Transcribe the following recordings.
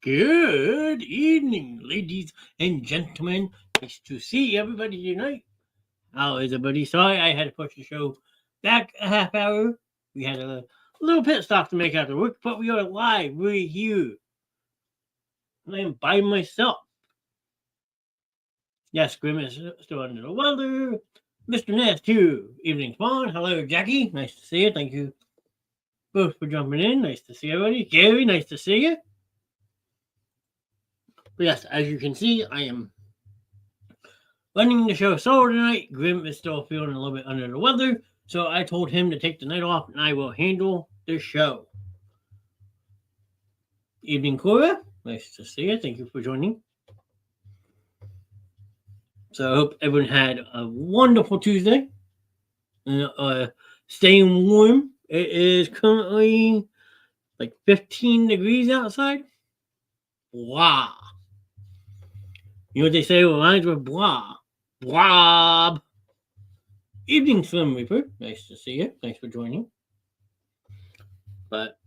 Good evening, ladies and gentlemen. Nice to see everybody tonight. How is everybody? Sorry I had to push the show back a half hour. We had a little pit stop to make after work, but we are live. We're here. I am by myself. Yes, Grim is still under the weather. Mr. Nest, too. Evening, Spawn. Hello, Jackie. Nice to see you. Thank you both for jumping in. Nice to see everybody. Gary, nice to see you. But yes, as you can see, I am running the show solo tonight. Grim is still feeling a little bit under the weather, so I told him to take the night off and I will handle the show. Evening, Cora. Nice to see you. Thank you for joining. So I hope everyone had a wonderful Tuesday. Staying warm. It is currently like 15 degrees outside. Blah. You know what they say? Reminds me of blah. Blob. Evening, Slim Reaper. Nice to see you. Thanks for joining. But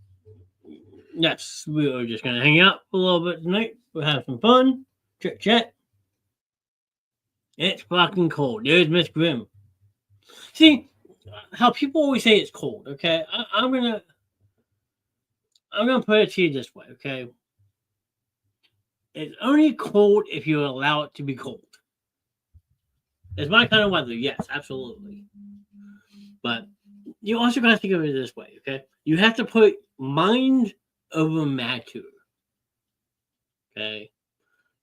yes, we are just gonna hang out a little bit tonight. We'll have some fun. Chit chat. It's fucking cold. There's Miss Grimm. See how people always say it's cold. Okay, I'm gonna put it to you this way. Okay, it's only cold if you allow it to be cold. It's my kind of weather. Yes, absolutely. But you also got to think of it this way. Okay, you have to put mind over matter. Okay,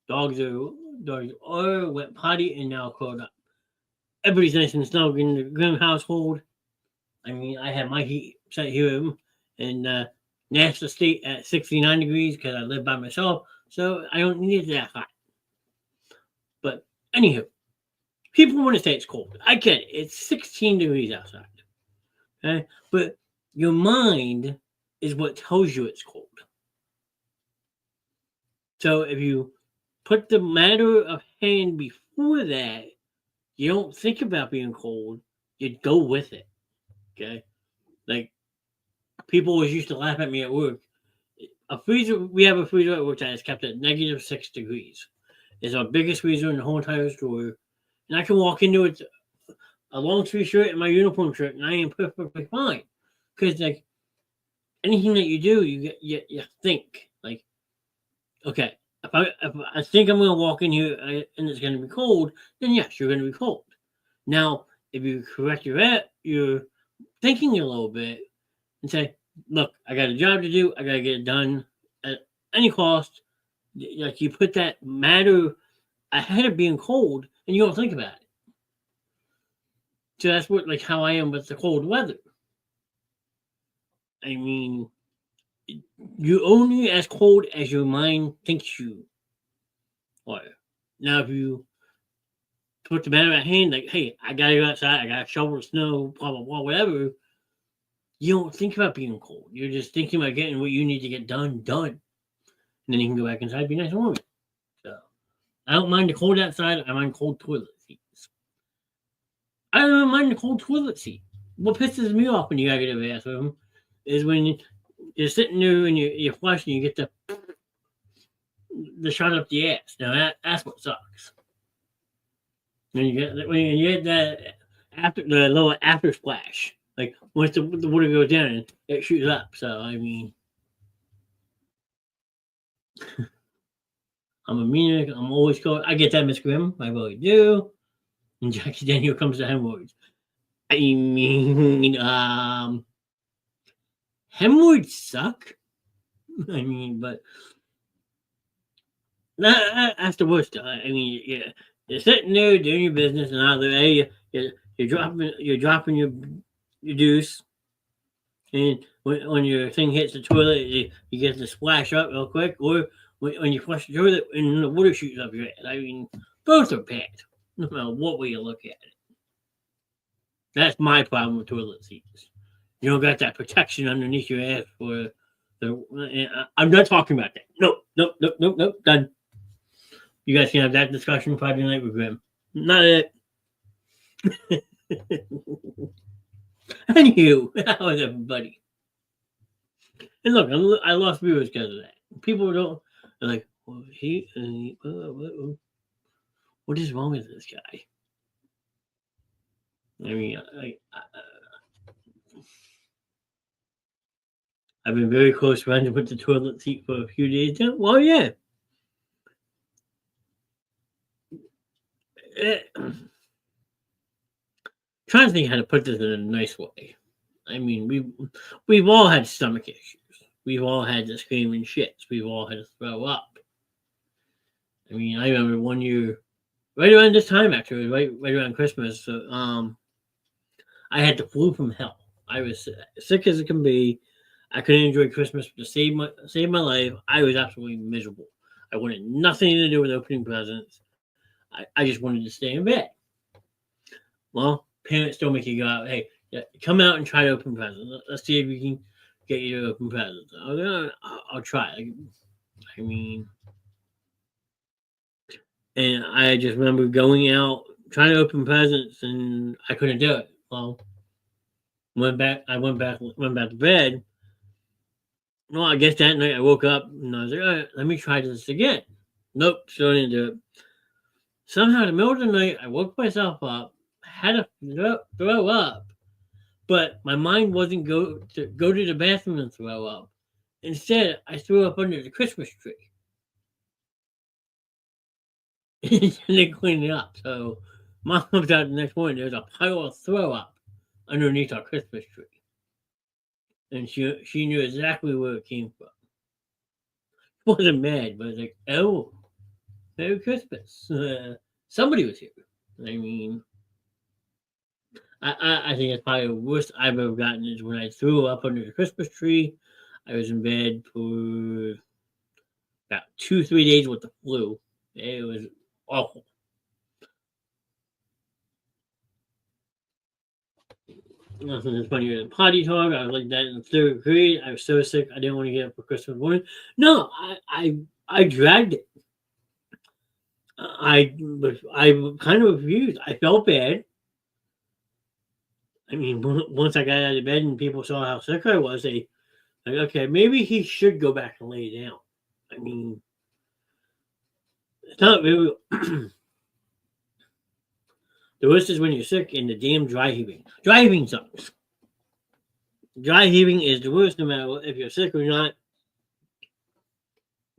dogs are wet potty and now curled up. Everybody's nice and snug in the Grimm household. I mean, I have my heat set here in National State at 69 degrees because I live by myself, so I don't need it that hot. But anywho, people want to say it's cold. I get it. It's 16 degrees outside. Okay, but your mind is what tells you it's cold. So if you put the matter of hand before that, you don't think about being cold. You go with it. Okay, like people always used to laugh at me at work. We have a freezer at work that is kept at -6 degrees. It's our biggest freezer in the whole entire store, and I can walk into it, a long sleeve shirt and my uniform shirt, and I am perfectly fine. Because like anything that you do, you think like, okay, if I think I'm going to walk in here and it's going to be cold, then yes, you're going to be cold. Now, if you correct your thinking a little bit and say, look, I got a job to do. I got to get it done at any cost. Like you put that matter ahead of being cold and you don't think about it. So that's what like how I am with the cold weather. I mean, you're only as cold as your mind thinks you are. Now, if you put the matter at hand, like, hey, I gotta go outside, I gotta shovel the snow, blah blah blah, whatever. You don't think about being cold. You're just thinking about getting what you need to get done. And then you can go back inside, be nice and warm. So I don't mind the cold outside. I mind cold toilet seats. I don't mind the cold toilet seat. What pisses me off when you gotta get to the bathroom is when you're sitting there and you're flushing, you get the shot up the ass. Now that's what sucks. When you get that after the little after splash. Like once the water goes down, it shoots up. So I mean, I'm a mean. I'm always cold. I get that, Miss Grimm. I really do. And Jackie Daniel comes to hemorrhoids. I mean, hemorrhoids suck. I mean, but that's the worst. I mean, you're sitting there doing your business, and out of the way, you're dropping your deuce, and when your thing hits the toilet, you get to splash up real quick, or when you flush the toilet and the water shoots up your head. I mean, both are bad, no matter what way you look at it. That's my problem with toilet seats. You don't got that protection underneath your ass for the. I'm not talking about that. Nope. Done. You guys can have that discussion Friday night with Grim. Not it. Anywho, how is everybody? And look, I lost viewers because of that. People don't. I'm like, well, what is wrong with this guy? I mean, I've been very close friends with the toilet seat for a few days now. Well, yeah. Eh, trying to think how to put this in a nice way. I mean, we've all had stomach issues. We've all had to scream and shits. We've all had to throw up. I mean, I remember one year, right around this time, actually, right around Christmas. I had the flu from hell. I was sick as it can be. I couldn't enjoy Christmas to save my life. I was absolutely miserable. I wanted nothing to do with opening presents. I just wanted to stay in bed. Well, parents don't make you go out. Hey, yeah, come out and try to open presents. Let's see if we can get you to open presents. I'll try. I mean, and I just remember going out trying to open presents, and I couldn't do it. Well, went back. I went back to bed. Well, I guess that night I woke up and I was like, all right, let me try this again. Nope, still didn't do it. Somehow, in the middle of the night, I woke myself up, had to throw up, but my mind wasn't go to the bathroom and throw up. Instead, I threw up under the Christmas tree and they cleaned it up. So, mom comes out the next morning. There's a pile of throw up underneath our Christmas tree, and she knew exactly where it came from. I wasn't mad, but I was like, oh, Merry Christmas. Somebody was here. I mean, I think it's probably the worst I've ever gotten is when I threw up under the Christmas tree. I was in bed for about 2 3 days with the flu. It was awful. Nothing is funnier than potty talk. I was like that in third grade. I was so sick I didn't want to get up for Christmas morning. No, I dragged it. I kind of refused. I felt bad. I mean, once I got out of bed and people saw how sick I was, they like, okay, maybe he should go back and lay down. I mean, it's not really. The worst is when you're sick and the damn dry heaving. Dry heaving sucks. Dry heaving is the worst, no matter if you're sick or not.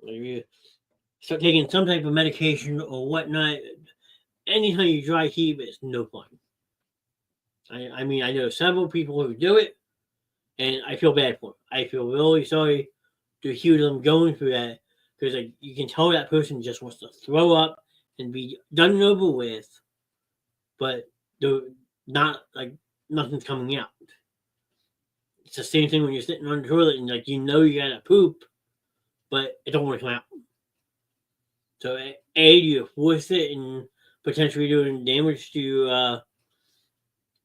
If you start taking some type of medication or whatnot, anytime you dry heave, it's no fun. I mean, I know several people who do it, and I feel bad for them. I feel really sorry to hear them going through that because like, you can tell that person just wants to throw up and be done and over with, but they're not like nothing's coming out. It's the same thing when you're sitting on the toilet and like you know you gotta poop, but it don't want to come out. So A, you force it and potentially doing damage to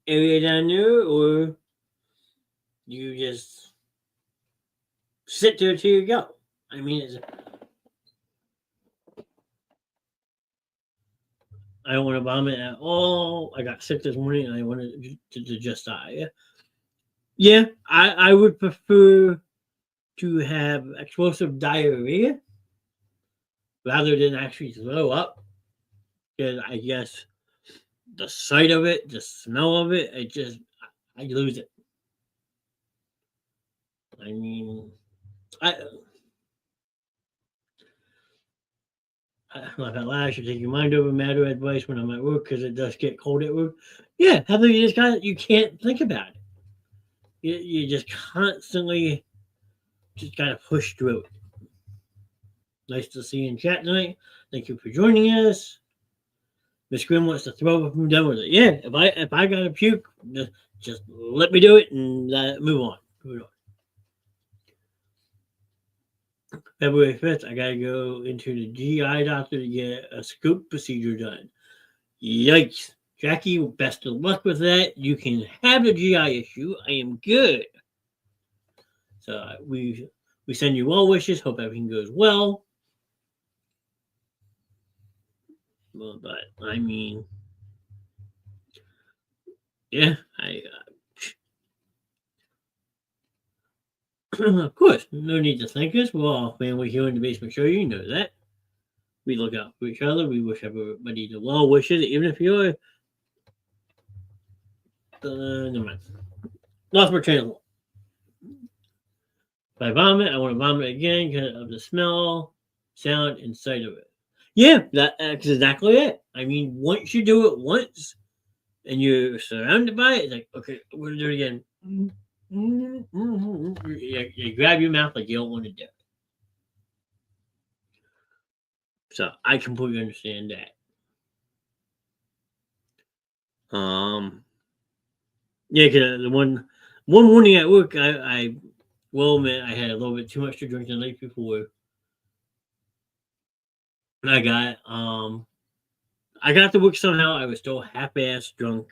area down there, or you just sit there till you go. I mean, I don't want to vomit at all. I got sick this morning and I wanted to just die. Yeah, I would prefer to have explosive diarrhea rather than actually throw up. Because I guess the sight of it, the smell of it, I lose it. I mean, I like I should take your mind over matter advice when I'm at work because it does get cold at work. Yeah, how about you can't think about it. You just constantly just gotta push through it. Nice to see you in chat tonight. Thank you for joining us. Miss Grimm wants to throw up. I'm done with it. Yeah, if I got to puke, just let me do it and move on. February 5th, I gotta go into the GI doctor to get a scope procedure done. Yikes. Jackie, best of luck with that. You can have the GI issue. I am good. So we send you well wishes. Hope everything goes well. But I mean, yeah, Of course, no need to thank us. We're all family here in the basement show. You know that. We look out for each other. We wish everybody the well wishes, even if you're. Never mind. Lost my train of thought. If I vomit, I want to vomit again because of the smell, sound, and sight of it. Yeah, that's exactly it. I mean, once you do it once and you're surrounded by it, it's like, okay, we're gonna do it again. You grab your mouth like you don't want to do it. So I completely understand that. Yeah, cause the one morning at work, I will admit I had a little bit too much to drink the night before. And I got to work somehow. I was still half ass drunk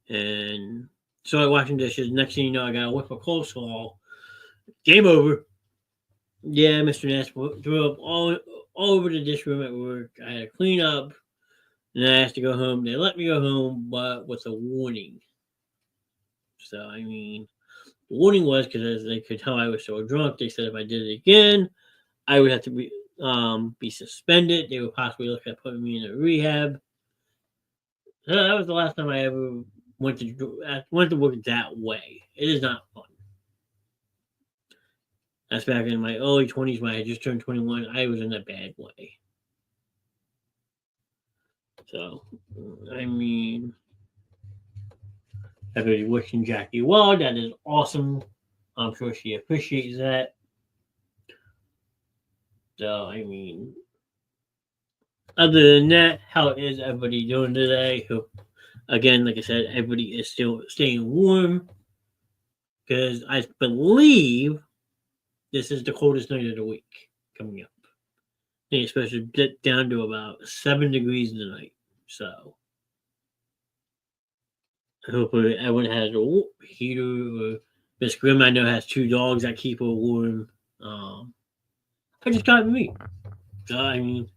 and started washing dishes. Next thing you know, I got a whiff of coleslaw. Game over. Yeah, Mr. Nash threw up all over the dish room at work. I had to clean up, and I asked to go home. They let me go home, but with a warning. So I mean, the warning was because they could tell I was so drunk. They said if I did it again, I would have to be suspended. They would possibly look at putting me in a rehab. So that was the last time I ever went to work that way. It is not fun. That's back in my early 20s when I just turned 21. I was in a bad way. So, I mean, everybody wishing Jackie well. That is awesome. I'm sure she appreciates that. So, I mean, other than that, how is everybody doing today? Hope, again, like I said, everybody is still staying warm because I believe this is the coldest night of the week coming up. It's supposed to get down to about 7 degrees tonight. So, hopefully everyone has a heater. Or Miss Grimm, I know, has two dogs that keep her warm. I just got me. So I mean,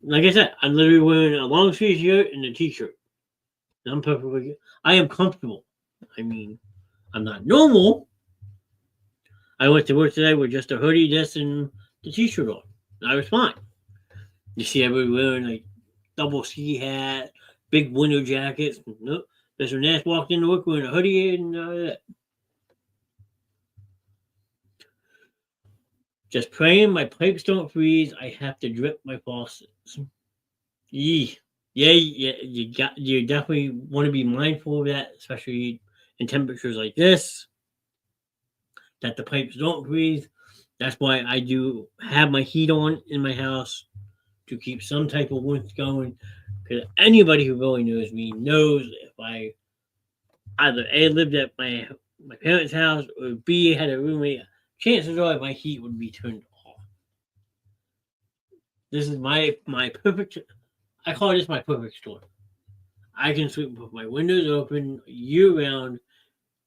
like I said, I'm literally wearing a long sleeve shirt and a t-shirt. I'm perfectly. I am comfortable. I mean, I'm not normal. I went to work today with just a hoodie, this, and the t-shirt on. I was fine. You see everybody wearing like double ski hat, big winter jackets. Nope. Mr. Nash walked into work wearing a hoodie and just praying my pipes don't freeze. I have to drip my faucets. Yee. Yeah, yeah, you definitely want to be mindful of that, especially in temperatures like this, that the pipes don't freeze. That's why I do have my heat on in my house to keep some type of warmth going. Because anybody who really knows me knows if I either A lived at my parents' house or B had a roommate, chances are my heat would be turned off. This is my perfect. I call this my perfect storm. I can sleep with my windows open year round,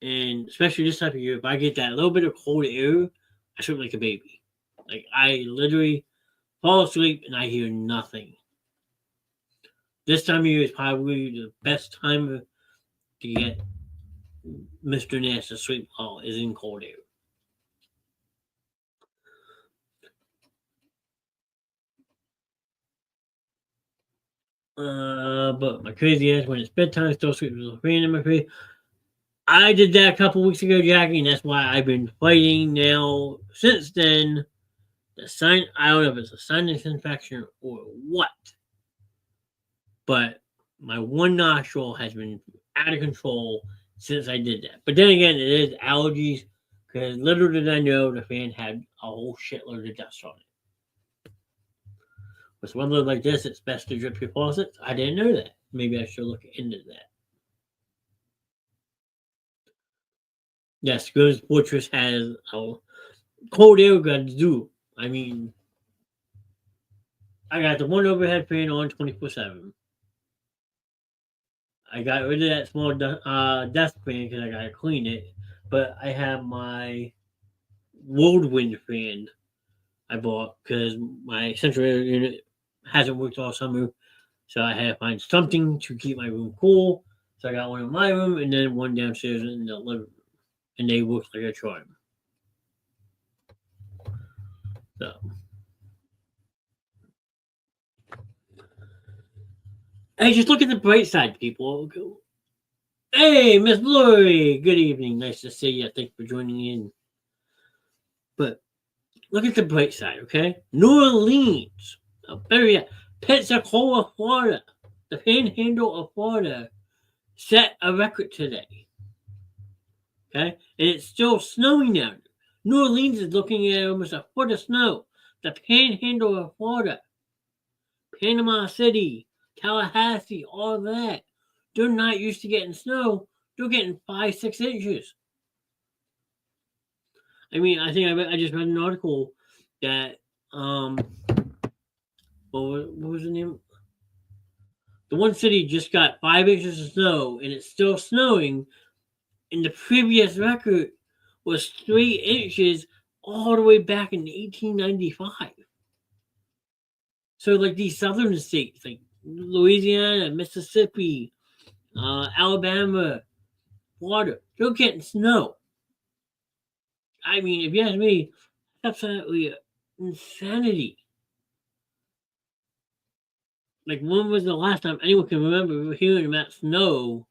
and especially this type of year, if I get that little bit of cold air, I sleep like a baby. Like I literally fall asleep and I hear nothing. This time of year is probably the best time to get Mr. Nash to sleep well is in cold air. But my crazy ass when it's bedtime still sleeps with a fan in my face. I did that a couple weeks ago, Jackie, and that's why I've been fighting now since then. The sign I don't know if it's a sinus infection or what, but my one nostril has been out of control since I did that. But then again, it is allergies because little did I know the fan had a whole shitload of dust on it. With weather like this, it's best to drip your faucets. I didn't know that. Maybe I should look into that. Yes, because Fortress has a cold air guns do. I mean, I got the one overhead fan on 24/7. I got rid of that small desk fan because I got to clean it. But I have my whirlwind fan I bought because my central air unit hasn't worked all summer. So I had to find something to keep my room cool. So I got one in my room and then one downstairs in the living room. and they work like a charm. So, hey, just look at the bright side, people. Hey, Miss Lori, good evening. Nice to see you. Thanks for joining in. But look at the bright side, okay? New Orleans, better yet, Pensacola, Florida, the Panhandle of Florida, set a record today. Okay, and it's still snowing now. New Orleans is looking at almost a foot of snow. The Panhandle of Florida, Panama City, Tallahassee, all that. They're not used to getting snow. They're getting 5-6 inches. I mean, I think I just read an article that what was the name? The one city just got 5 inches of snow, and it's still snowing. And the previous record was 3 inches all the way back in 1895. So, like these southern states, like Louisiana, Mississippi, Alabama, Florida, they're getting snow. I mean, if you ask me, that's absolutely insanity. Like, when was the last time anyone can remember hearing about snow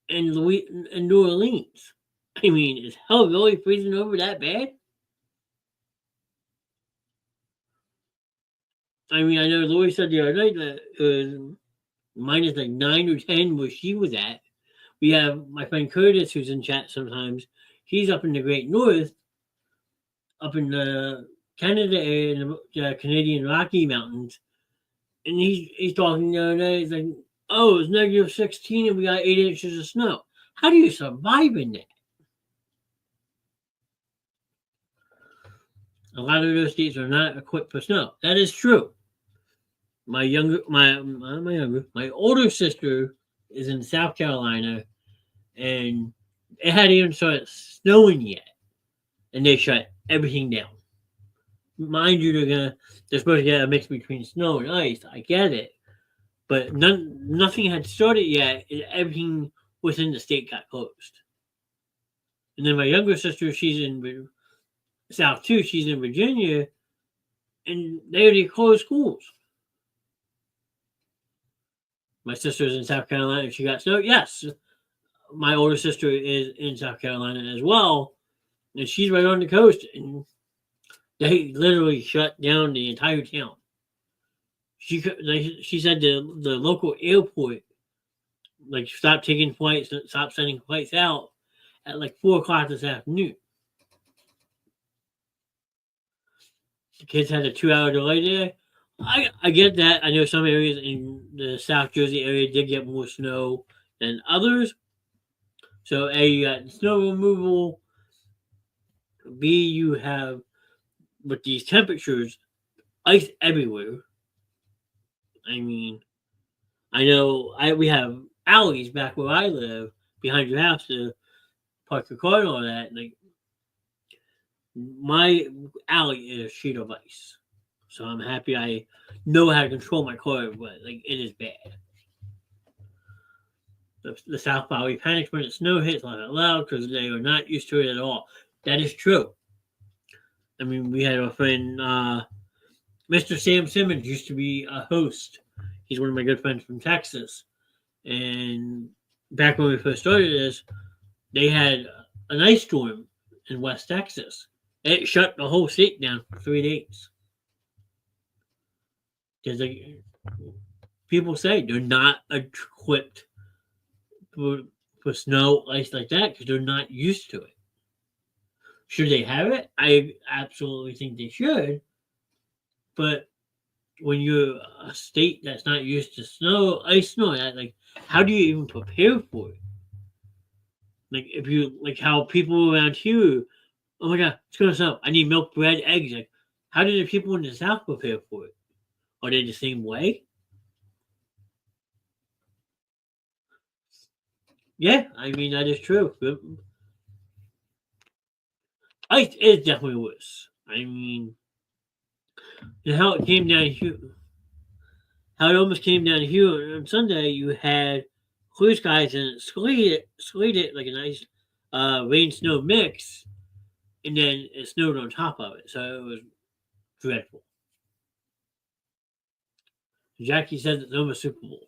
in New Orleans? I mean, is hell really freezing over that bad? I mean, I know Lori said the other night that it was minus like 9 or 10 where she was at. We have my friend Curtis, who's in chat sometimes. He's up in the Great North, up in the Canada area, in the Canadian Rocky Mountains. And he's talking the other day. He's like, oh, it's negative 16 and we got 8 inches of snow. How do you survive in that? A lot of those states are not equipped for snow. That is true. My older sister is in South Carolina, and it hadn't even started snowing yet, and they shut everything down. Mind you, they're supposed to get a mix between snow and ice. I get it, but nothing had started yet, and everything within the state got closed. And then my younger sister, she's in South too. She's in Virginia, and they already closed schools. My sister's in South Carolina. She got snow. Yes, my older sister is in South Carolina as well, and she's right on the coast. And they literally shut down the entire town. She said the local airport like stopped taking flights, stopped sending flights out at like 4 o'clock this afternoon. The kids had a 2-hour delay there. I get that. I know some areas in the South Jersey area did get more snow than others. So A, you got snow removal. B, you have, with these temperatures, ice everywhere. I mean, I know we have alleys back where I live behind your house to park your car and all that. Like, my alley is a sheet of ice. So I'm happy I know how to control my car, but like it is bad. The South Valley panics when the snow hits like that loud because they are not used to it at all. That is true. I mean, we had a friend, Mr. Sam Simmons used to be a host. He's one of my good friends from Texas. And back when we first started this, they had an ice storm in West Texas. It shut the whole state down for 3 days. Because people say they're not equipped for snow, ice like that because they're not used to it. Should they have it? I absolutely think they should. But when you're a state that's not used to snow, ice, snow, like how do you even prepare for it? Like if you like how people around here, oh my god, it's gonna snow. I need milk, bread, eggs. Like, how do the people in the South prepare for it? Are they the same way? Yeah, I mean that is true. Ice is definitely worse. I mean, and how it came down here, how it almost came down here on Sunday. You had clear skies and it sleeted like a nice rain snow mix, and then it snowed on top of it, so it was dreadful. Jackie says it's over Super Bowl.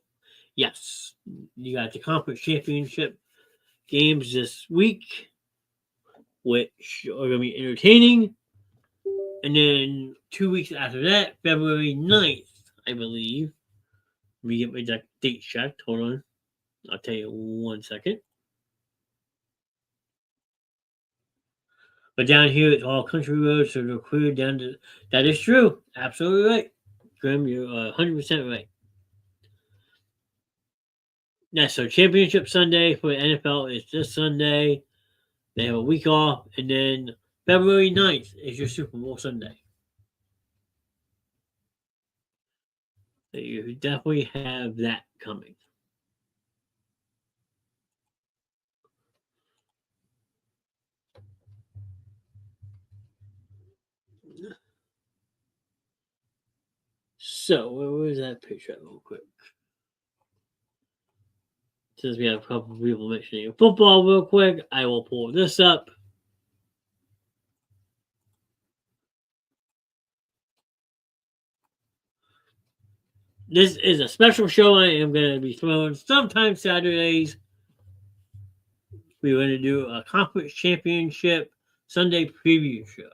Yes, you got the conference championship games this week, which are going to be entertaining. And then 2 weeks after that, February 9th, I believe. Let me get my date checked. Hold on. I'll tell you 1 second. But down here, it's all country roads, so they're clear down to. That is true. Absolutely right. Grim, you're 100% right. Yeah, so Championship Sunday for the NFL is this Sunday. They have a week off, and then February 9th is your Super Bowl Sunday. So you definitely have that coming. So, where's that picture real quick? Since we have a couple of people mentioning football real quick, I will pull this up. This is a special show I am going to be throwing sometime Saturdays. We're going to do a conference championship Sunday preview show.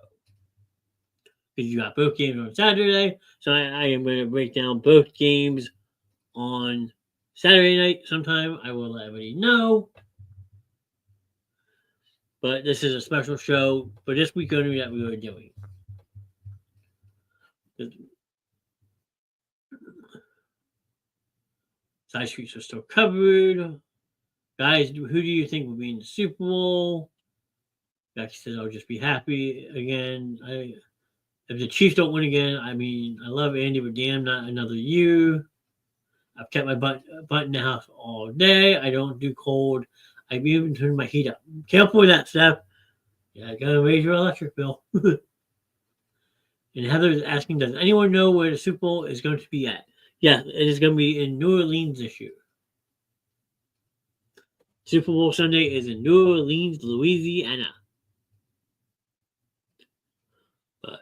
Because you got both games on Saturday. So I am going to break down both games on Saturday night sometime. I will let everybody know. But this is a special show for this week only that we are doing. Side streets are still covered. Guys, who do you think will be in the Super Bowl? Becky says, I'll just be happy again. If the Chiefs don't win again, I mean, I love Andy, but damn, not another you. I've kept my butt in the house all day. I don't do cold. I've even turned my heat up. Careful with that, Steph. Yeah, I gotta raise your electric bill. And Heather is asking, does anyone know where the Super Bowl is going to be at? Yeah, it is going to be in New Orleans this year. Super Bowl Sunday is in New Orleans, Louisiana. But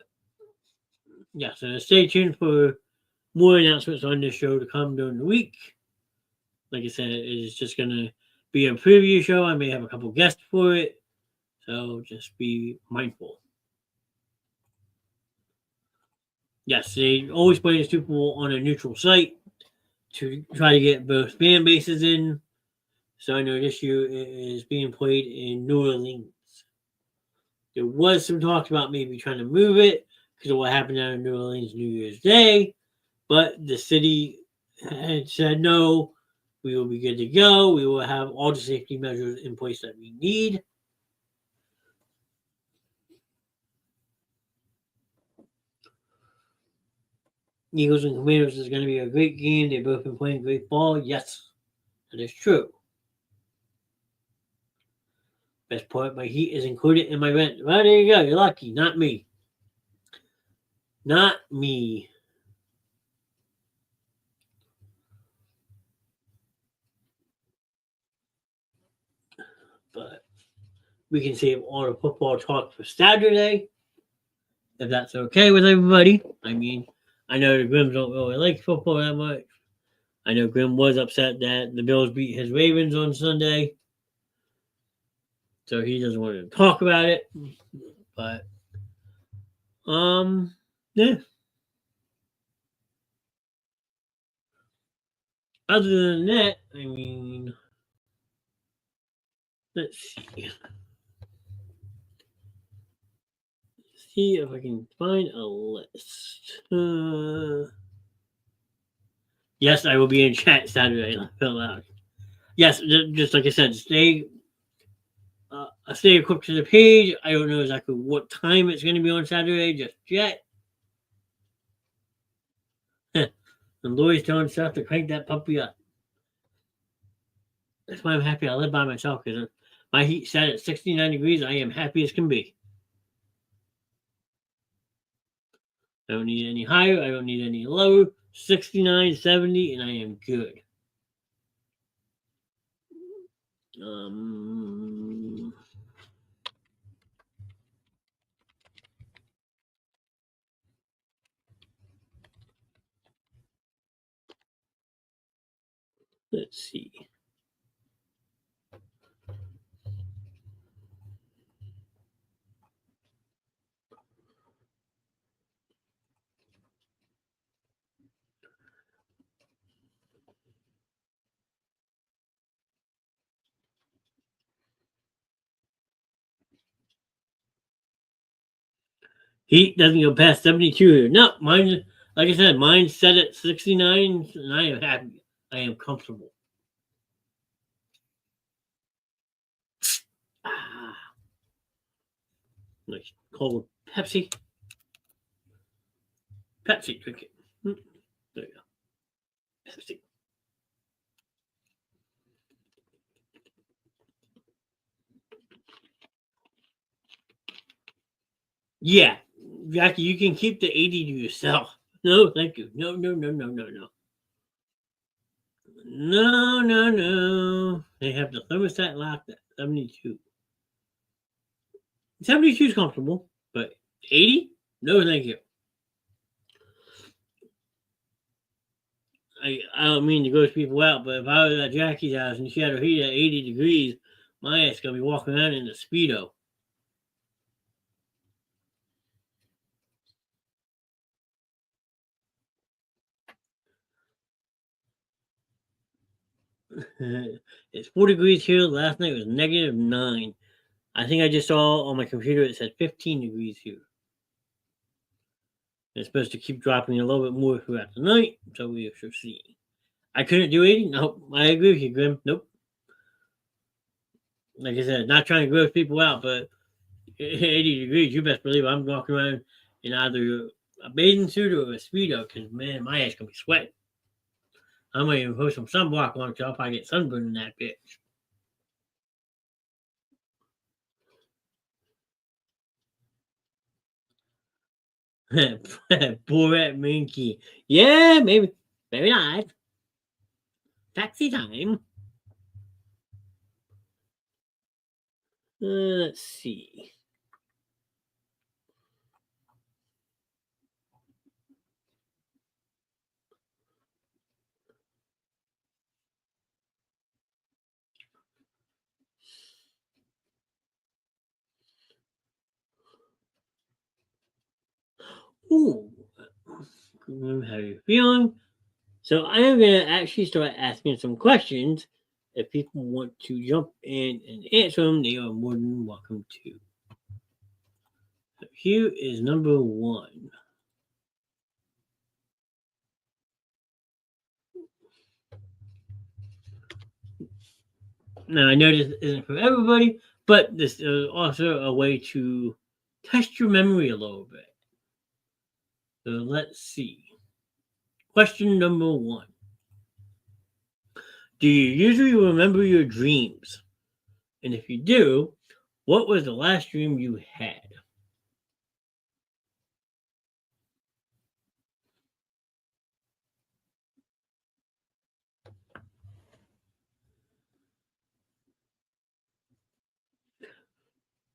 yeah, so stay tuned for more announcements on this show to come during the week. Like I said, it is just going to be a preview show. I may have a couple guests for it. So just be mindful. Yes, they always play the Super Bowl on a neutral site to try to get both fan bases in. So I know this year it is being played in New Orleans. There was some talk about maybe trying to move it because of what happened down in New Orleans New Year's Day. But the city had said, no, we will be good to go. We will have all the safety measures in place that we need. Eagles and Commanders is going to be a great game. They've both been playing great ball. Yes, that is true. Best part, my heat is included in my rent. Well, there you go. You're lucky. Not me. Not me. But we can save all the football talk for Saturday, if that's okay with everybody. I mean, I know the Grims don't really like football that much. I know Grim was upset that the Bills beat his Ravens on Sunday, so he doesn't want to talk about it. But, yeah. Other than that, I mean, let's see. See if I can find a list. Yes, I will be in chat Saturday. Fill out. Yes, just like I said, stay equipped to the page. I don't know exactly what time it's going to be on Saturday just yet. And Lori's telling Seth to crank that puppy up. That's why I'm happy I live by myself because my heat set at 69 degrees. I am happy as can be. I don't need any higher. I don't need any lower. 69, 70, and I am good. Let's see. Heat doesn't go past 72 here. No, mine, like I said, mine's set at 69, and I am happy. I am comfortable. Ah, nice cold Pepsi. Pepsi, drink it. There you go. Pepsi. Yeah, Jackie, you can keep the 80 to yourself. No, thank you. No, no, no, no, no, no. No, no, no. They have the thermostat locked at 72. 72 is comfortable, but 80? No, thank you. I don't mean to gross people out, but if I was at Jackie's house and she had her heat at 80 degrees, my ass gonna be walking around in a Speedo. It's 4 degrees here. Last night was -9. I think I just saw on my computer it said 15 degrees here. It's supposed to keep dropping a little bit more throughout the night, so we shall see. I couldn't do 80. Nope. I agree with you, Grim. Nope. Like I said, not trying to gross people out, but 80 degrees, you best believe I'm walking around in either a bathing suit or a Speedo because, man, my ass gonna be sweating. I might even put some sunblock on so if I get sunburned in that bitch. Borat Minky. Yeah, maybe. Maybe not. Taxi time. Let's see. Ooh. How are you feeling? So I am going to actually start asking some questions. If people want to jump in and answer them, they are more than welcome to. So here is number one. Now I know this isn't for everybody, but this is also a way to test your memory a little bit. So let's see. Question number one. Do you usually remember your dreams? And if you do, what was the last dream you had?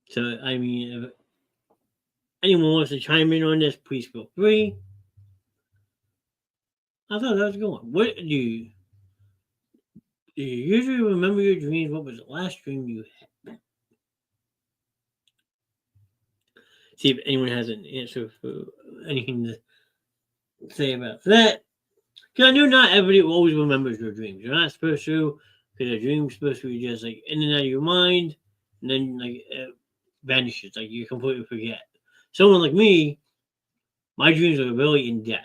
So, I mean, if anyone wants to chime in on this, please feel free. I thought that was going. What do you usually remember your dreams? What was the last dream you had? See if anyone has an answer for anything to say about that. Because I know not everybody always remembers their dreams. You're not supposed to, because a dream's supposed to be just like in and out of your mind, and then like it vanishes, like you completely forget. Someone like me, my dreams are really in depth,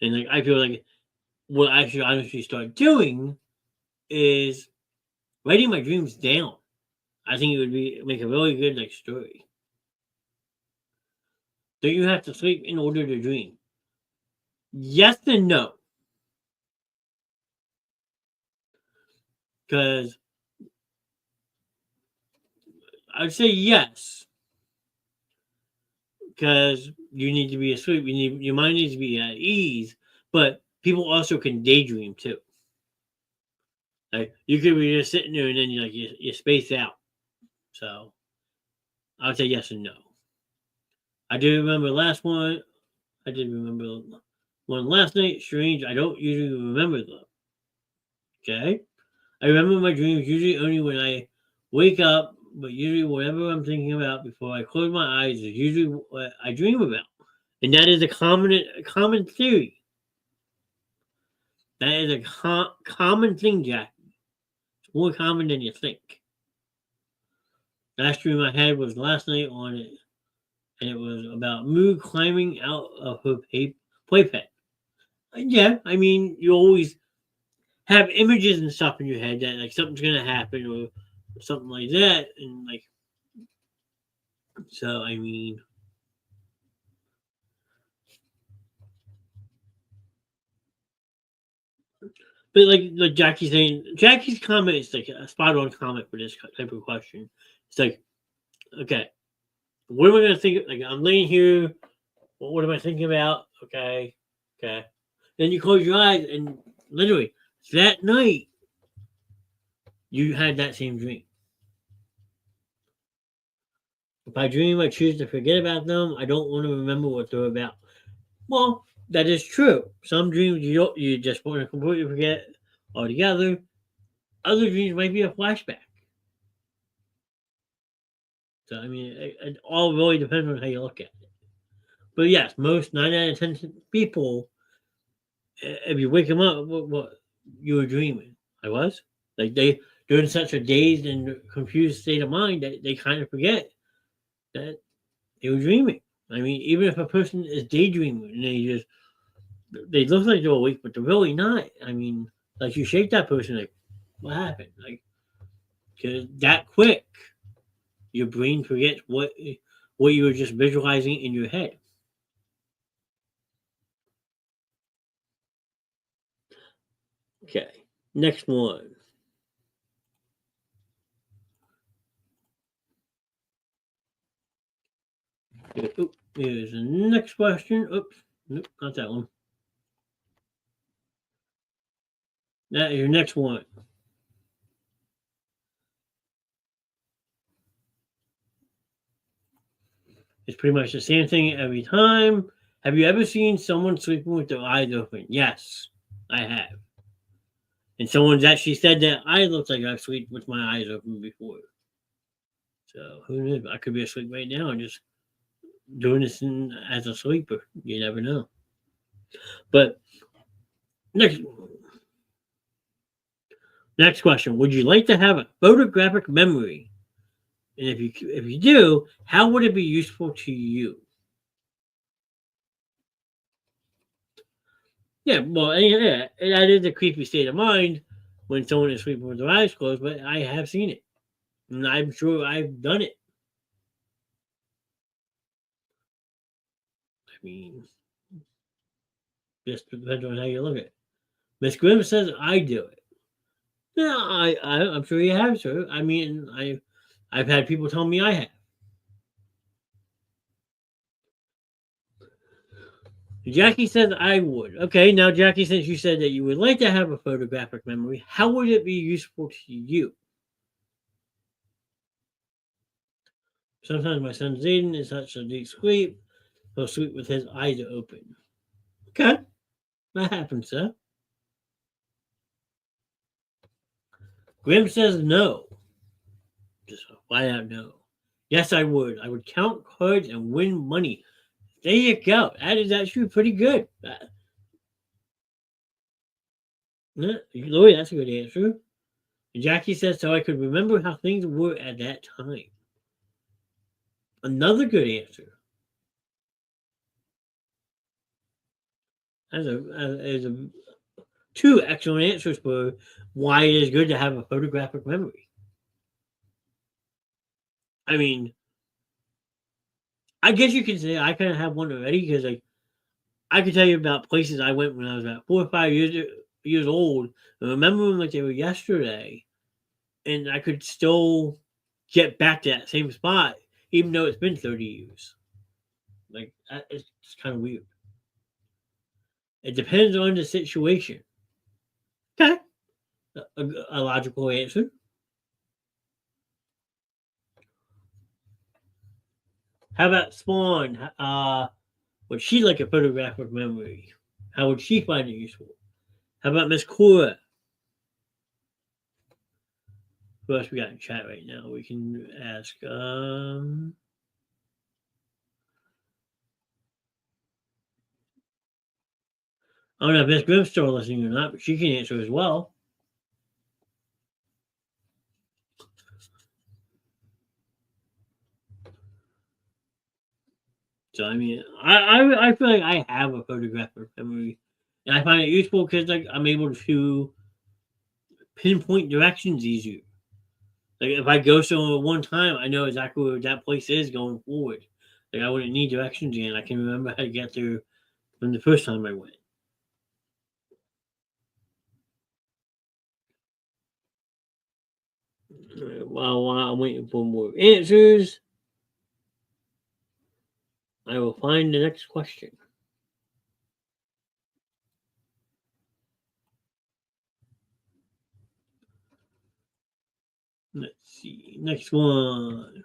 and like I feel like what I should honestly start doing is writing my dreams down. I think it would be make a really good like story. Don't you have to sleep in order to dream? Yes and no, because I'd say yes because you need to be asleep. You need your mind needs to be at ease. But people also can daydream too. Like you could be just sitting there and then you space out. So I would say yes and no. I do remember the last one. I did remember. One last night, strange, I don't usually remember them. Okay? I remember my dreams usually only when I wake up, but usually whatever I'm thinking about before I close my eyes is usually what I dream about. And that is a common theory. That is a common thing, Jack. It's more common than you think. Last dream I had was last night on it, and it was about Moo climbing out of her playpen. Yeah, I mean, you always have images and stuff in your head that like something's gonna happen or something like that, and like so. I mean, but like Jackie's saying, Jackie's comment is like a spot on comment for this type of question. It's like, okay, what am I gonna think? Like I'm laying here. What am I thinking about? Okay, okay. Then you close your eyes, and literally that night you had that same dream. If I dream, I choose to forget about them. I don't want to remember what they're about. Well, that is true. Some dreams you just want to completely forget altogether. Other dreams might be a flashback. So I mean, it all really depends on how you look at it. But yes, most 9 out of 10 people, if you wake them up, what you were dreaming. I was like they're in such a dazed and confused state of mind that they kind of forget that they were dreaming. I mean, even if a person is daydreaming and they look like they're awake, but they're really not. I mean, like you shake that person, like what happened? Like, cause that quick, your brain forgets what you were just visualizing in your head. Okay, next one. Here's the next question. Oops, nope, not that one. That is your next one. It's pretty much the same thing every time. Have you ever seen someone sleeping with their eyes open? Yes, I have. And someone's actually said that I look like I sleep with my eyes open before. So who knows? I could be asleep right now and just doing this as a sleeper. You never know. But next next question: would you like to have a photographic memory? And if you do, how would it be useful to you? Yeah, well, yeah, that is a creepy state of mind when someone is sleeping with their eyes closed. But I have seen it, and I'm sure I've done it. I mean, just depends on how you look at it. Miss Grimm says I do it. Yeah, I'm sure you have, sir. I mean, I've had people tell me I have. Jackie says I would. Okay, now Jackie, since you said that you would like to have a photographic memory, how would it be useful to you? Sometimes my son Zayden is such a deep sleep, he'll sleep with his eyes open. Okay, that happens, sir. Grim says no. Just flat out no. Yes, I would. I would count cards and win money. There you go. That is actually pretty good. Yeah, Lori, that's a good answer. Jackie says so I could remember how things were at that time. Another good answer. As a two excellent answers for why it is good to have a photographic memory. I mean, I guess you can say I kind of have one already because like I could tell you about places I went when I was about 4 or 5 years old. I remember them like they were yesterday, and I could still get back to that same spot even though it's been 30 years. Like it's kind of weird. It depends on the situation. Okay, a logical answer. How about Spawn? Would she like a photographic memory? How would she find it useful? How about Miss Cora? Who else we got in chat right now? We can ask. I don't know if Miss Grimm's still listening or not, but she can answer as well. So I mean, I feel like I have a photographic memory, and I find it useful because like I'm able to pinpoint directions easier. Like if I go somewhere one time, I know exactly where that place is going forward. Like I wouldn't need directions again. I can remember how to get there from the first time I went. While I'm waiting for more answers, I will find the next question. Let's see. Next one.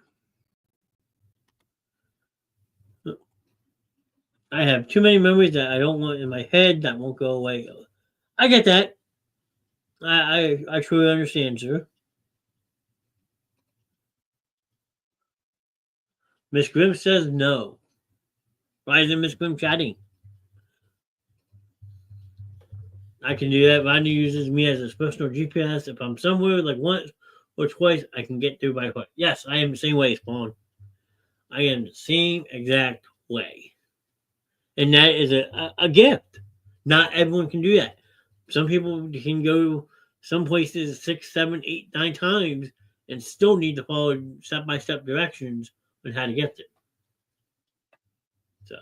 I have too many memories that I don't want in my head that won't go away. I get that. I truly understand, sir. Miss Grimm says no. Why isn't Miss Grimm chatting? I can do that. Rodney uses me as his personal GPS. If I'm somewhere like once or twice, I can get through by foot. Yes, I am the same way, Spawn. I am the same exact way. And that is a gift. Not everyone can do that. Some people can go some places 6, 7, 8, 9 times and still need to follow step by step directions on how to get there. So,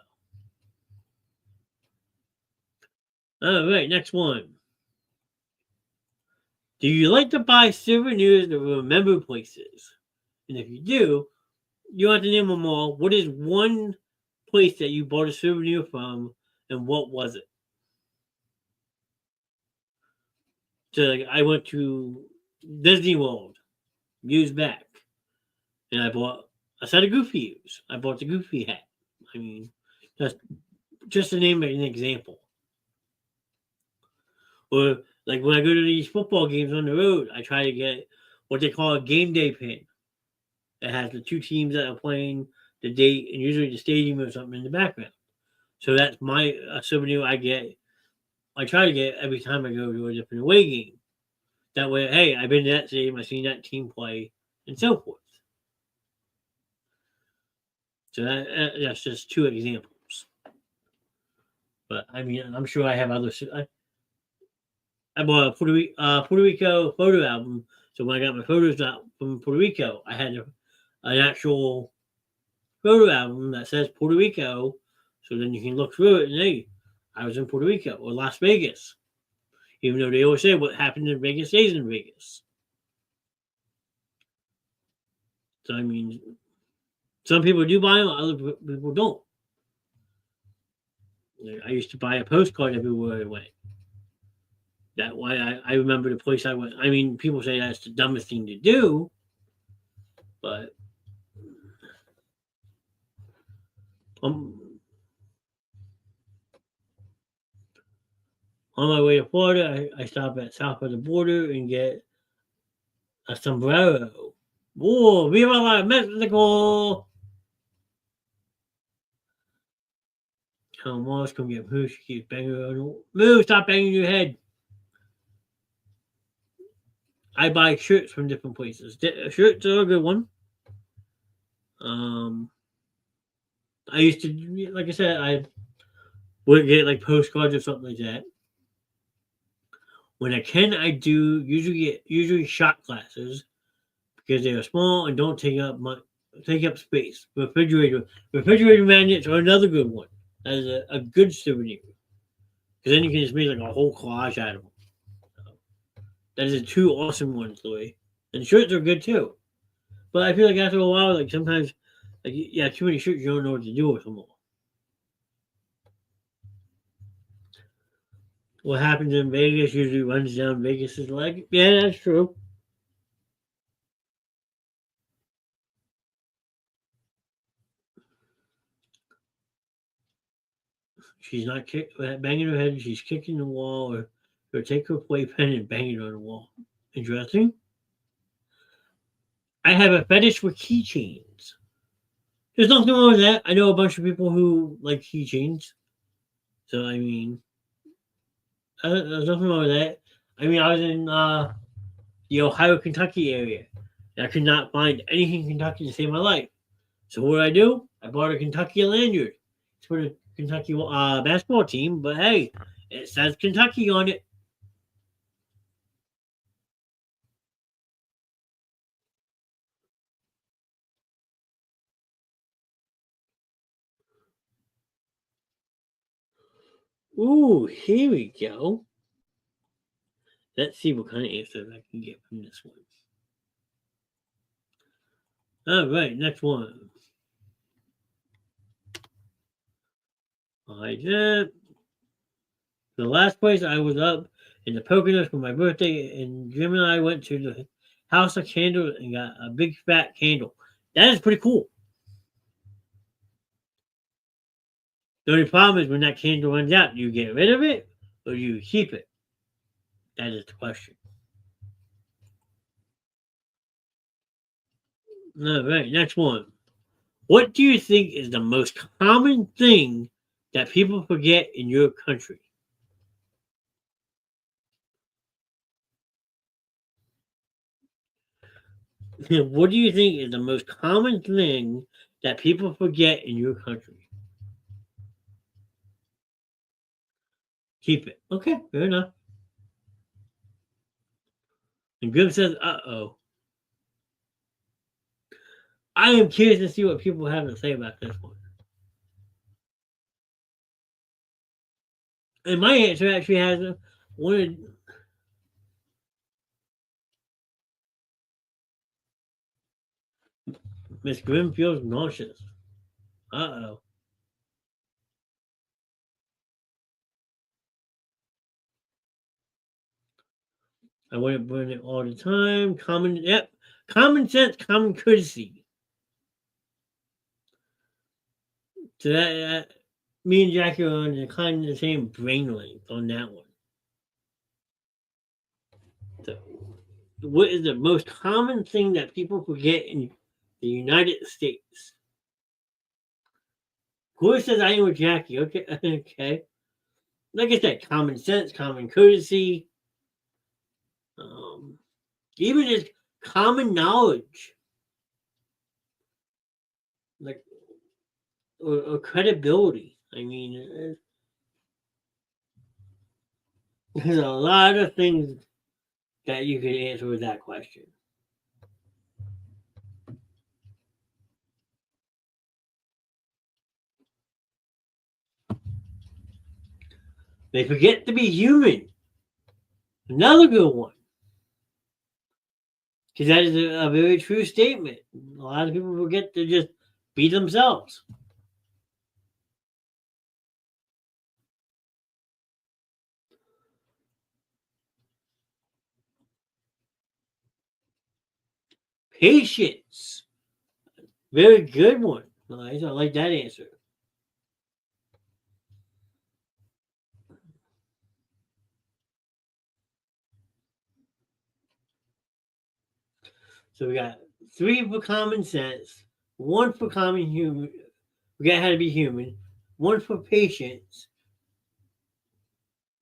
all right, next one. Do you like to buy souvenirs to remember places? And if you do, you don't have to name them all. What is one place that you bought a souvenir from, and what was it? So like, I went to Disney World years back, and I bought a set of Goofy ears. I bought the Goofy hat. I mean, that's just to name an example. Or like when I go to these football games on the road, I try to get what they call a game day pin. It has the two teams that are playing, the date, and usually the stadium or something in the background. So that's my souvenir I get. I try to get every time I go to a different away game. That way, hey, I've been to that stadium, I've seen that team play, and so forth. So that's just two examples. But I mean, I'm sure I have other. I bought a Puerto Rico photo album. So when I got my photos out from Puerto Rico, I had an actual photo album that says Puerto Rico. So then you can look through it and hey, I was in Puerto Rico or Las Vegas. Even though they always say what happened in Vegas stays in Vegas. So I mean, some people do buy them, other people don't. I used to buy a postcard everywhere I went. That way, I remember the place I went. I mean, people say that's the dumbest thing to do, but um, on my way to Florida, I stop at south of the border and get a sombrero. Whoa, viva la Mexico! Come on, let's come get Moose. She keeps banging her. Moose, stop banging your head. I buy shirts from different places. Shirts are a good one. Um, I used to, like I said, I would get like postcards or something like that. When I can, I do usually shot glasses because they are small and don't take up space. Refrigerator magnets are another good one. That is a good souvenir because then you can just make like a whole collage out of them. That is two awesome ones, Louis. And shirts are good too. But I feel like after a while, like sometimes, like yeah, too many shirts, you don't know what to do with them all. What happens in Vegas usually runs down Vegas's leg. Yeah, that's true. She's not banging her head. She's kicking the wall, or take her playpen and bang it on the wall. Interesting. I have a fetish for keychains. There's nothing wrong with that. I know a bunch of people who like keychains. So I mean, there's nothing wrong with that. I mean, I was in the Ohio, Kentucky area. And I could not find anything in Kentucky to save my life. So what did I do? I bought a Kentucky lanyard. It's for the Kentucky basketball team, but hey, it says Kentucky on it. Ooh, here we go. Let's see what kind of answers I can get from this one. All right, next one. I did. The last place I was up in the Poconos for my birthday, and Jim and I went to the House of Candles and got a big fat candle. That is pretty cool. The only problem is when that candle runs out, do you get rid of it or do you keep it? That is the question. All right, next one. What do you think is the most common thing that people forget in your country? What do you think is the most common thing that people forget in your country? Keep it. Okay, fair enough. And Grim says, uh-oh. I am curious to see what people have to say about this one. And my answer actually has one. Miss Grimm feels nauseous. Uh-oh. I wouldn't burn it all the time. Common sense, common courtesy. So that me and Jackie are on the kind of the same brain length on that one. So, what is the most common thing that people forget in the United States? Corey says I am with Jackie. Okay, okay. Like I said, common sense, common courtesy, um, even just common knowledge, like or credibility. I mean, there's a lot of things that you could answer with that question. They forget to be human. Another good one. Because that is a very true statement. A lot of people forget to just be themselves. Patience. Very good one. Nice. I like that answer. So we got three for common sense, one for common human. We got how to be human. One for patience.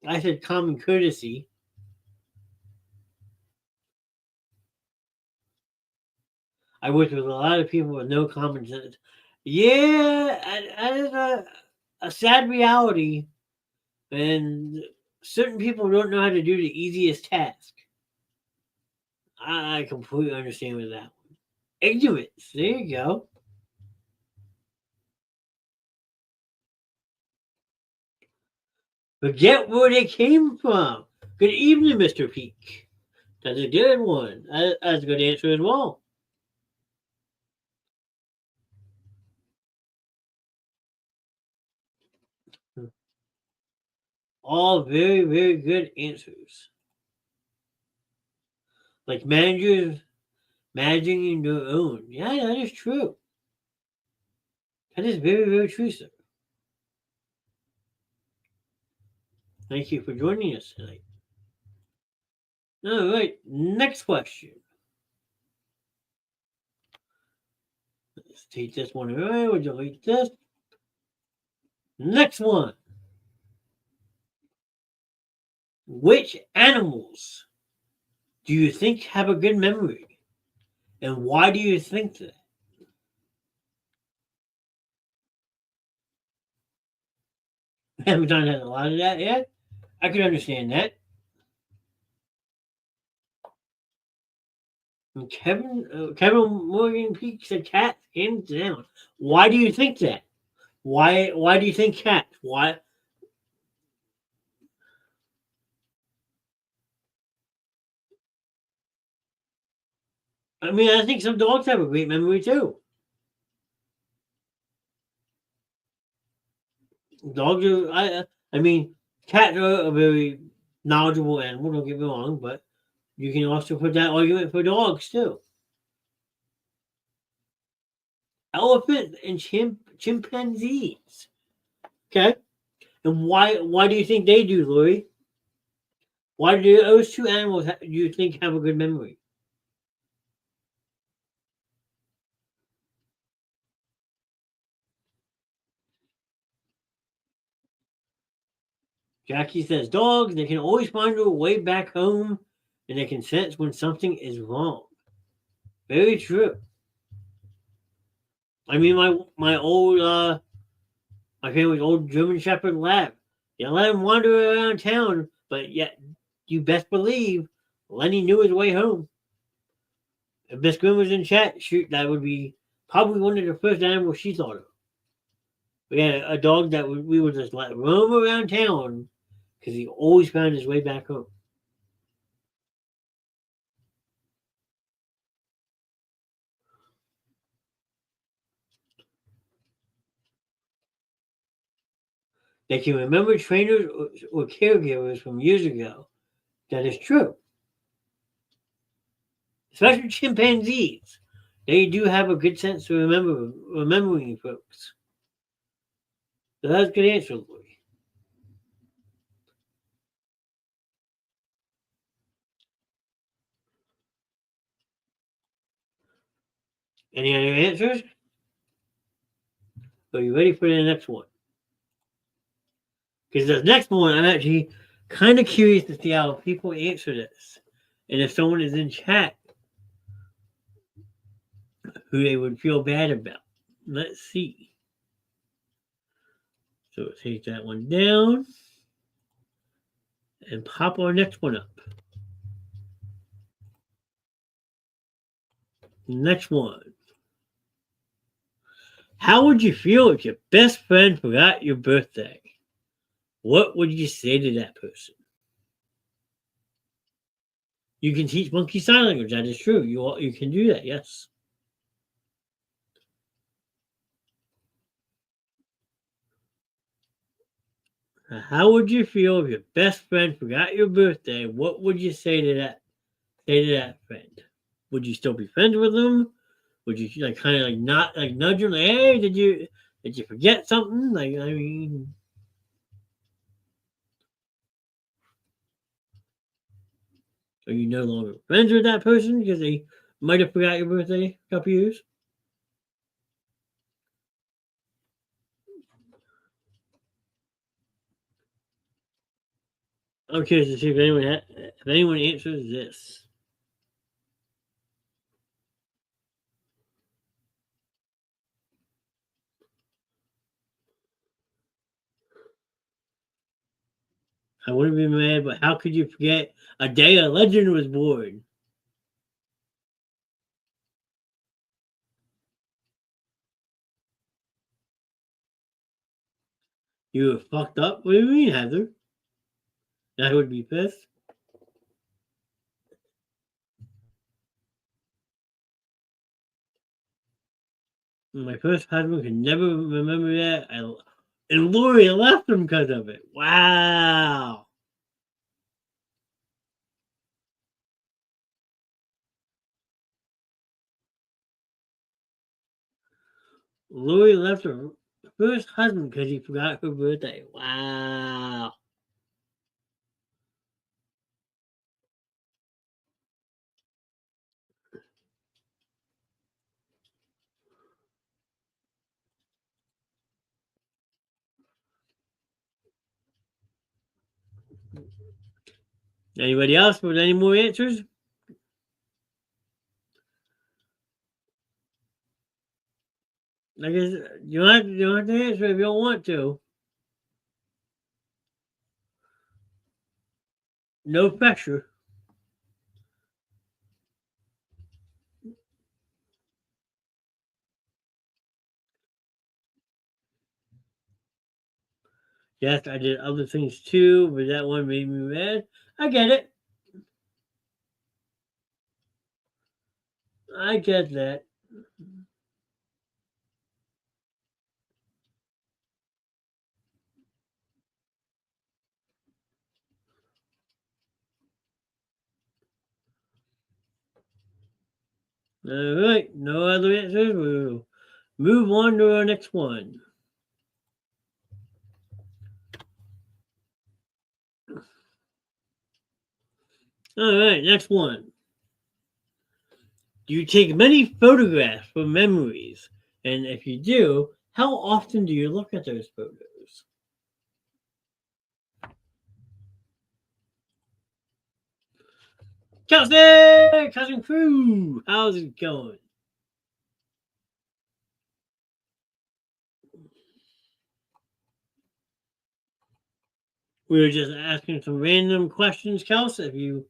I said common courtesy. I worked with a lot of people with no common sense. Yeah, that is a sad reality. And certain people don't know how to do the easiest task. I completely understand with that one. Ignorance. There you go. Forget where they came from. Good evening, Mr. Peak. That's a good one. That's a good answer as well. All very, very good answers. Like managers managing their own. Yeah, that is true. That is very, very true, sir. Thank you for joining us tonight. All right, next question. Let's take this one away. Would you like this? Next one. Which animals do you think have a good memory? And why do you think that? Haven't done a lot of that yet. I could understand that. And Kevin Morgan Peak said cats, hands down. Why do you think that? Why do you think cats? Why? I mean, I think some dogs have a great memory too. Dogs are. I mean, cats are a very knowledgeable animal. Don't get me wrong, but you can also put that argument for dogs too. Elephants and chimpanzees. Okay, and why do you think they do, Lori? Why do those two animals do you think have a good memory? Jackie says dogs, they can always find their way back home and they can sense when something is wrong. Very true. I mean, my family's old German Shepherd lab. You let him wander around town, but yet you best believe Lenny knew his way home. If Miss Grimm was in chat, shoot, that would be probably one of the first animals she thought of. We had a dog that we would just let roam around town because he always found his way back home. They can remember trainers or caregivers from years ago. That is true. Especially chimpanzees. They do have a good sense of remembering folks. So that's a good answer, Lori. Any other answers? Are you ready for the next one? Because the next one, I'm actually kind of curious to see how people answer this. And if someone is in chat, who they would feel bad about. Let's see. So take that one down and pop our next one up. Next one. How would you feel if your best friend forgot your birthday? What would you say to that person? You can teach monkey sign language. That is true. You can do that. Yes. How would you feel if your best friend forgot your birthday? What would you say to that friend? Would you still be friends with them? Would you like kind of like not like nudge them? Like, hey, did you forget something? Like I mean, are you no longer friends with that person because they might have forgot your birthday a couple years? I'm curious to see if anyone answers this. I wouldn't be mad, but how could you forget a day a legend was born? You were fucked up? What do you mean, Heather? I would be pissed. My first husband could never remember that. And Lori left him because of it. Wow. Lori left her first husband because he forgot her birthday. Wow. Anybody else with any more answers? I guess you don't have to answer if you don't want to. No pressure. Yes, I did other things too, but that one made me mad. I get it. I get that. All right, no other answers. We'll move on to our next one. All right, next one. Do you take many photographs for memories? And if you do, how often do you look at those photos? Kelsey, cousin Crew, how's it going? We were just asking some random questions, Kelsey. If you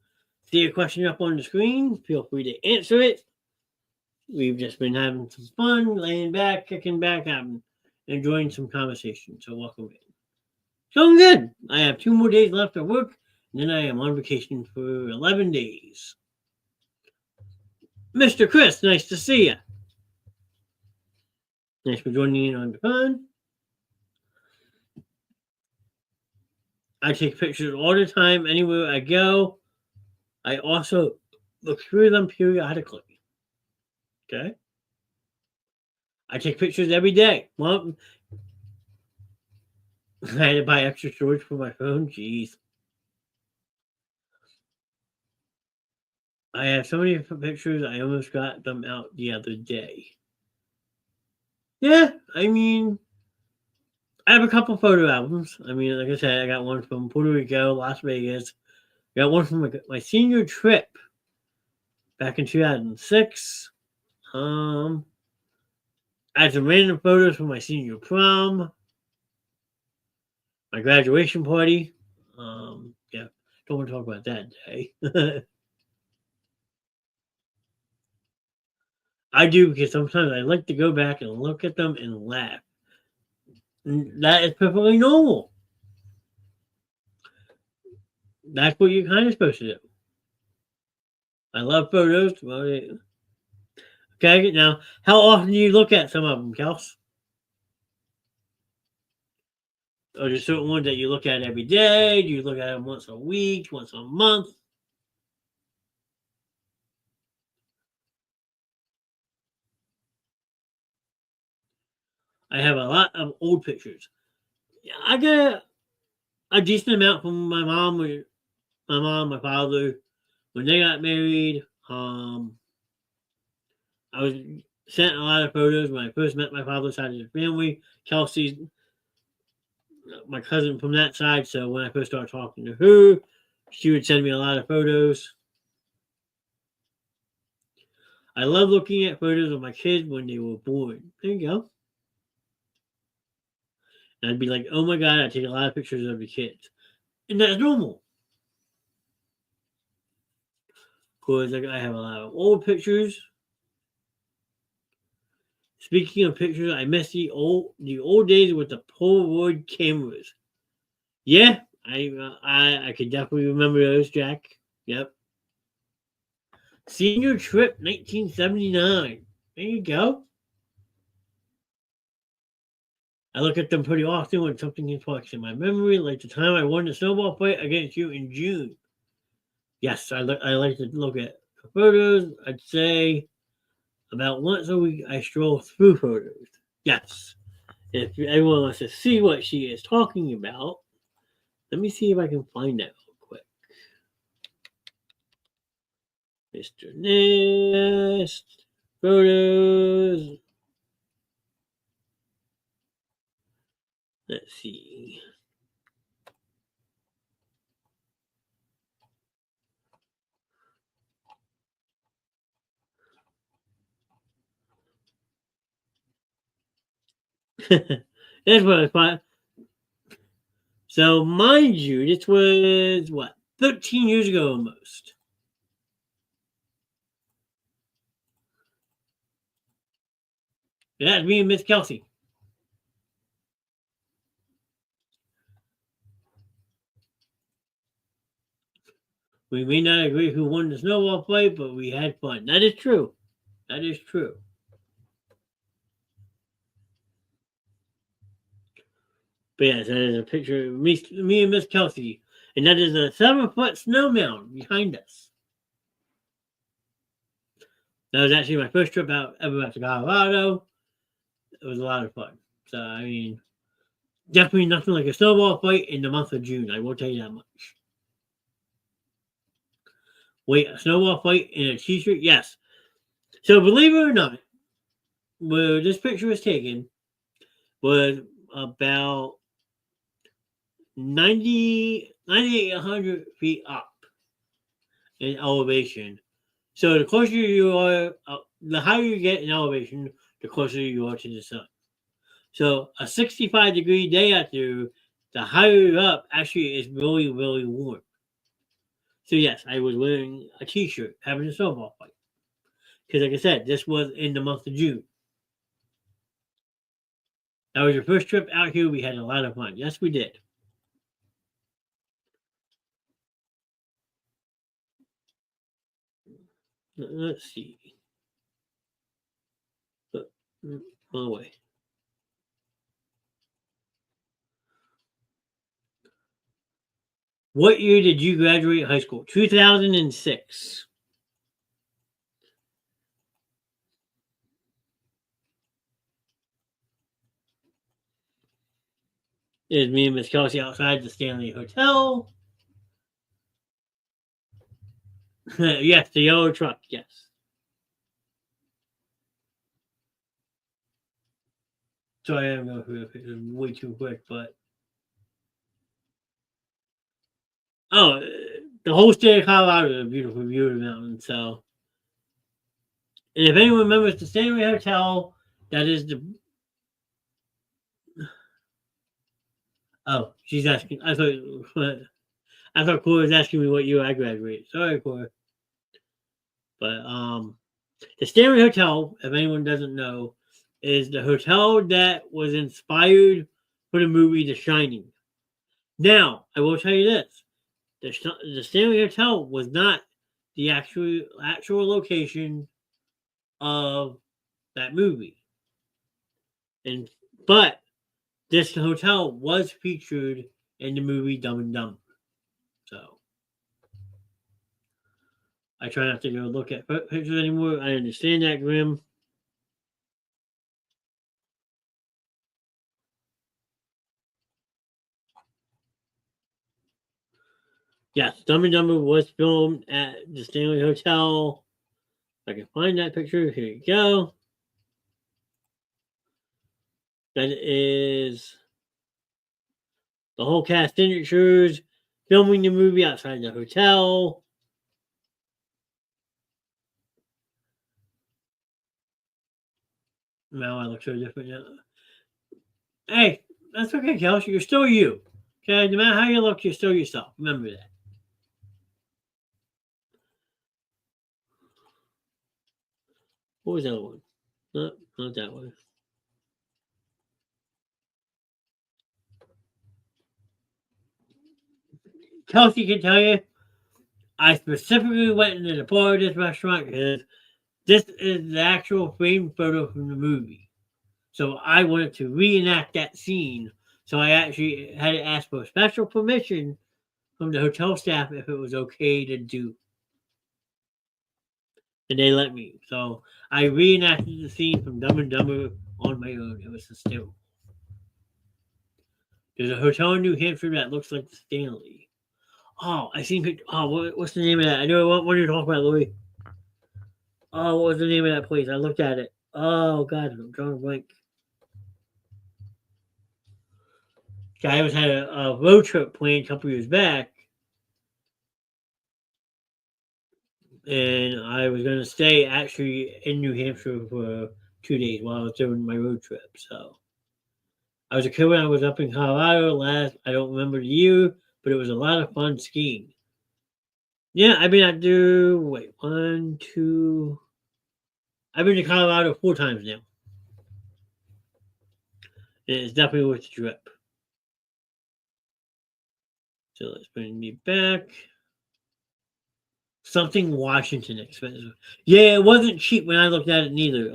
see a question up on the screen, feel free to answer it. We've just been having some fun, laying back, kicking back, enjoying some conversation. So welcome in. Going good. I have 2 more days left of work, and then I am on vacation for 11 days. Mr. Chris, nice to see you. Thanks for joining in on the fun. I take pictures all the time, anywhere I go. I also look through them periodically. Okay? I take pictures every day. Well, I had to buy extra storage for my phone. Jeez. I have so many pictures, I almost got them out the other day. Yeah, I mean, I have a couple photo albums. I mean, like I said, I got one from Puerto Rico, Las Vegas. I got one from my senior trip back in 2006. I had some random photos from my senior prom, my graduation party. Yeah, don't want to talk about that day. I do because sometimes I like to go back and look at them and laugh. That is perfectly normal. That's what you're kind of supposed to do. I love photos. Okay, now, how often do you look at some of them, Kels? Are there certain ones that you look at every day? Do you look at them once a week, once a month? I have a lot of old pictures. Yeah, I got a decent amount from my father, when they got married. I was sent a lot of photos when I first met my father's side of the family. Kelsey's my cousin from that side, so when I first started talking to her, she would send me a lot of photos. I love looking at photos of my kids when they were born. There you go. And I'd be like, oh my god, I take a lot of pictures of the kids. And that's normal. Because I have a lot of old pictures. Speaking of pictures, I miss the old days with the Polaroid cameras. Yeah, I could definitely remember those, Jack. Yep. Senior trip 1979. There you go. I look at them pretty often when something sparks in my memory, like the time I won the snowball fight against you in June. Yes, I like to look at photos. I'd say about once a week I stroll through photos. Yes. If everyone wants to see what she is talking about, let me see if I can find that real quick. Mr. Nest, photos. Let's see. That's what I thought. So, mind you, this was what 13 years ago almost. That's me and Miss Kelsey. We may not agree who won the snowball fight, but we had fun. That is true. That is true. But yes, that is a picture of me and Miss Kelsey. And that is a 7-foot snow mound behind us. That was actually my first trip ever out to Colorado. It was a lot of fun. So, I mean, definitely nothing like a snowball fight in the month of June. I will tell you that much. Wait, a snowball fight in a t-shirt? Yes. So, believe it or not, where this picture was taken was about 100 feet up in elevation. So the closer you are, the higher you get in elevation, the closer you are to the sun. So a 65-degree day out there, the higher you're up, actually is really, really warm. So yes, I was wearing a t-shirt, having a snowball fight. Because like I said, this was in the month of June. That was your first trip out here. We had a lot of fun. Yes, we did. Let's see. Oh, wait. What year did you graduate high school? 2006. Is me and Miss Kelsey outside the Stanley Hotel. Yes, the yellow truck. Yes. Sorry, I'm going through the picture way too quick, but oh, the whole state of Colorado is a beautiful view of the mountain. So, and if anyone remembers the Stanley Hotel, that is the. Oh, she's asking. I thought Cora was asking me what year I graduated. Sorry, Cora. But the Stanley Hotel, if anyone doesn't know, is the hotel that was inspired for the movie The Shining. Now, I will tell you this: the Stanley Hotel was not the actual location of that movie, and but this hotel was featured in the movie Dumb and Dumber. So I try not to go look at pictures anymore. I understand that, Grim. Yes, Dumb and Dumber was filmed at the Stanley Hotel. If I can find that picture, here you go. That is the whole cast signatures filming the movie outside the hotel. Now I look so different now. Hey, that's okay, Kelsey. You're still you. Okay, no matter how you look, you're still yourself. Remember that. What was that one? No, not that one. Kelsey can tell you, I specifically went into the bar of this restaurant because this is the actual framed photo from the movie. So I wanted to reenact that scene. So I actually had to ask for special permission from the hotel staff if it was okay to do. And they let me. So I reenacted the scene from Dumb and Dumber on my own. It was hysterical. There's a hotel in New Hampshire that looks like the Stanley. Oh, I seen. Oh, what's the name of that? I know what you're talking about, Louis. Oh, what was the name of that place? I looked at it. Oh God, I'm drawing a blank. I was had a road trip planned a couple years back, and I was going to stay actually in New Hampshire for 2 days while I was doing my road trip. So I was a kid when I was up in Colorado last. I don't remember the year, but it was a lot of fun skiing. Yeah, I've been out there. Wait, one, two. I've been to Colorado 4 times now. And it's definitely worth the trip. So let's bring me back. Something Washington expensive. Yeah, it wasn't cheap when I looked at it neither.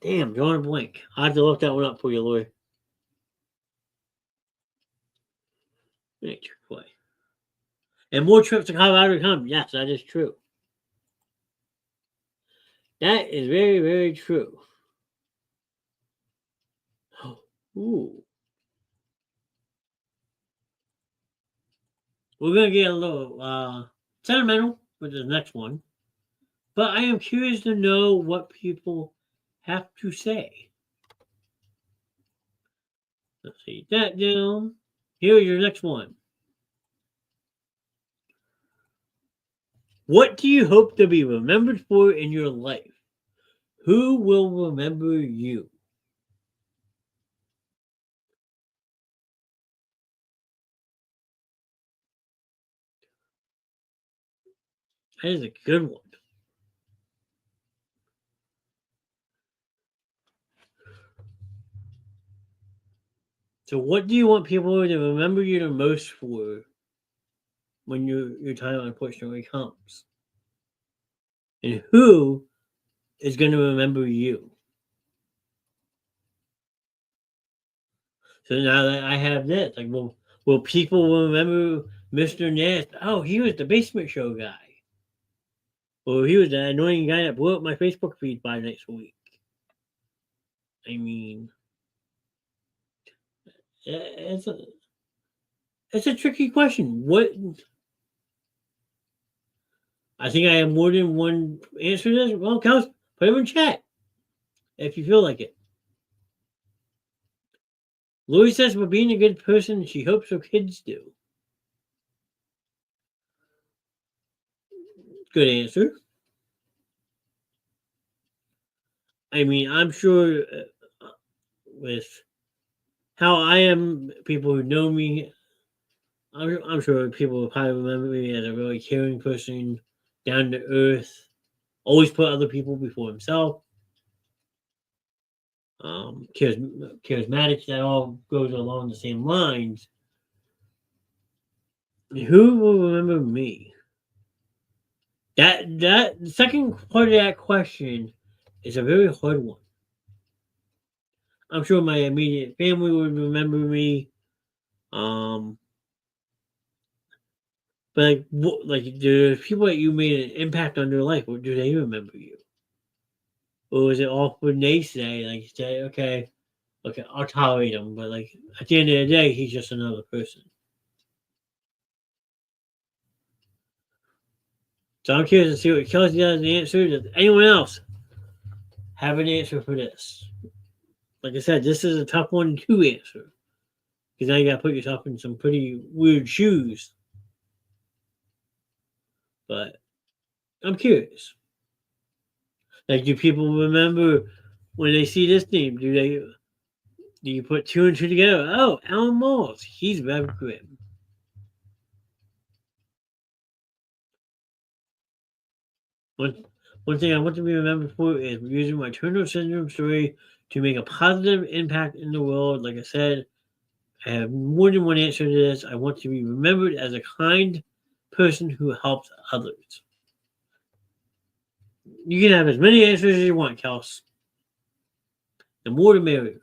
Damn, drawing a blank. I have to look that one up for you, Lori. Nature play. And more trips to Colorado to come. Yes, that is true. That is very, very true. Ooh. We're gonna get a little sentimental with the next one. But I am curious to know what people have to say. Let's see that down. Here's your next one. What do you hope to be remembered for in your life? Who will remember you? That is a good one. So, what do you want people to remember you the most for when your time unfortunately comes? And who is going to remember you? So now that I have this, like, will people remember Mr. Nast? Oh, he was the basement show guy. Or he was the annoying guy that blew up my Facebook feed 5 nights a week. I mean, it's a it's a tricky question. What I think I have more than one answer to this. Well, Kels, put them in chat if you feel like it. Louis says, "For being a good person, she hopes her kids do." Good answer. I mean, I'm sure with how I am, people who know me, I'm sure people will probably remember me as a really caring person, down to earth, always put other people before himself. Charismatic, that all goes along the same lines. Who will remember me? That the second part of that question is a very hard one. I'm sure my immediate family would remember me. Um, but like the people that you made an impact on their life, do they remember you? Or is it all when they say, like, say, okay, I'll tolerate him, but like at the end of the day, he's just another person. So I'm curious to see what Kelsey does answer. Does anyone else have an answer for this? Like I said, this is a tough one to answer because now you got to put yourself in some pretty weird shoes. But I'm curious. Like, do people remember when they see this name? Do you put two and two together? Oh, Alan Moss. He's Rev Grimm. One thing I want to be remembered for is using my Turner syndrome story to make a positive impact in the world. Like I said, I have more than one answer to this. I want to be remembered as a kind person who helps others. You can have as many answers as you want, Kels. The more the merrier.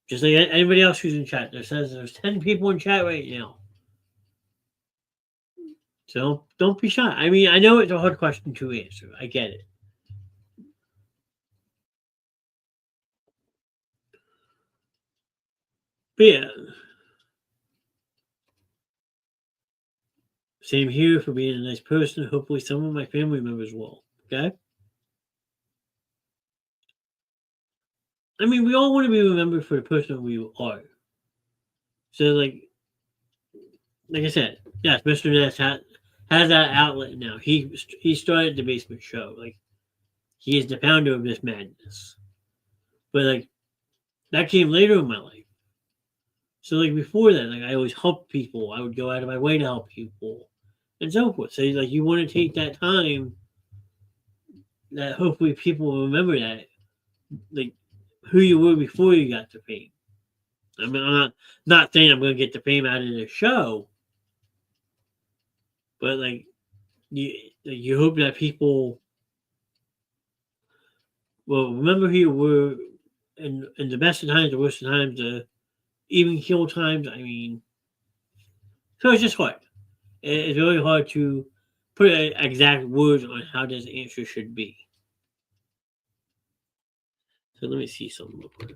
Just like anybody else who's in chat. There's 10 people in chat right now. So don't be shy. I mean, I know it's a hard question to answer. I get it. But yeah. Same here for being a nice person. Hopefully some of my family members will. Okay? I mean, we all want to be remembered for the person we are. So like I said, yes, Mr. Ness has that outlet now. He started the basement show. Like he is the founder of this madness. But like that came later in my life. So like before that, like I always helped people. I would go out of my way to help people, and so forth. So like you want to take that time that hopefully people will remember that, like who you were before you got to fame. I mean, I'm not saying I'm going to get the fame out of the show, but like you hope that people will remember who you were in the best of times, the worst of times, the even kill times. I mean, so it's just hard. It's really hard to put exact words on how this answer should be. So let me see something real quick.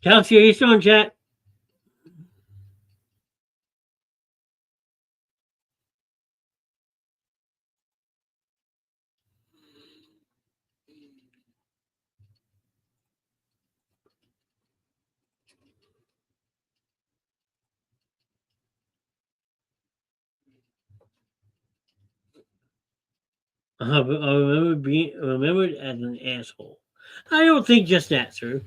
Kelsey, are you still in chat? I remember being remembered as an asshole. I don't think just that, sir.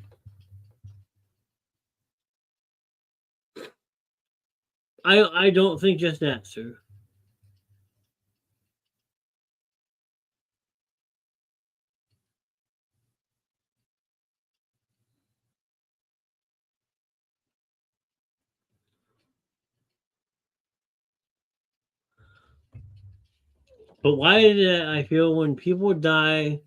I don't think just that, sir. But why is it I feel when people die,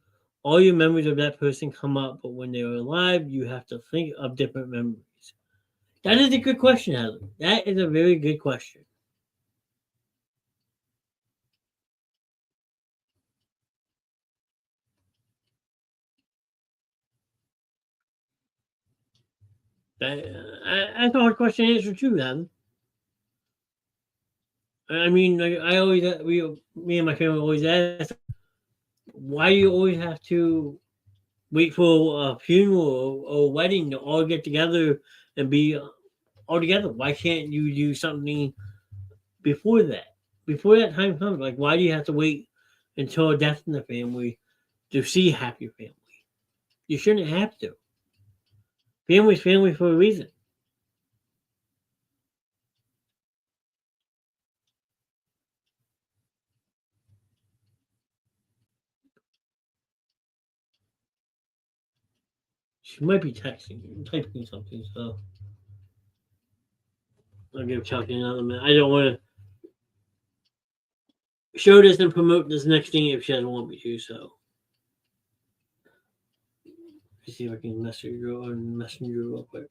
all your memories of that person come up, but when they were alive, you have to think of different memories? That is a good question, Helen. That is a very good question. That's a hard question to answer too, Helen. I mean, like, I always me and my family always ask, why do you always have to wait for a funeral or a wedding to all get together and be all together? Why can't you do something before that? Before that time comes, like why do you have to wait until a death in the family to see happy family? You shouldn't have to. Family's family for a reason. She might be texting, typing something, so I'll give Chuck another minute. I don't want to show this and promote this next thing if she doesn't want me to, so let's see if I can message her on Messenger real quick.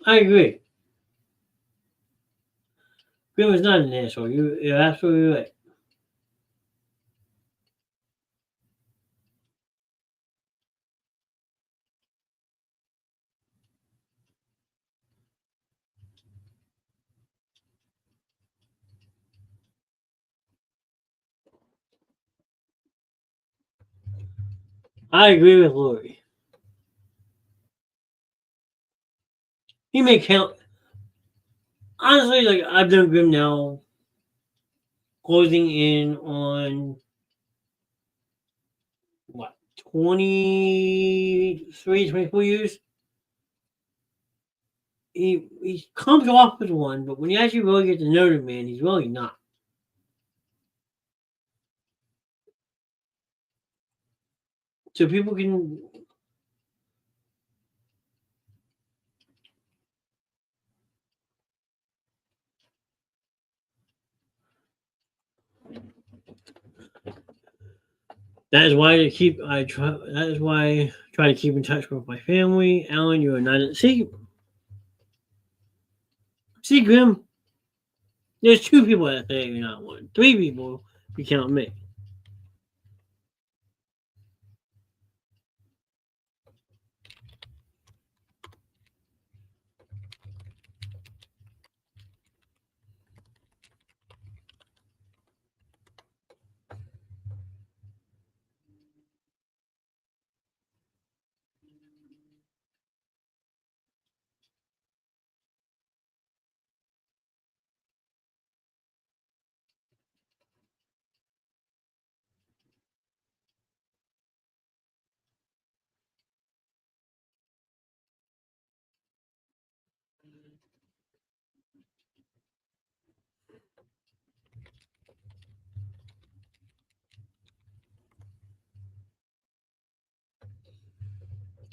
I agree. Grim is not an asshole. You're absolutely right. I agree with Lori. He may count. Honestly, like I've done Grim now, closing in on what 23, 24 years. He comes off as one, but when you actually really get to know the man, he's really not. So people can. That is why to keep. I try. That is why I try to keep in touch with my family. Alan, you are not. See, Grim. There's two people that say you're not one. Three people. If you count me.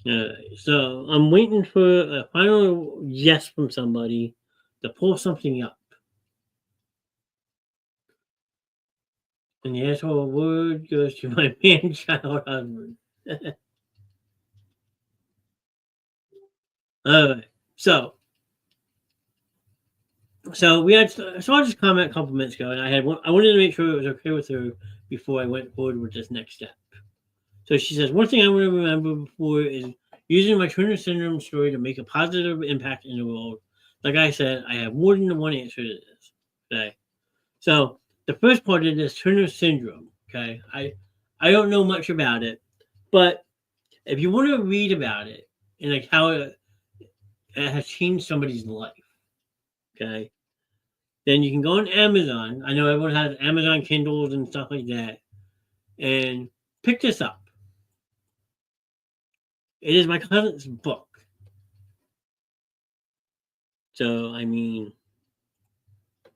So I'm waiting for a final yes from somebody to pull something up. And the asshole word goes to my man-child husband. Alright. So we had saw this comment a couple minutes ago, and I wanted to make sure it was okay with her before I went forward with this next step. So she says, one thing I want to remember before is using my Turner syndrome story to make a positive impact in the world. Like I said, I have more than one answer to this. Okay. So the first part of this Turner syndrome, okay, I don't know much about it, but if you want to read about it and like how it has changed somebody's life, okay, then you can go on Amazon. I know everyone has Amazon Kindles and stuff like that, and pick this up. It is my cousin's book. So, I mean, I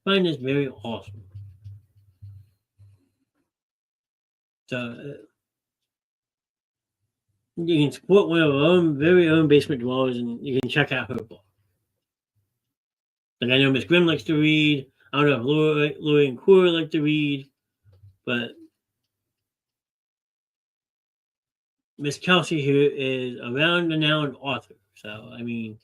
find this very awesome. So, you can support one of our own very own basement dwellers, and you can check out her book. Like, I know Miss Grimm likes to read. I don't know if Lori and Cora like to read, but Miss Kelsey here is a renowned author. So, I mean,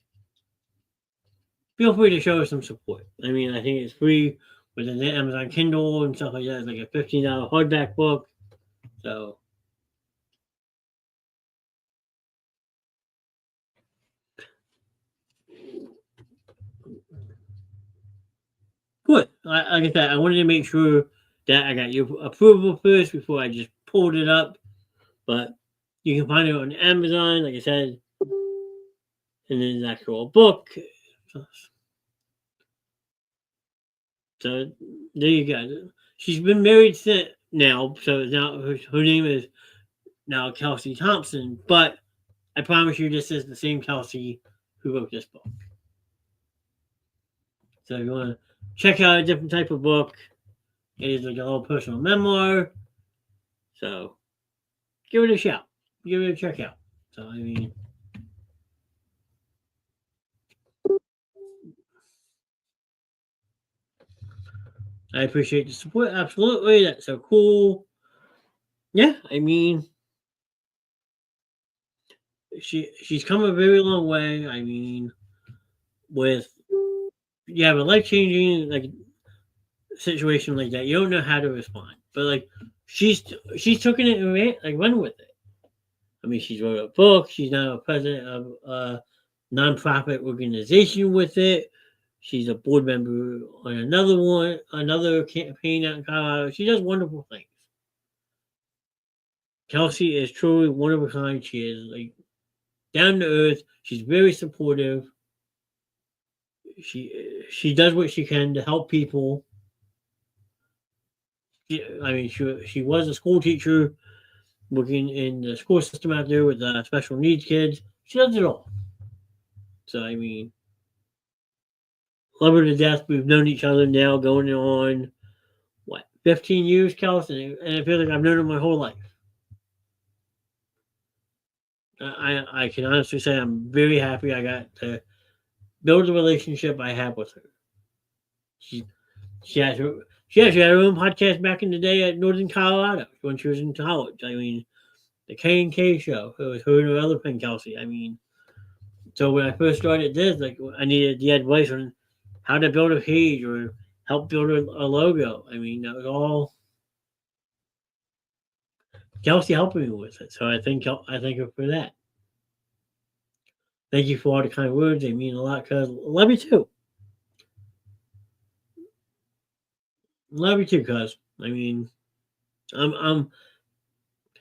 feel free to show her some support. I mean, I think it's free with an Amazon Kindle and stuff like that. It's like a $15 hardback book. So, good. Like I said, I wanted to make sure that I got your approval first before I just pulled it up. But you can find it on Amazon, like I said, and then the actual book. So there you go. She's been married since now, so now her name is now Kelsey Thompson. But I promise you, this is the same Kelsey who wrote this book. So if you want to check out a different type of book, it is like a little personal memoir. So give it a shout. Give it a check out. So I mean, I appreciate the support. Absolutely, that's so cool. Yeah, I mean, she's come a very long way. I mean, with you have a life changing like situation like that, you don't know how to respond. But like she's taken it and like run with it. I mean, she's wrote a book. She's now a president of a nonprofit organization with it. She's a board member on another campaign out in Colorado. She does wonderful things. Kelsey is truly one of a kind. She is like down to earth. She's very supportive. She does what she can to help people. I mean, she was a school teacher working in the school system out there with special needs kids. She does it all. So I mean, love her to death. We've known each other now going on what 15 years, Kelsey, and I feel like I've known her my whole life. I can honestly say I'm very happy I got to build the relationship I have with her. She she has her she actually had her own podcast back in the day at Northern Colorado when she was in college. I mean, the K and K show. It was her and her other friend Kelsey. I mean, so when I first started this, like I needed the advice on how to build a page or help build a logo. I mean, that was all Kelsey helping me with it. So I thank her for that. Thank you for all the kind words. They mean a lot. Cause love you too. Love you too. Cause I mean, I'm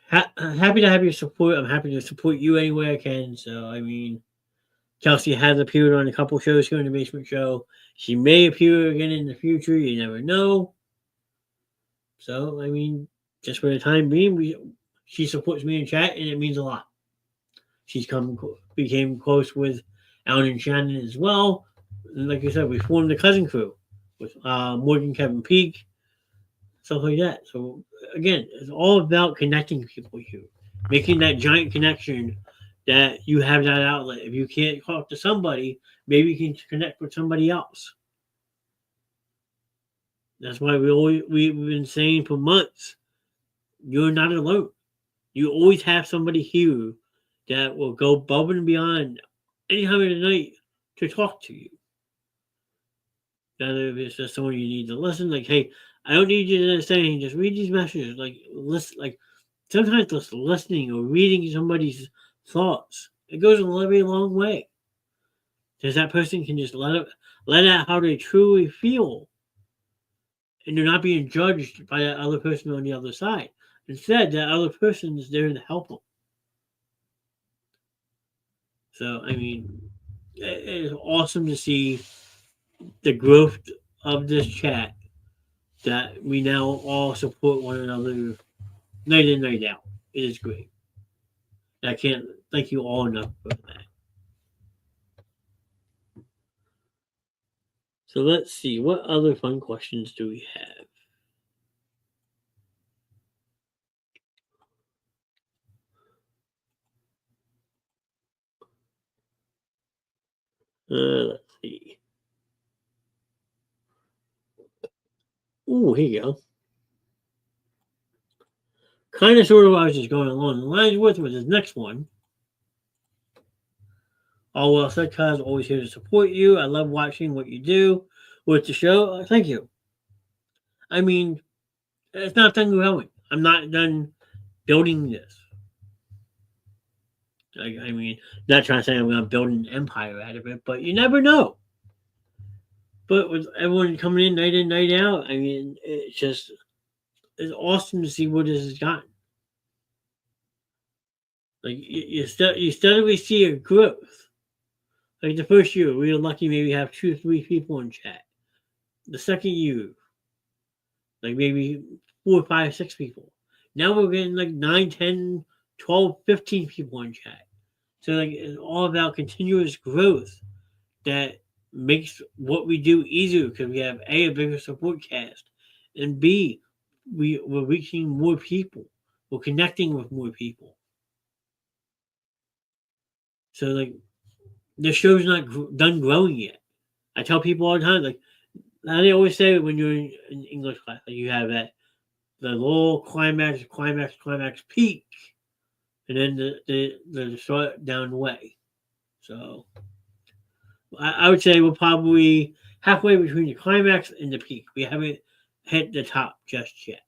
happy to have your support. I'm happy to support you any way I can. So I mean, Kelsey has appeared on a couple shows here in the Basement Show. She may appear again in the future. You never know. So I mean, just for the time being, she supports me in chat, and it means a lot. She's became close with Alan and Shannon as well. And like I said, we formed the cousin crew with Morgan, Kevin Peak, stuff like that. So again, it's all about connecting people here, making that giant connection that you have that outlet. If you can't talk to somebody, maybe you can connect with somebody else. That's why we've been saying for months, you're not alone. You always have somebody here that will go above and beyond any time of the night to talk to you. Whether it's just someone you need to listen, like, hey, I don't need you to say anything, just read these messages. Like, listen, like, sometimes just listening or reading somebody's thoughts, it goes a very long way. Because that person can just let out how they truly feel, and they're not being judged by that other person on the other side. Instead, that other person is there to help them. So, I mean, it's awesome to see the growth of this chat, that we now all support one another night in, night out. It is great. I can't thank you all enough for that. So let's see, what other fun questions do we have? Let's see. Oh, here you go. Kind of sort of I was just going along the lines with this next one. All well said, Kaz. Always here to support you. I love watching what you do with the show. Thank you. I mean, it's not done growing. I'm not done building this. I mean, not trying to say I'm going to build an empire out of it, but you never know. But with everyone coming in, night out, I mean, it's awesome to see what this has gotten. Like you steadily see a growth. Like the first year, we were lucky maybe have 2 or 3 people in chat. The second year, like maybe 4, 5, 6 people. Now we're getting like 9, 10, 12, 15 people in chat. So like it's all about continuous growth that makes what we do easier, because we have a bigger support cast, and B, we're reaching more people. We're connecting with more people. So like the show's not done growing yet. I tell people all the time, like they always say when you're in English class, like you have that the little climax peak, and then the short down way. So I would say we're probably halfway between the climax and the peak. We haven't hit the top just yet,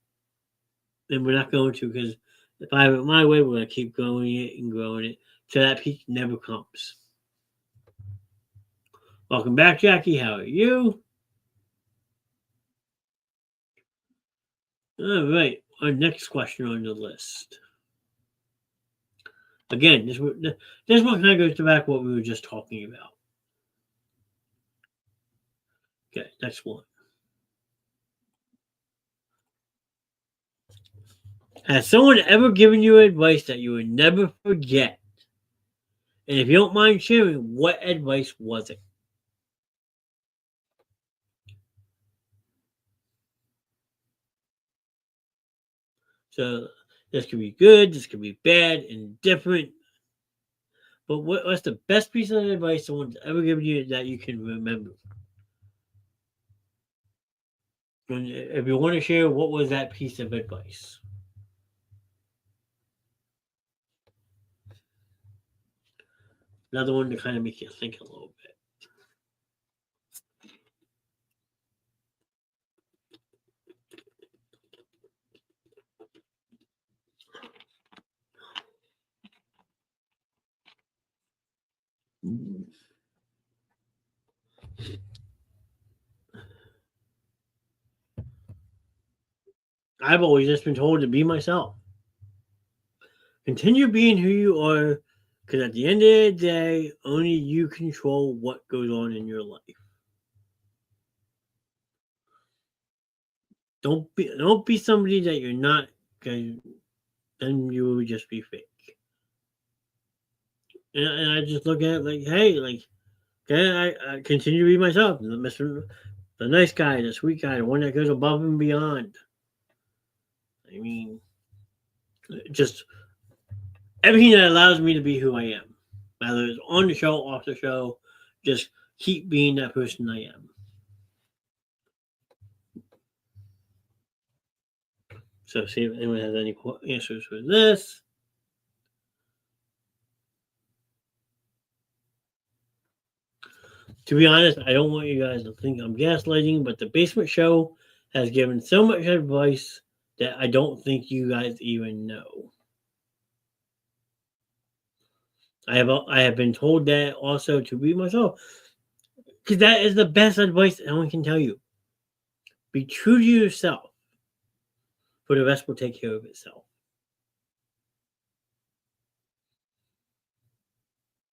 and we're not going to, because if I have it my way, we're going to keep growing it and growing it till that peak never comes. Welcome back, Jackie. How are you? All right, our next question on the list. Again, this one kind of goes back to what we were just talking about. Okay, next one. Has someone ever given you advice that you would never forget? And if you don't mind sharing, what advice was it? So this could be good, this could be bad, indifferent. But what's the best piece of advice someone's ever given you that you can remember? And if you want to share, what was that piece of advice? Another one to kind of make you think a little bit. I've always just been told to be myself. Continue being who you are, because at the end of the day, only you control what goes on in your life. Don't be somebody that you're not, because then you will just be fake. And I just look at it like, hey, like, okay, I continue to be myself, the nice guy, the sweet guy, the one that goes above and beyond. I mean, just Everything that allows me to be who I am, whether it's on the show, off the show, just keep being that person I am. So, see if anyone has any answers for this. To be honest, I don't want you guys to think I'm gaslighting, but the Basement Show has given so much advice that I don't think you guys even know. I have been told that also to be myself, because that is the best advice anyone can tell you. Be true to yourself, for the rest will take care of itself.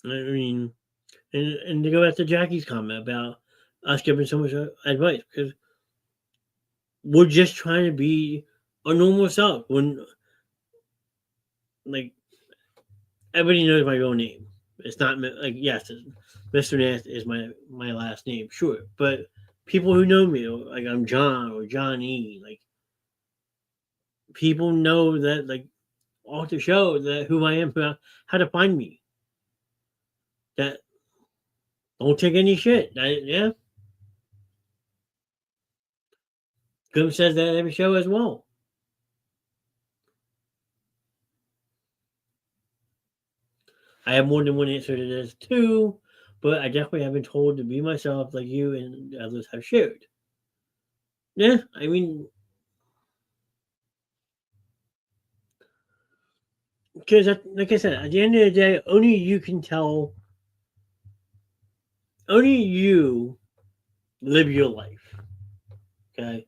I mean, and to go back to Jackie's comment about us giving so much advice, because we're just trying to be a normal self. When, like, everybody knows my real name. It's not like, yes, Mr. Nast is my last name, sure, but people who know me, like I'm John or Johnny, like people know that, like, off the show, that who I am, how to find me. That don't take any shit. Yeah, Grim says that every show as well. I have more than one answer to this too, but I definitely have been told to be myself, like you and others have shared. Yeah, I mean, because like I said, at the end of the day, only you can tell. Only you live your life. Okay,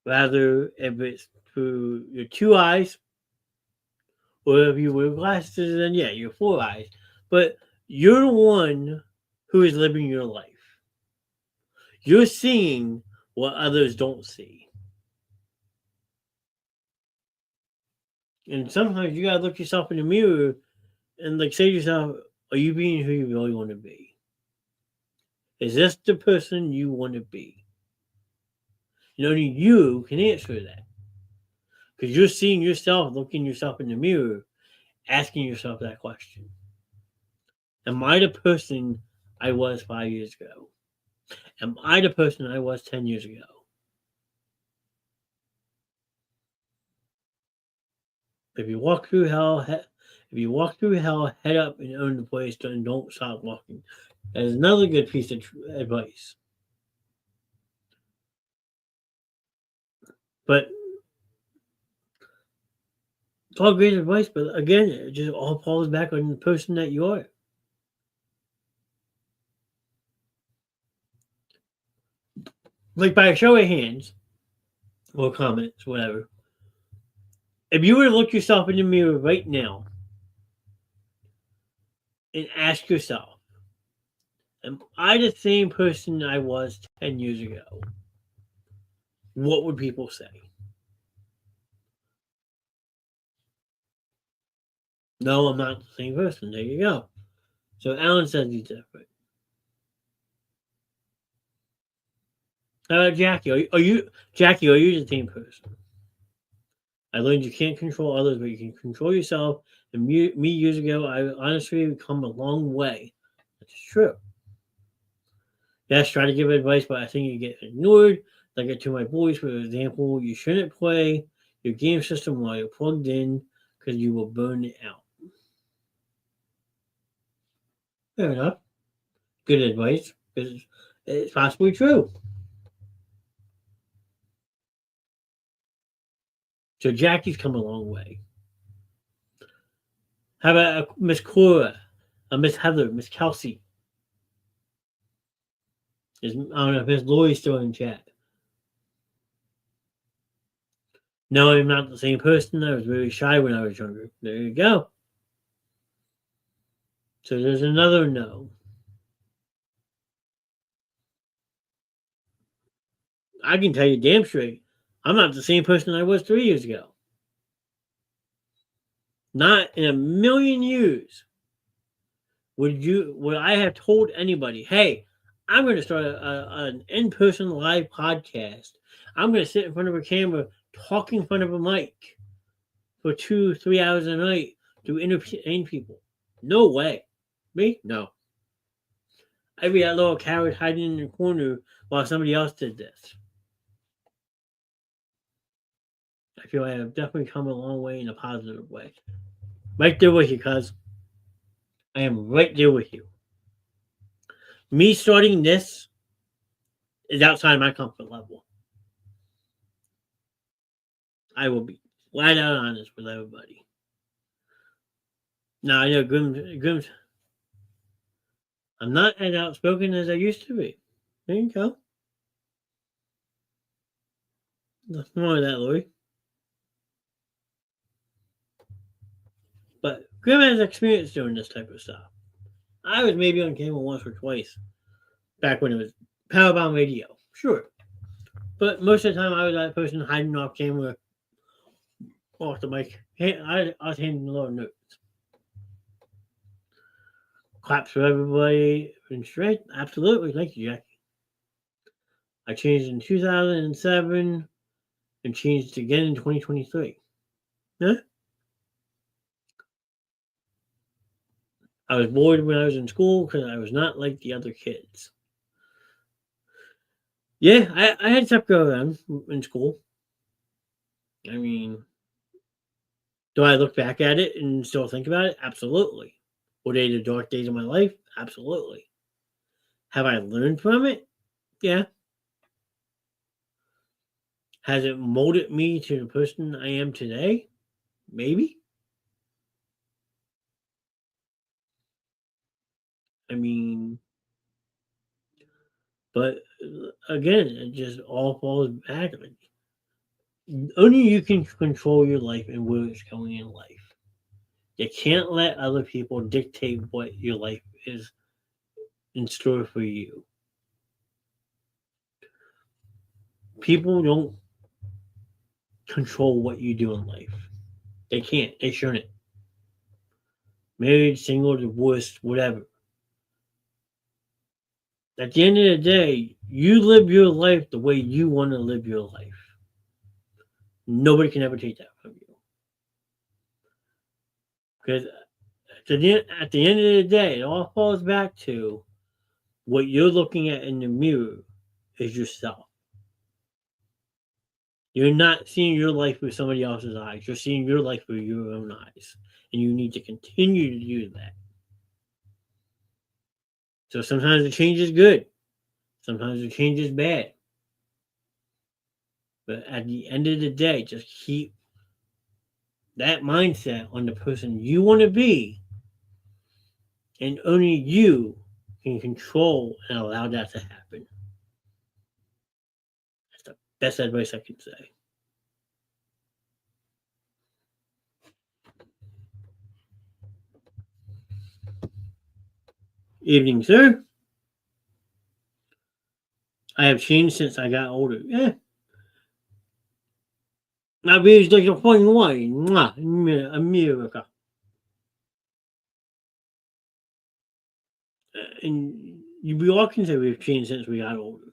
rather if it's through your two eyes, or if you wear glasses, then yeah, your four eyes. But you're the one who is living your life. You're seeing what others don't see. And sometimes you gotta look yourself in the mirror and, like, say to yourself, are you being who you really want to be? Is this the person you want to be? And only you can answer that. Because you're seeing yourself, looking yourself in the mirror, asking yourself that question. Am I the person I was 5 years ago? Am I the person I was 10 years ago? If you walk through hell, head up and own the place, and don't stop walking. That is another good piece of advice. But it's all great advice, but again, it just all falls back on the person that you are. Like, by a show of hands or comments, whatever. If you were to look yourself in the mirror right now and ask yourself, am I the same person I was 10 years ago? What would people say? No, I'm not the same person. There you go. So Alan says he's different. Jackie, Jackie? Are you the same person? I learned you can't control others, but you can control yourself. And me years ago, I honestly come a long way. That's true. Yes, try to give advice, but I think you get ignored. Like it to my boys, for example, you shouldn't play your game system while you're plugged in because you will burn it out. Fair enough. Good advice. It's possibly true. So Jackie's come a long way. How about Miss Cora, Miss Heather, Miss Kelsey? I don't know if Miss Lori's still in chat. No, I'm not the same person. I was very shy when I was younger. There you go. So there's another no. I can tell you damn straight, I'm not the same person I was 3 years ago. Not in a million years would I have told anybody, hey, I'm going to start an in-person live podcast. I'm going to sit in front of a camera, talk in front of a mic for 2-3 hours a night to entertain people. No way. Me? No. I'd be that little coward hiding in the corner while somebody else did this. I feel I have definitely come a long way in a positive way. Right there with you, cuz. I am right there with you. Me starting this is outside my comfort level. I will be flat out honest with everybody. Now I know Grim's. I'm not as outspoken as I used to be. There you go. Nothing wrong with that, Lori. But Grim has experience doing this type of stuff. I was maybe on camera once or twice back when it was Powerbound Radio. Sure. But most of the time I was that person hiding off camera, off the mic. Hey, I was handing a lot of notes. Claps for everybody and straight. Absolutely. Thank you, Jackie. I changed in 2007 and changed again in 2023. Huh? I was bored when I was in school because I was not like the other kids. Yeah, I had stuff go on in school. I mean, do I look back at it and still think about it? Absolutely. Were they the dark days of my life? Absolutely. Have I learned from it? Yeah. Has it molded me to the person I am today? Maybe. I mean, but again, it just all falls back. Only you can control your life and where it's going in life. You can't let other people dictate what your life is in store for you. People don't control what you do in life. They can't. They shouldn't. Married, single, divorced, whatever. At the end of the day, you live your life the way you want to live your life. Nobody can ever take that from you. Because at the end of the day, it all falls back to what you're looking at in the mirror is yourself. You're not seeing your life with somebody else's eyes. You're seeing your life with your own eyes. And you need to continue to do that. So sometimes the change is good. Sometimes the change is bad. But at the end of the day, just keep that mindset on the person you want to be. And only you can control and allow that to happen. That's the best advice I can say. Evening, sir. I have changed since I got older. Yeah. I've aged like a fine wine. Mwah. America. And we all can say we've changed since we got older.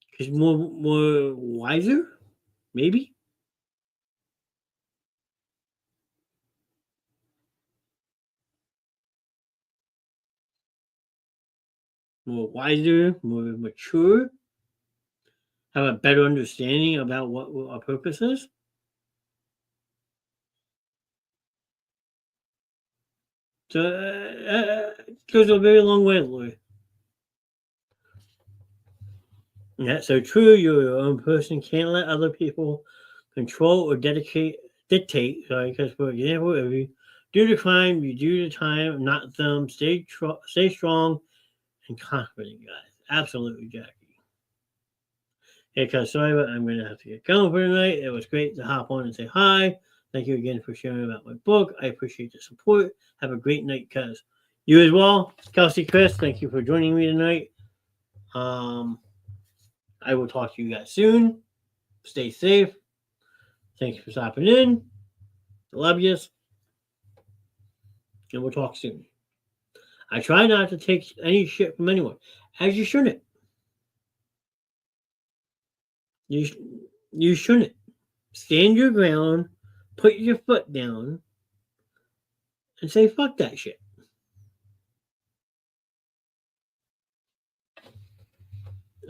Because more wiser, maybe. More wiser, more mature, have a better understanding about what our purpose is. So it goes a very long way, Lloyd. Yeah, so true. You're your own person. Can't let other people control or dictate. Sorry, because for example, if you do the crime, you do the time, not them. Stay strong and confident, guys. Absolutely, Jackie. Hey, cuz sorry, but I'm gonna have to get going for tonight. It was great to hop on and say hi. Thank you again for sharing about my book. I appreciate the support. Have a great night, cuz. You as well, Kelsey, Chris. Thank you for joining me tonight. I will talk to you guys soon. Stay safe. Thanks for stopping in. Love yous. And we'll talk soon. I try not to take any shit from anyone, as you shouldn't. You shouldn't. Stand your ground. put your foot down and say fuck that shit.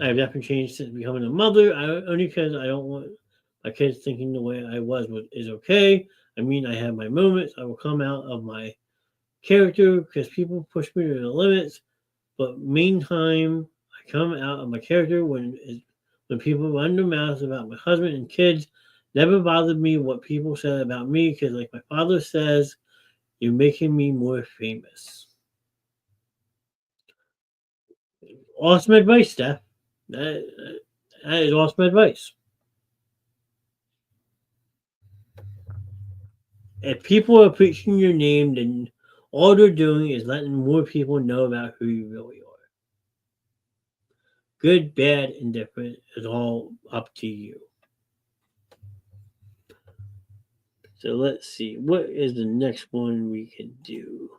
I've definitely changed since becoming a mother. Only because I don't want my kids thinking the way I was is okay. I mean, I have my moments. I will come out of my character because people push me to the limits. But meantime, I come out of my character when people run their mouths about my husband and kids. Never bothered me what people said about me because, like my father says, you're making me more famous. Awesome advice, Steph. That is awesome advice. If people are preaching your name, then all they're doing is letting more people know about who you really are. Good, bad, indifferent is all up to you. So let's see. What is the next one we can do?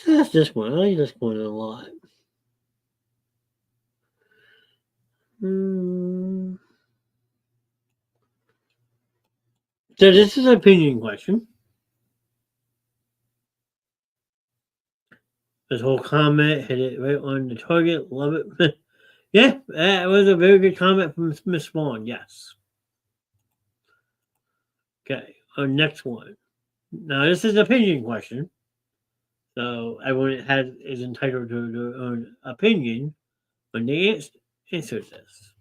That's this one. I like this one a lot. Hmm. So this is an opinion question. This whole comment hit it right on the target. Love it. Yeah, that was a very good comment from Miss Swan. Yes. Okay. Our next one. Now this is an opinion question. So everyone is entitled to their own opinion when they answer this.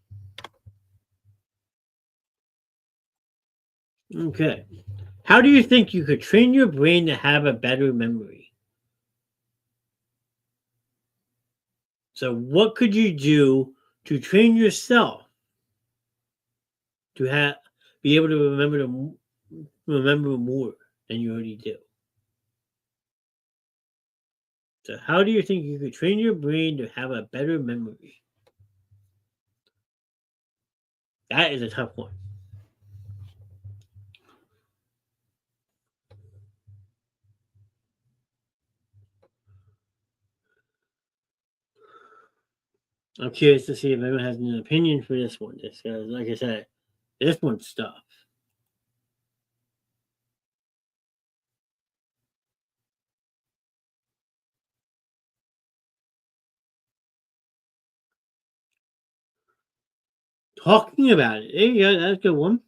Okay. How do you think you could train your brain to have a better memory? So what could you do to train yourself to have be able to remember more than you already do? So how do you think you could train your brain to have a better memory? That is a tough one. I'm curious to see if anyone has an opinion for this one. Just because, like I said, this one's tough. Talking about it. There you go. That's a good one.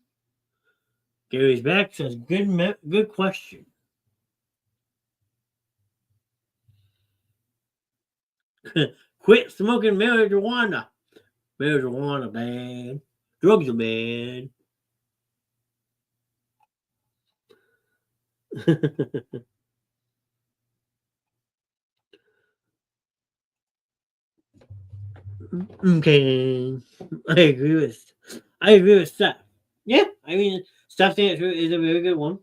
Gary's back says, good question. Quit smoking marijuana. Marijuana bad. Drugs are bad. Okay. I agree with I agree with Steph. Yeah, I mean Steph's answer is a very good one.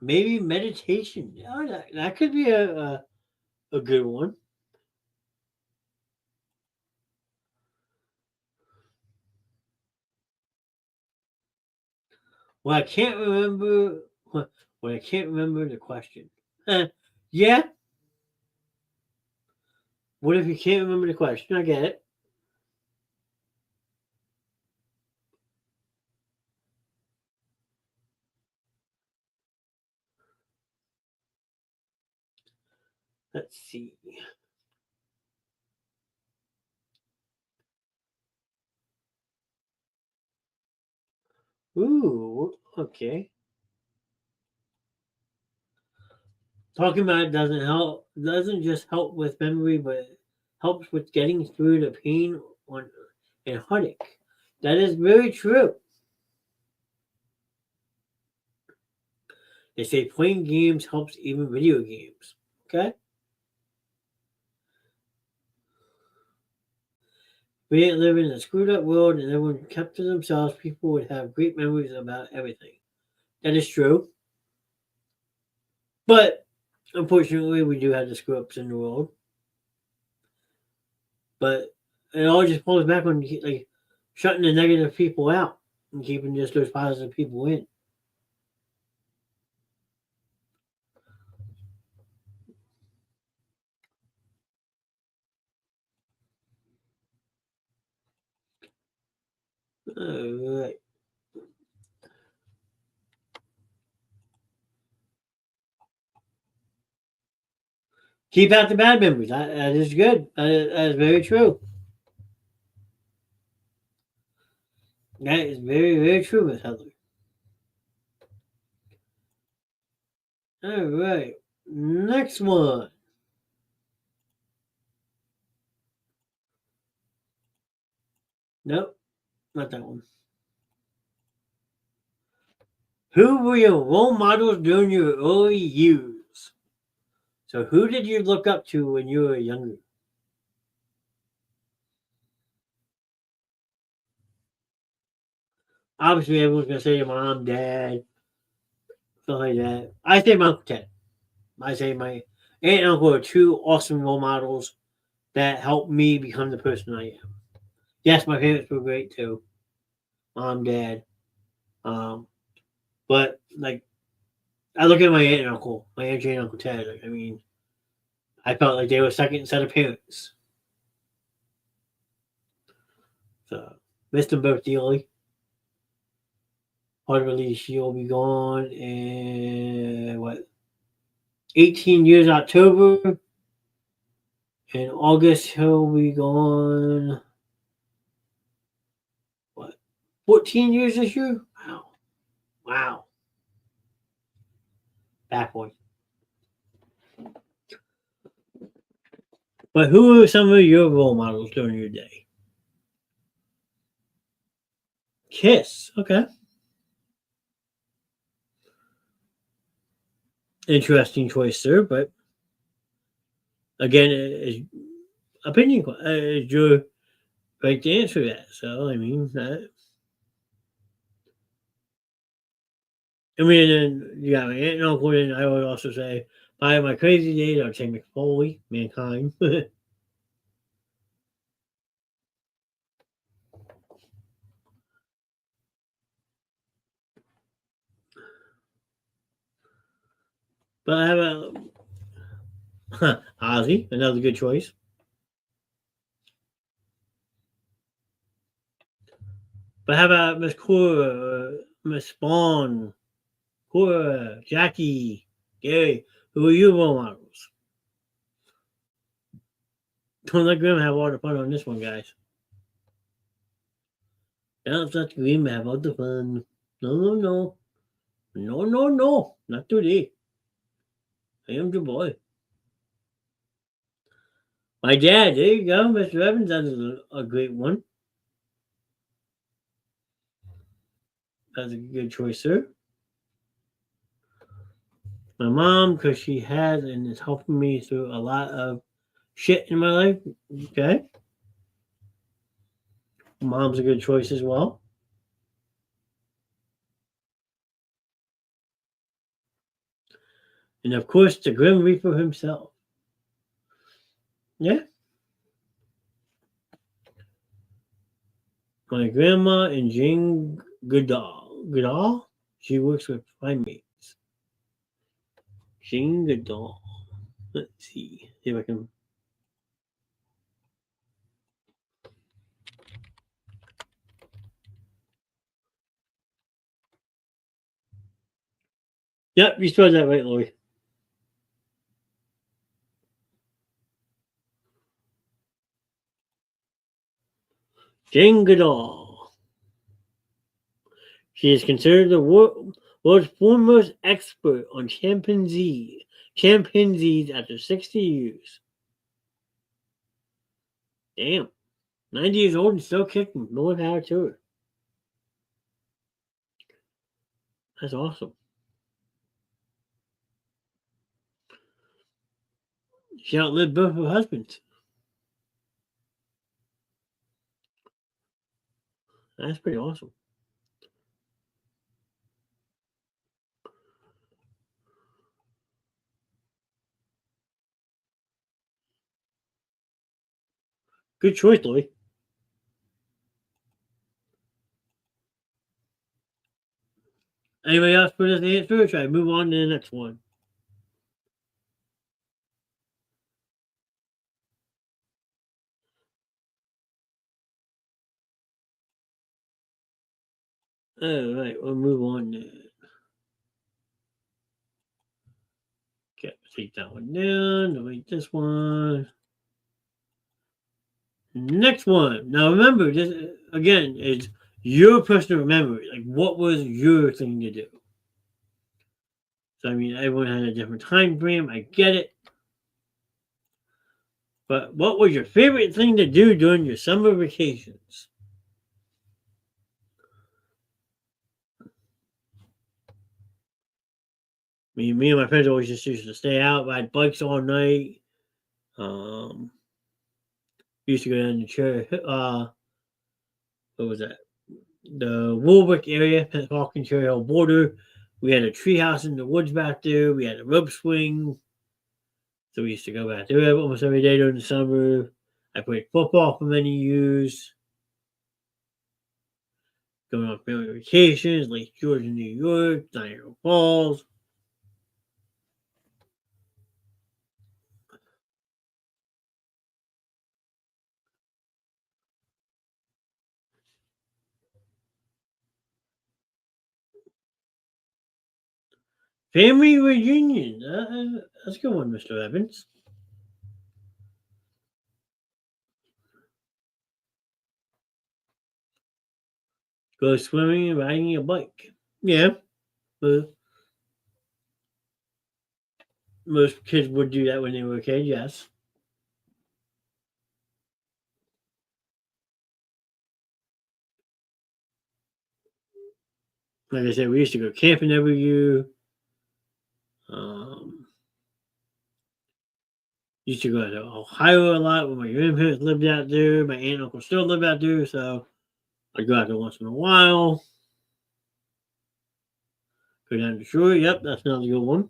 Maybe meditation. Oh, that could be a good one. Well, I can't remember. Well, I can't remember the question. Yeah. What if you can't remember the question? I get it. Let's see. Ooh. Okay. Talking about it doesn't just help with memory, but it helps with getting through the pain on and heartache. That is very true. They say playing games helps even video games. Okay? We didn't live in a screwed up world and everyone kept to themselves, people would have great memories about everything. That is true. But unfortunately, we do have the screw ups in the world. But it all just falls back on like shutting the negative people out and keeping just those positive people in. All right. Keep out the bad memories. That is good. That is very true. That is very, very true, Miss Heather. All right. Next one. Nope, not that one. Who were your role models during your early years? So, who did you look up to when you were younger? Obviously, everyone's gonna say your mom, dad, stuff like that. I say my uncle Ted. I say my aunt and uncle are two awesome role models that helped me become the person I am. Yes, my parents were great too, mom, dad. Um, but like I look at my aunt and uncle, my aunt Jane and Uncle Ted. Like, I mean, I felt like they were second set of parents. So missed them both dearly. Hardly she'll be gone in what 18 years October. In August he'll be gone what 14 years this year? Wow. Wow. Bad boy. But who are some of your role models during your day? Kiss. Okay. Interesting choice, sir. But again, it's opinion. It's your right to answer that. So, I mean, and you got my aunt and uncle, and I would also say, by my crazy days, I would say McFoley, Mankind. But I have Ozzy, another good choice. But how about Miss Cora, Miss Spawn, Cora, Jackie, Gary? Who are your role models? Don't let Grim have all the fun on this one, guys. Don't let Grim have all the fun. No, no, no. No, no, no. Not today. I am your boy. My dad, there you go. Mr. Evans, that's a great one. That's a good choice, sir. My mom, because she has and is helping me through a lot of shit in my life. Okay. Mom's a good choice as well. And of course, the Grim Reaper himself. Yeah. My grandma and Jane Goodall. Goodall? She works with primates. Jane Goodall. Let's see. See if I can. Yep, you spelled that right, Lori. Jane Goodall. She is considered the World's foremost expert on chimpanzees after 60 years. Damn. 90 years old and still kicking. More power to her. That's awesome. She outlived both of her husbands. That's pretty awesome. Good choice, Louis. Anybody else put us the answer? Or should I move on to the next one? All right, we'll move on then. Okay, take that one down. Delete this one. Next one. Now remember, this again is your personal memory. Like, what was your thing to do? So I mean, everyone had a different time frame. I get it. But what was your favorite thing to do during your summer vacations? Me and my friends always just used to stay out, ride bikes all night. Um, used to go down to church. What was that? The Woolwick area, Hawking Trail border. We had a tree house in the woods back there. We had a rope swing. So we used to go back there almost every day during the summer. I played football for many years. Going on family vacations, Lake George in New York, Niagara Falls. Family reunion. That's a good one, Mr. Evans. Go swimming and riding a bike. Yeah, but most kids would do that when they were kids, yes. Like I said, we used to go camping every year. Um, used to go to Ohio a lot when my grandparents lived out there. My aunt and uncle still live out there, so I'd go out there once in a while. Go down to shore. Yep, that's another good one.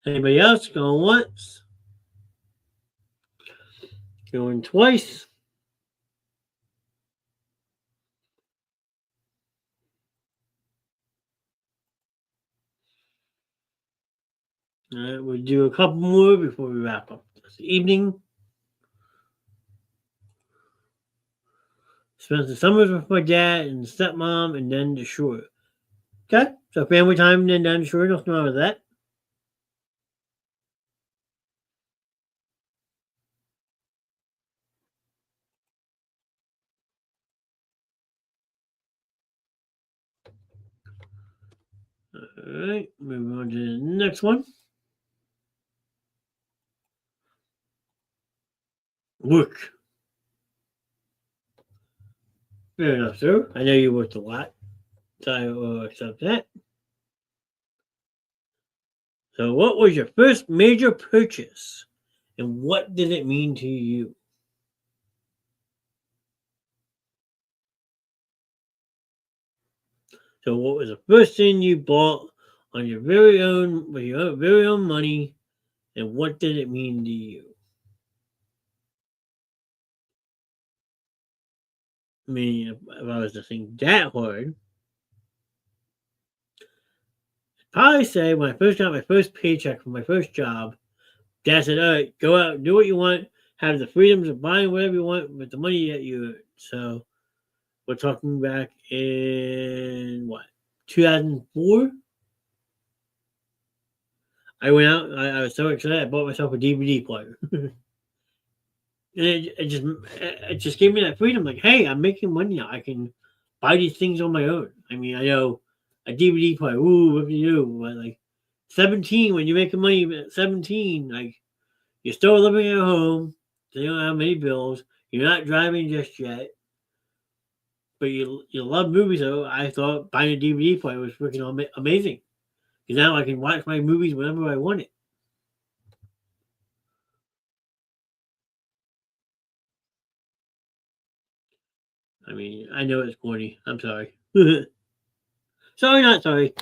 Anybody else going once? Going twice? All right, we'll do a couple more before we wrap up this evening. Spent the summers with my dad and stepmom, and then the shore. Okay, so family time, and then down the shore. Nothing wrong with that. All right, moving on to the next one. Work. Fair enough, sir. I know you worked a lot, so I will accept that. So, what was your first major purchase, and what did it mean to you? So, what was the first thing you bought on your very own, with your very own money, and what did it mean to you? I mean, if I was to think that hard, probably say when I first got my first paycheck from my first job, Dad said, "All right, go out, do what you want, have the freedoms of buying whatever you want with the money that you earn." So we're talking back in what 2004. I went out. I was so excited. I bought myself a DVD player, and it just gave me that freedom. Like, hey, I'm making money now. I can buy these things on my own. I mean, I know a DVD player. Ooh, what do you do? But like 17, when you're making money at 17, like you're still living at home. So you don't have many bills. You're not driving just yet. But you love movies, so I thought buying a DVD player was freaking amazing. Because now I can watch my movies whenever I want it. I mean, I know it's corny. I'm sorry. Sorry, not sorry.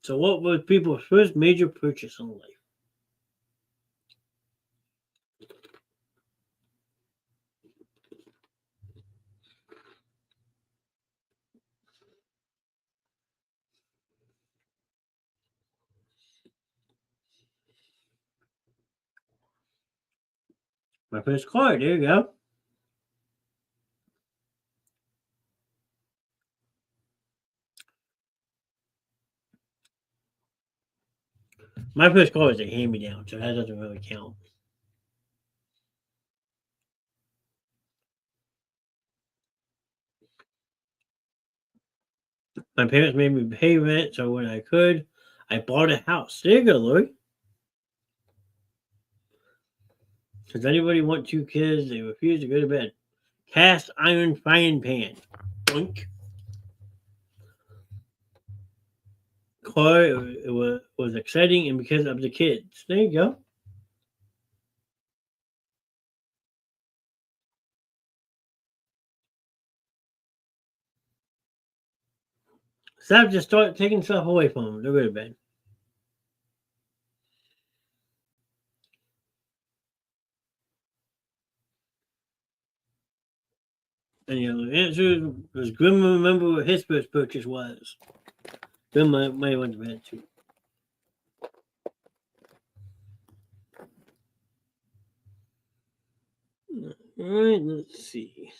So, what was people's first major purchase in life? My first car. There you go. My first car was a hand me down, so that doesn't really count. My parents made me pay rent, so when I could, I bought a house. There you go, Louis. Does anybody want two kids? They refuse to go to bed. Cast iron frying pan. Boink. Car. It was exciting, and because of the kids. There you go. Stop. Just start taking stuff away from them. They're go to bed. And the answer was Grim. Remember what his first purchase was. Grim might want to bed too. All right, let's see.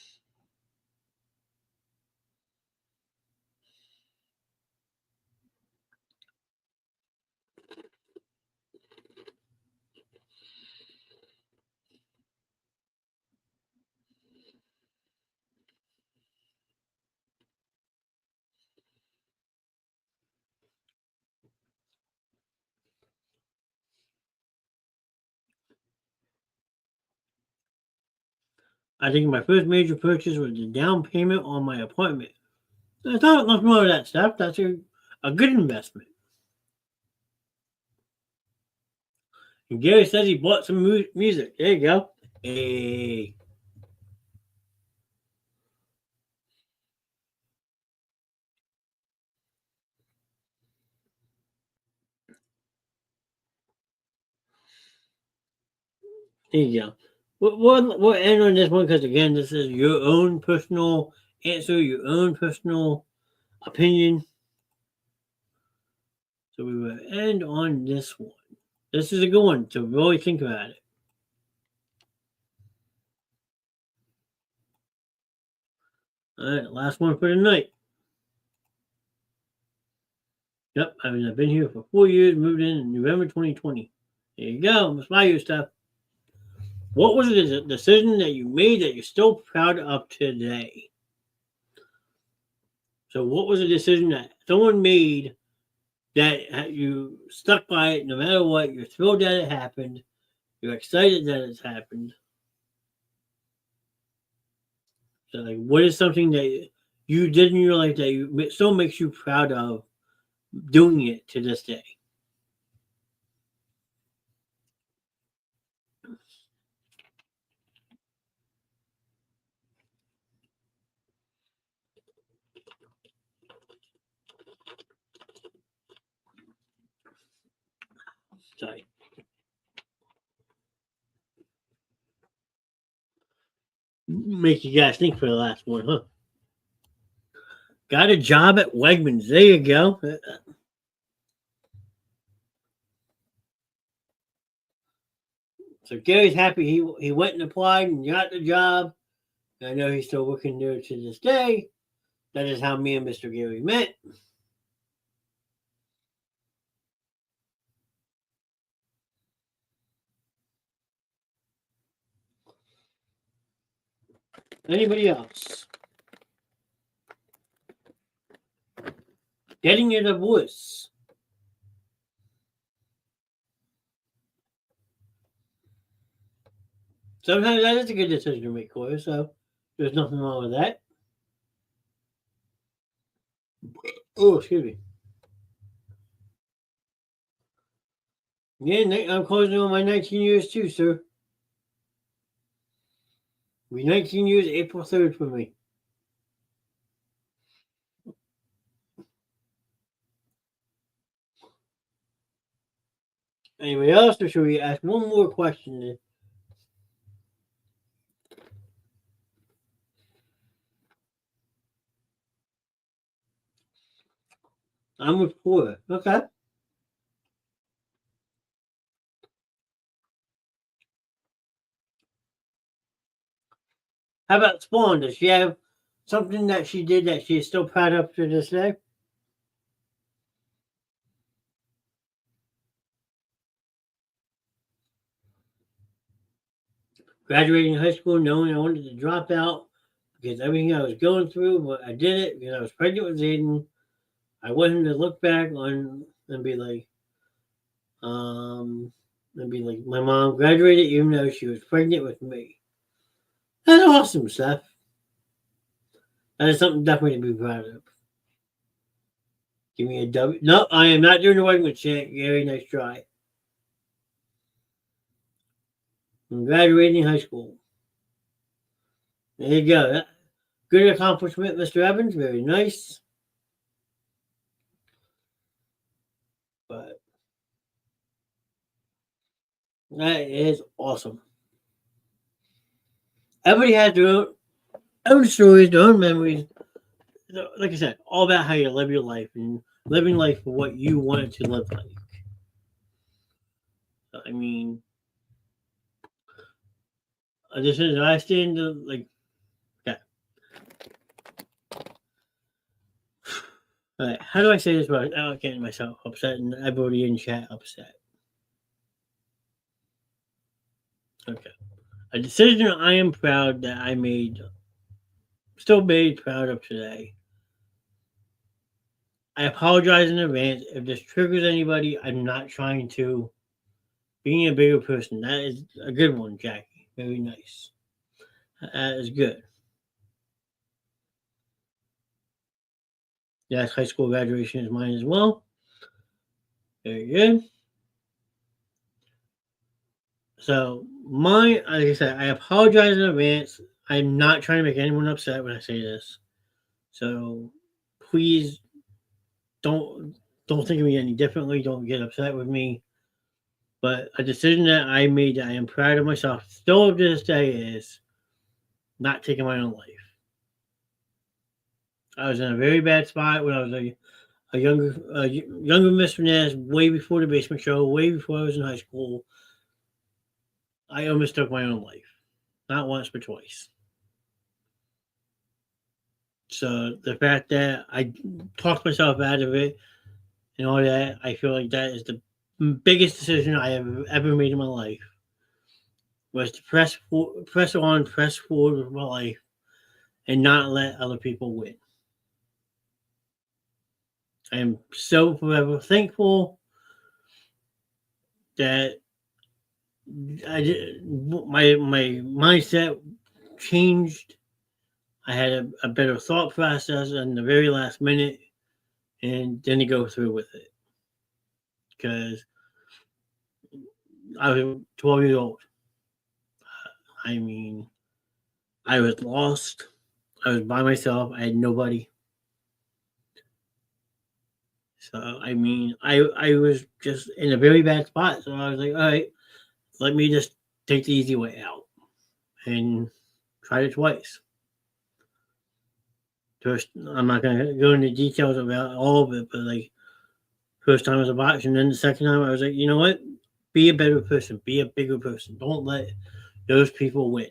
I think my first major purchase was the down payment on my apartment. I thought nothing more of that stuff. That's a good investment. And Gary says he bought some music. There you go. Hey, there you go. We'll end on this one because, again, this is your own personal answer, your own personal opinion. So we will end on this one. This is a good one to really think about it. All right, last one for the night. Yep, I've been here for 4 years, moved in November 2020. There you go. Let's buy your stuff. What was the decision that you made that you're still proud of today? So, what was a decision that someone made that you stuck by it no matter what? You're thrilled that it happened. You're excited that it's happened. So, like, what is something that you did in your life that still makes you proud of doing it to this day? make you guys think for the last one, huh? Got a job at Wegmans. There you go. So Gary's happy he went and applied and got the job. I know he's still working there to this day. That is how me and Mr. Gary met. Anybody else? Getting a divorce. Sometimes that is a good decision to make, Corey, so there's nothing wrong with that. Oh, excuse me. Yeah, I'm closing on my 19 years too, sir. It'll be 19 years April 3rd for me. Anybody else, or should we ask one more question? I'm with 4. Okay. How about Spawn? Does she have something that she did that she is still proud of to this day? Graduating high school, knowing I wanted to drop out because everything I was going through, but I did it because I was pregnant with Zayden. I wanted to look back on and be like, my mom graduated even though she was pregnant with me. That's awesome, Seth. That is something definitely to be proud of. Give me a W. No, I am not doing the white with chant. Gary, nice try. I'm graduating high school. There you go. Good accomplishment, Mr. Evans. Very nice. But that is awesome. Everybody has their own stories, their own memories. Like I said, all about how you live your life and living life for what you wanted to live like. I mean, this is I stand like okay. All right, how do I say this without getting myself upset and everybody in chat upset? Okay, a decision I am proud that I made, still made proud of today. I apologize in advance if this triggers anybody. I'm not trying to. Being a bigger person, that is a good one, Jackie. Very nice. That is good. Yes, high school graduation is mine as well. Very good. So mine, like I said, I apologize in advance. I'm not trying to make anyone upset when I say this. So please don't think of me any differently. Don't get upset with me. But a decision that I made that I am proud of myself still to this day is not taking my own life. I was in a very bad spot when I was a younger Mr. Naz, way before the basement show, way before I was in high school. I almost took my own life, not once but twice. So the fact that I talked myself out of it and all that, I feel like that is the biggest decision I have ever made in my life. Was to press on, press forward with my life, and not let other people win. I am so forever thankful that my mindset changed. I had a better thought process in the very last minute, and then to go through with it because I was 12 years old. I mean, I was lost. I was by myself. I had nobody. So I mean, I was just in a very bad spot. So I was like, all right, let me just take the easy way out. And Tried it twice. First, I'm not going to go into details about all of it, but like first time was a box, and then the second time I was like, you know what? Be a better person. Be a bigger person. Don't let those people win.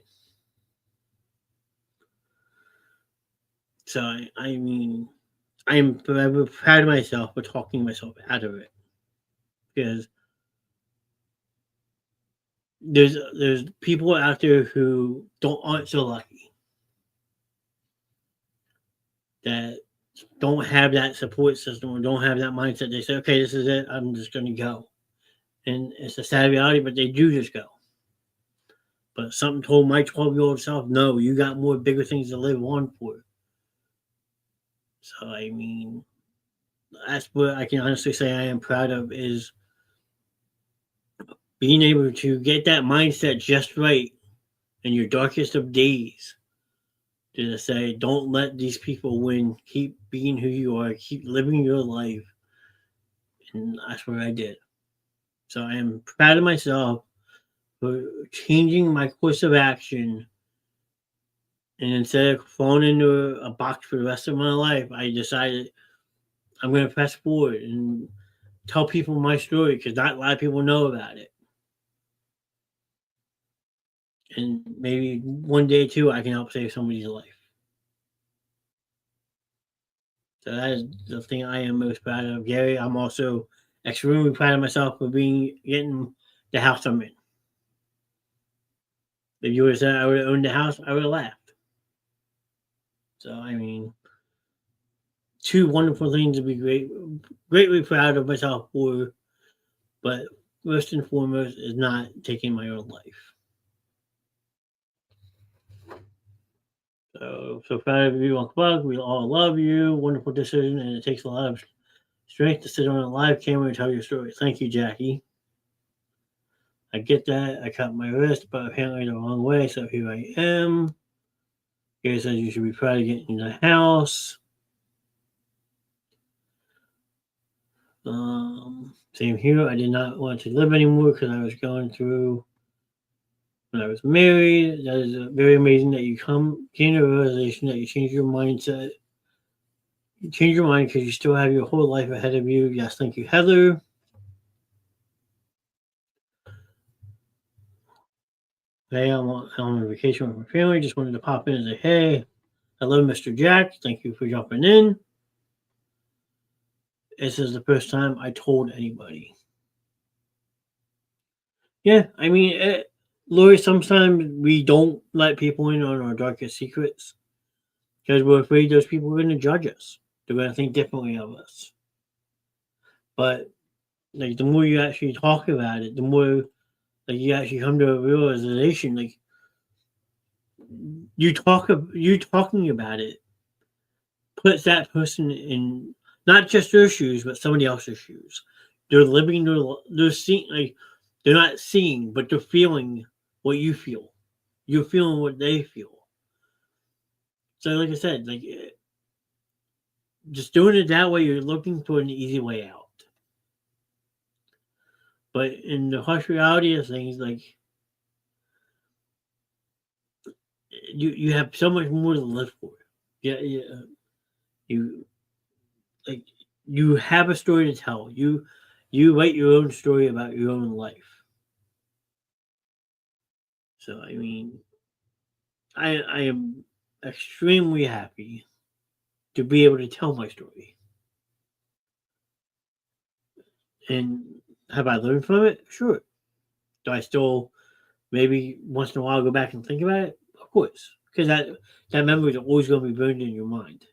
So I mean, I'm forever proud of myself for talking myself out of it because there's people out there who aren't so lucky that don't have that support system or don't have that mindset. They say, okay, this is it. I'm just going to go. And it's a sad reality, but they do just go. But something told my 12-year-old self, no, you got more bigger things to live on for. So, I mean, that's what I can honestly say I am proud of is being able to get that mindset just right in your darkest of days to say, don't let these people win. Keep being who you are. Keep living your life. And that's what I did. So I am proud of myself for changing my course of action. And instead of falling into a box for the rest of my life, I decided I'm going to press forward and tell people my story because not a lot of people know about it. And maybe one day too, I can help save somebody's life. So that is the thing I am most proud of, Gary. I'm also extremely proud of myself for getting the house I'm in. If you would have said I would have owned the house, I would have laughed. So I mean, two wonderful things to be greatly proud of myself for, but first and foremost is not taking my own life. So proud of you, Uncle Buck. We all love you. Wonderful decision, and it takes a lot of strength to sit on a live camera and tell your story. Thank you, Jackie. I get that. I cut my wrist, but apparently the wrong way, so here I am. Gary says you should be proud of getting in the house. Same here. I did not want to live anymore because I was going through when I was married. That is very amazing that you came to a realization that you changed your mindset. You change your mind because you still have your whole life ahead of you. Yes, thank you, Heather. Hey, I'm on vacation with my family. Just wanted to pop in and say, hey, hello, Mr. Jack. Thank you for jumping in. This is the first time I told anybody. Yeah, I mean, Lori, sometimes we don't let people in on our darkest secrets because we're afraid those people are going to judge us. They're going to think differently of us. But like the more you actually talk about it, the more like you actually come to a realization. Like you talking about it puts that person in not just their shoes, but somebody else's shoes. They're living they're seeing like they're not seeing, but they're feeling what you feel. You're feeling what they feel. So, like I said, like just doing it that way, you're looking for an easy way out. But in the harsh reality of things, like you have so much more to live for. Yeah, yeah. You like you have a story to tell. You write your own story about your own life. So I mean, I am extremely happy to be able to tell my story. And have I learned from it? Sure. Do I still maybe once in a while go back and think about it? Of course, because that memory is always going to be burned in your mind.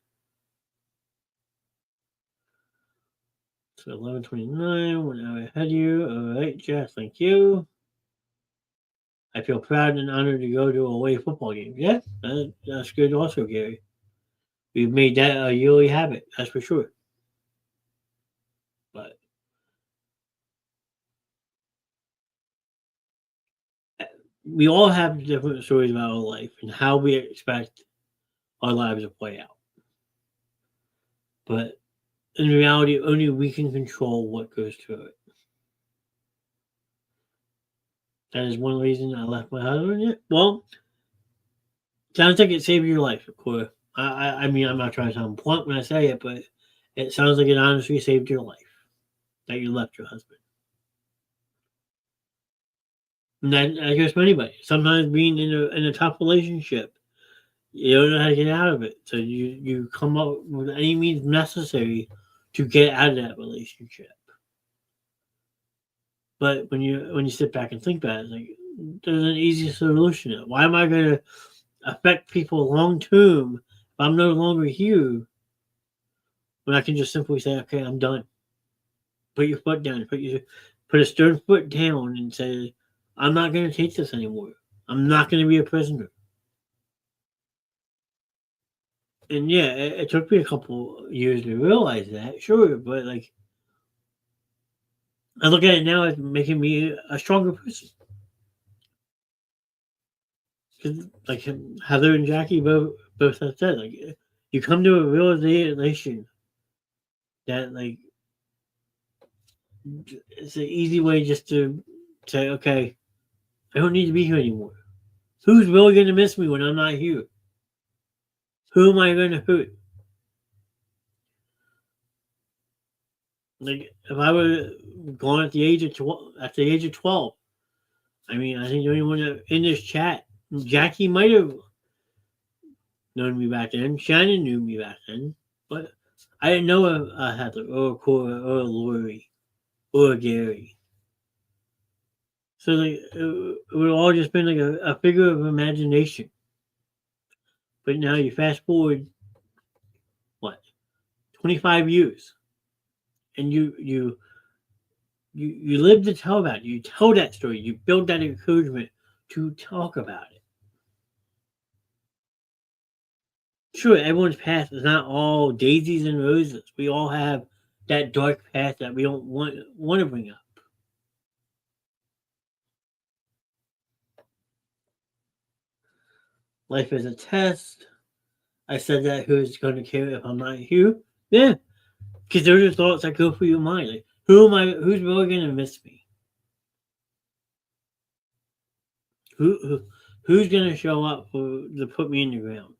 So 11:29, 1 hour ahead of you. All right, Jeff, thank you. I feel proud and honored to go to a away football game. Yeah, that's good also, Gary. We've made that a yearly habit, that's for sure. But we all have different stories about our life and how we expect our lives to play out. But in reality, only we can control what goes through it. That is one reason I left my husband. Yeah, well, Sounds like it saved your life, of course. I mean, I'm not trying to sound blunt when I say it, but it sounds like it honestly saved your life that you left your husband. And that goes for anybody. Sometimes being in a tough relationship, you don't know how to get out of it. So you come up with any means necessary to get out of that relationship. But when you sit back and think about it, it's like there's an easy solution. Why am I going to affect people long term if I'm no longer here? When I can just simply say, okay, I'm done. Put your foot down. Put a stern foot down and say, I'm not going to take this anymore. I'm not going to be a prisoner. And yeah, it took me a couple years to realize that, sure, but like I look at it now as making me a stronger person. Because like Heather and Jackie both have said, like you come to a realization that like it's an easy way just to say, okay, I don't need to be here anymore. Who's really going to miss me when I'm not here? Who am I going to hurt? Like if I were gone at the age of 12, I mean, I think the only one in this chat, Jackie might have known me back then. Shannon knew me back then, but I didn't know a Heather or a Cora or a Lori or a Gary. So like it would all just been like a figure of imagination. But now you fast forward what 25 years, and you live to tell about it. You tell that story. You build that encouragement to talk about it. Sure, everyone's past is not all daisies and roses. We all have that dark past that we don't want to bring up. Life is a test. I said that who's going to care if I'm not here? Yeah, because those are thoughts that go through your mind. Like, who am I? Who's really going to miss me? Who's going to show up to put me in the ground?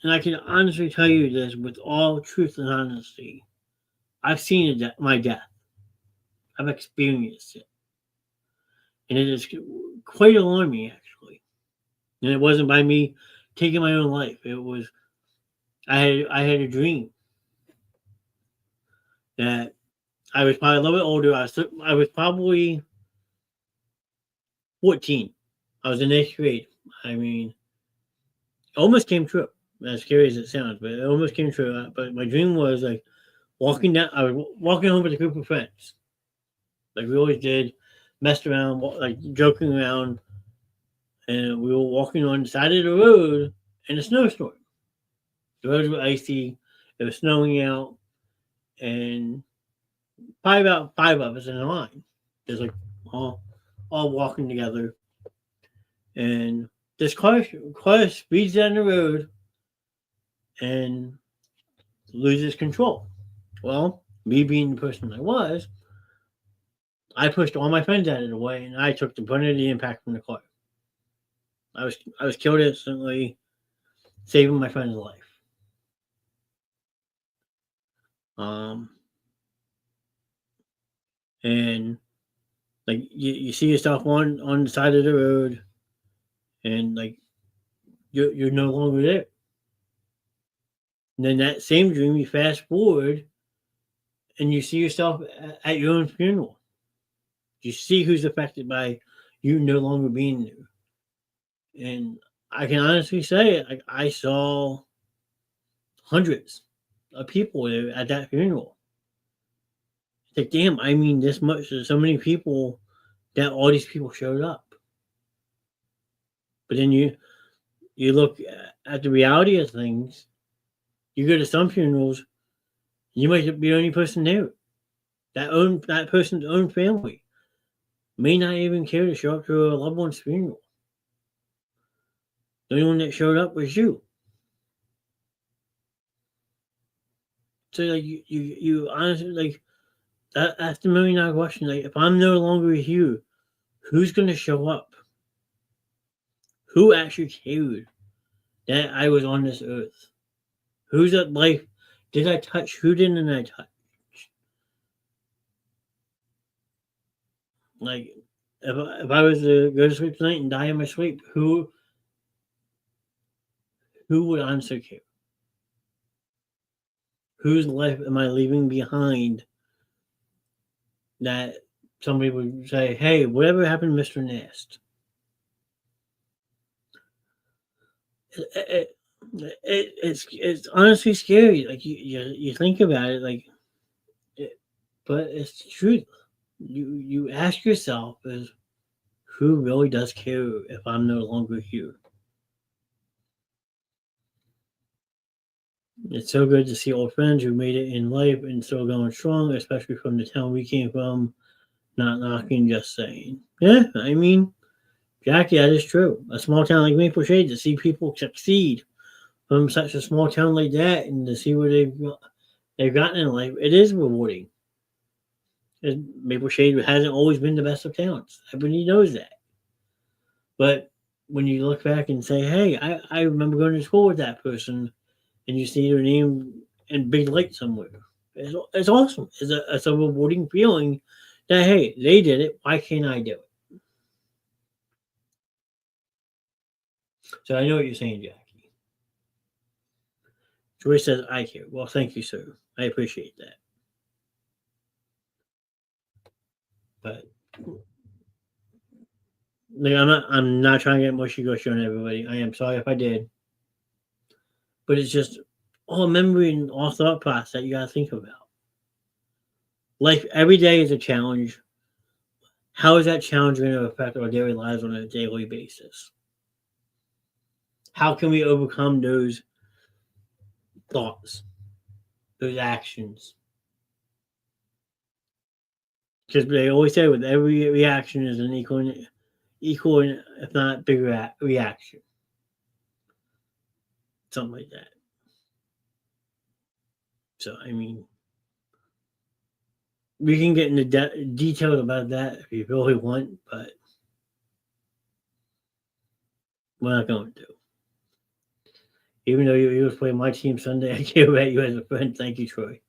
And I can honestly tell you this with all truth and honesty. I've seen my death. I've experienced it. And it is quite alarming, actually. And it wasn't by me taking my own life. It was, I had a dream that I was probably a little bit older. I was probably 14. I was in eighth grade. I mean, it almost came true. As scary as it sounds, but it almost came true. But my dream was like walking down. I was walking home with a group of friends, like we always did, messed around, like joking around, and we were walking on the side of the road in a snowstorm. The roads were icy. It was snowing out, and probably about five of us in a line, just like all all walking together. And this car speeds down the road and loses control. Well, me being the person I was, I pushed all my friends out of the way, and I took the brunt of the impact from the car. I was killed instantly, saving my friend's life. Um, and like you see yourself on the side of the road, and like you're no longer there. And then that same dream, you fast forward, and you see yourself at your own funeral. You see who's affected by you no longer being there. And I can honestly say, like I saw hundreds of people there at that funeral. It's like, damn, I mean, this much, there's so many people that all these people showed up. But then you look at the reality of things. You go to some funerals, you might be the only person there. That person's own family may not even care to show up to a loved one's funeral. The only one that showed up was you. So like you honestly like that's the $1 million question. Like if I'm no longer here, who's gonna show up? Who actually cared that I was on this earth? Whose life did I touch? Who didn't I touch? Like, if I was to go to sleep tonight and die in my sleep, who would answer care? Whose life am I leaving behind that somebody would say, "Hey, whatever happened to Mr. Nast?" It, it's honestly scary. Like you think about it, like, but it's the truth. You ask yourself, is who really does care if I'm no longer here? It's so good to see old friends who made it in life and still going strong, especially from the town we came from. Not knocking, just saying. Yeah, I mean, Jackie, that is true. A small town like Maple Shade, to see people succeed from such a small town like that and to see where they've gotten in life, it is rewarding. And Maple Shade hasn't always been the best of towns. Everybody knows that. But when you look back and say, hey, I remember going to school with that person, and you see their name in big light somewhere, it's awesome. It's a rewarding feeling that, hey, they did it. Why can't I do it? So I know what you're saying, Jackie. Joy says, I care. Well, thank you, sir. I appreciate that. But like, I'm not trying to get mushy gushy on everybody. I am sorry if I did. But it's just all memory and all thought process that you gotta think about. Life every day is a challenge. How is that challenge going to affect our daily lives on a daily basis? How can we overcome those thoughts, those actions? Because they always say with every reaction is an equal, if not bigger reaction. Something like that. So, I mean, we can get into details about that if you really want, but we're not going to. Even though you was playing my team Sunday, I care about you as a friend. Thank you, Troy.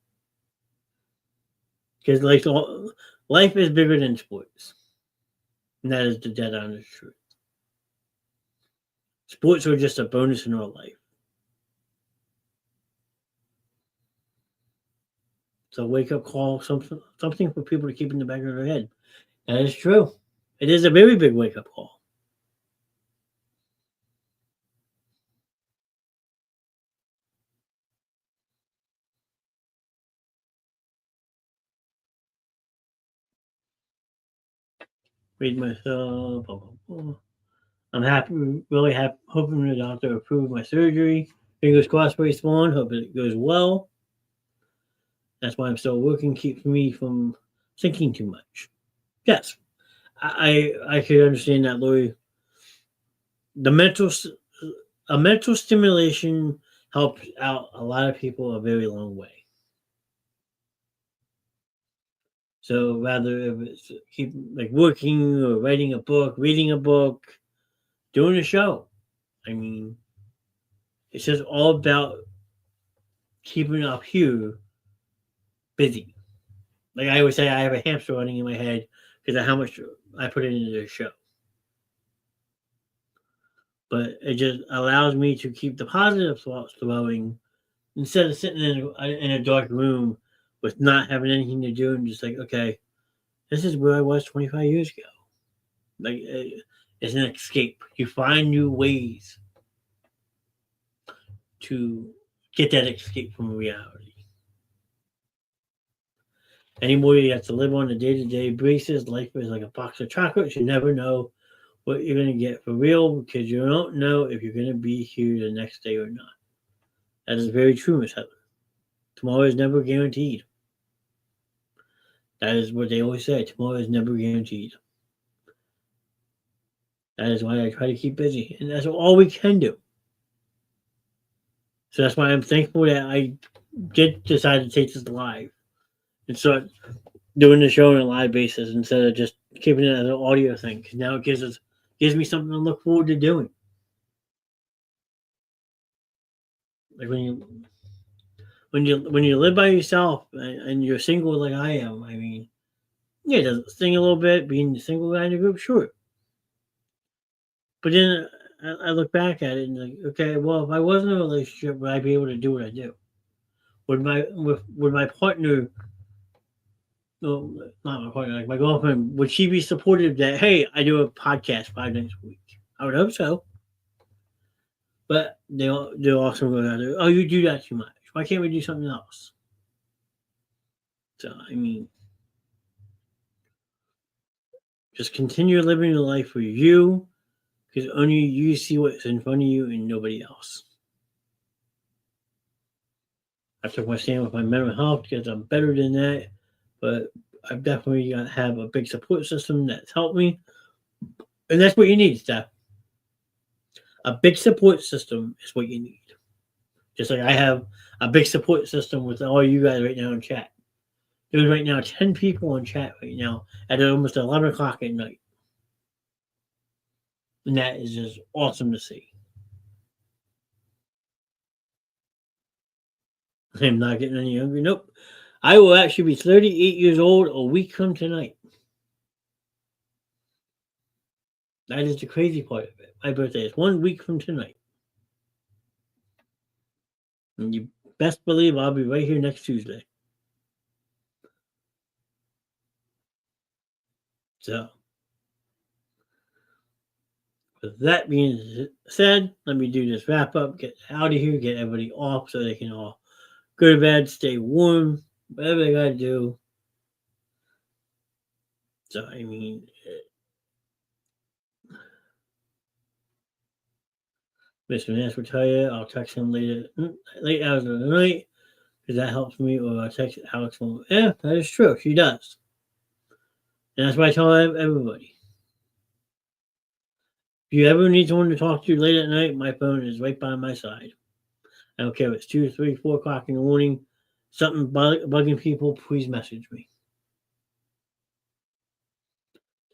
Because life is bigger than sports. And that is the dead honest truth. Sports are just a bonus in our life. It's a wake up call, something for people to keep in the back of their head. That is true. It is a very big wake up call. Read myself. Blah, blah, blah. I'm happy, really happy, hoping the doctor approved my surgery. Fingers crossed, race on. Hope it goes well. That's why I'm still working, keeps me from thinking too much. Yes, I could understand that, Lori. The mental stimulation helps out a lot of people a very long way. So rather if it's keep like working or writing a book, reading a book, doing a show, I mean, it's just all about keeping up here busy. Like I always say, I have a hamster running in my head because of how much I put into the show. But it just allows me to keep the positive thoughts flowing instead of sitting in a dark room with not having anything to do and just like, okay, this is where I was 25 years ago. Like it's an escape. You find new ways to get that escape from reality. Anymore, you have to live on a day-to-day basis. Life is like a box of chocolates. You never know what you're going to get for real because you don't know if you're going to be here the next day or not. That is very true, Miss Heather. Tomorrow is never guaranteed. That is what they always say. Tomorrow is never guaranteed. That is why I try to keep busy, and that's all we can do. So that's why I'm thankful that I did decide to take this live and start doing the show on a live basis instead of just keeping it as an audio thing. Because now it gives me something to look forward to doing. Like when you live by yourself and you're single like I am, I mean, yeah, does sing a little bit, being the single guy in the group, sure. But then I look back at it and like, okay, well, if I wasn't in a relationship, would I be able to do what I do? Would my partner, no, not my partner, like my girlfriend, would she be supportive that hey, I do a podcast 5 nights a week? I would hope so. But they'll also go out there. Oh, you do that too much. Why can't we do something else? So I mean, just continue living the life for you, because only you see what's in front of you and nobody else. I took my stand with my mental health because I'm better than that, but I've definitely got to have a big support system that's helped me, and that's what you need, Steph. A big support system is what you need. Just like I have a big support system with all you guys right now in chat. There's right now 10 people in chat right now at almost 11 o'clock at night. And that is just awesome to see. I'm not getting any younger. Nope. I will actually be 38 years old a week from tonight. That is the crazy part of it. My birthday is 1 week from tonight. And you best believe I'll be right here next Tuesday. So, with that being said, let me do this wrap up, get out of here, get everybody off so they can all go to bed, stay warm, whatever they gotta do. So, I mean, Mr. Nance will tell you I'll text him later, late hours of the night, because that helps me, or I'll text Alex. Yeah, that is true. She does. And that's why I tell everybody. If you ever need someone to talk to late at night, my phone is right by my side. I don't care if it's 2, 3, 4 o'clock in the morning, something bugging people, please message me.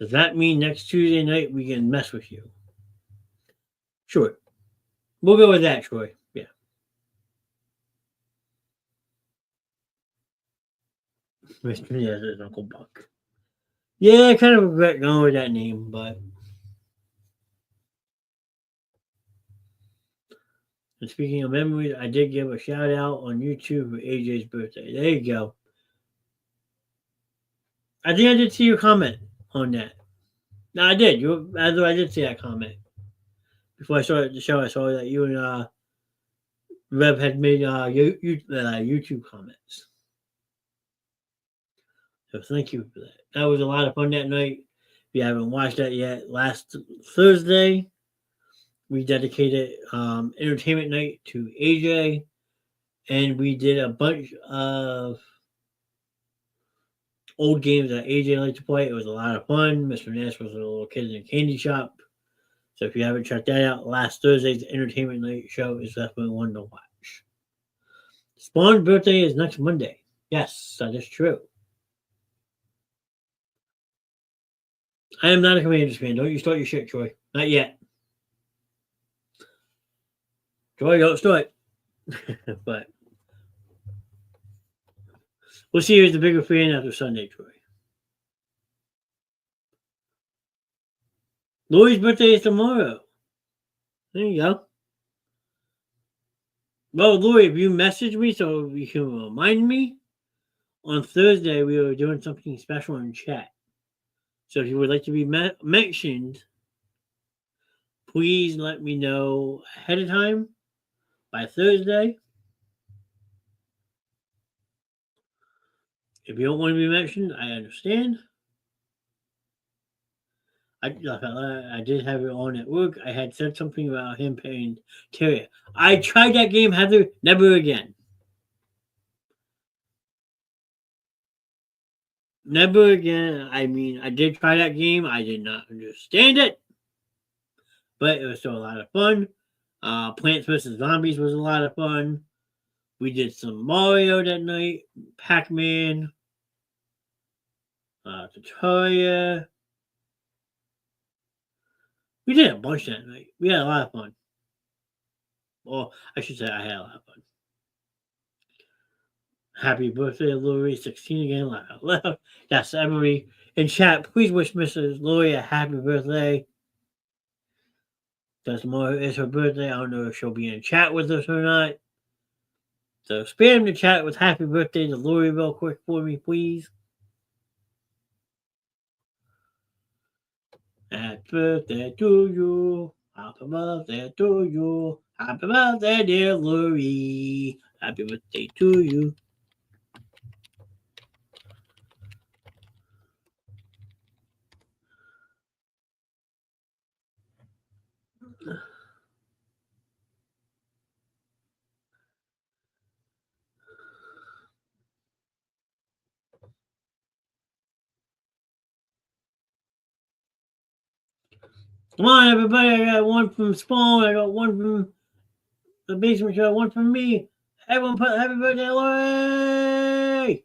Does that mean next Tuesday night we can mess with you? Sure. We'll go with that, Troy. Yeah. Mr. Yes, it's Uncle Buck. Yeah, I kind of regret going with that name, but. And speaking of memories, I did give a shout out on YouTube for AJ's birthday. There you go. I think I did see your comment on that. No, I did. I did see that comment. Before I started the show, I saw that you and Rev had made YouTube comments. So thank you for that. That was a lot of fun that night. If you haven't watched that yet, last Thursday we dedicated entertainment night to AJ, and we did a bunch of old games that AJ liked to play. It was a lot of fun. Mr. Nash was a little kid in a candy shop. So if you haven't checked that out, last Thursday's entertainment night show is definitely one to watch. Spawn's birthday is next Monday. Yes, that is true. I am not a Commanders fan. Don't you start your shit, Troy. Not yet. Troy, don't start. But we'll see who's the bigger fan after Sunday, Troy. Lori's birthday is tomorrow. There you go. Well, Lori, if you message me so you can remind me, on Thursday we were doing something special in chat. So if you would like to be mentioned, please let me know ahead of time by Thursday. If you don't want to be mentioned, I understand. I did have it on at work. I had said something about him paying Terry. I tried that game, Heather. Never again. Never again. I mean, I did try that game. I did not understand it, but it was still a lot of fun. Plants vs. Zombies was a lot of fun. We did some Mario that night, Pac-Man, Tutorial. We did a bunch that night. We had a lot of fun. Well, I should say I had a lot of fun. Happy birthday, Lori. 16 again, loud. Yes, everybody in chat, please wish Mrs. Lori a happy birthday. Because tomorrow is her birthday. I don't know if she'll be in chat with us or not. So spam the chat with happy birthday to Lori real quick for me, please. Happy birthday to you. Happy birthday to you. Happy birthday, dear Lori. Happy birthday to you. Come on, everybody. I got one from Spawn. I got one from the basement show. One from me. Everyone put happy birthday, Lori.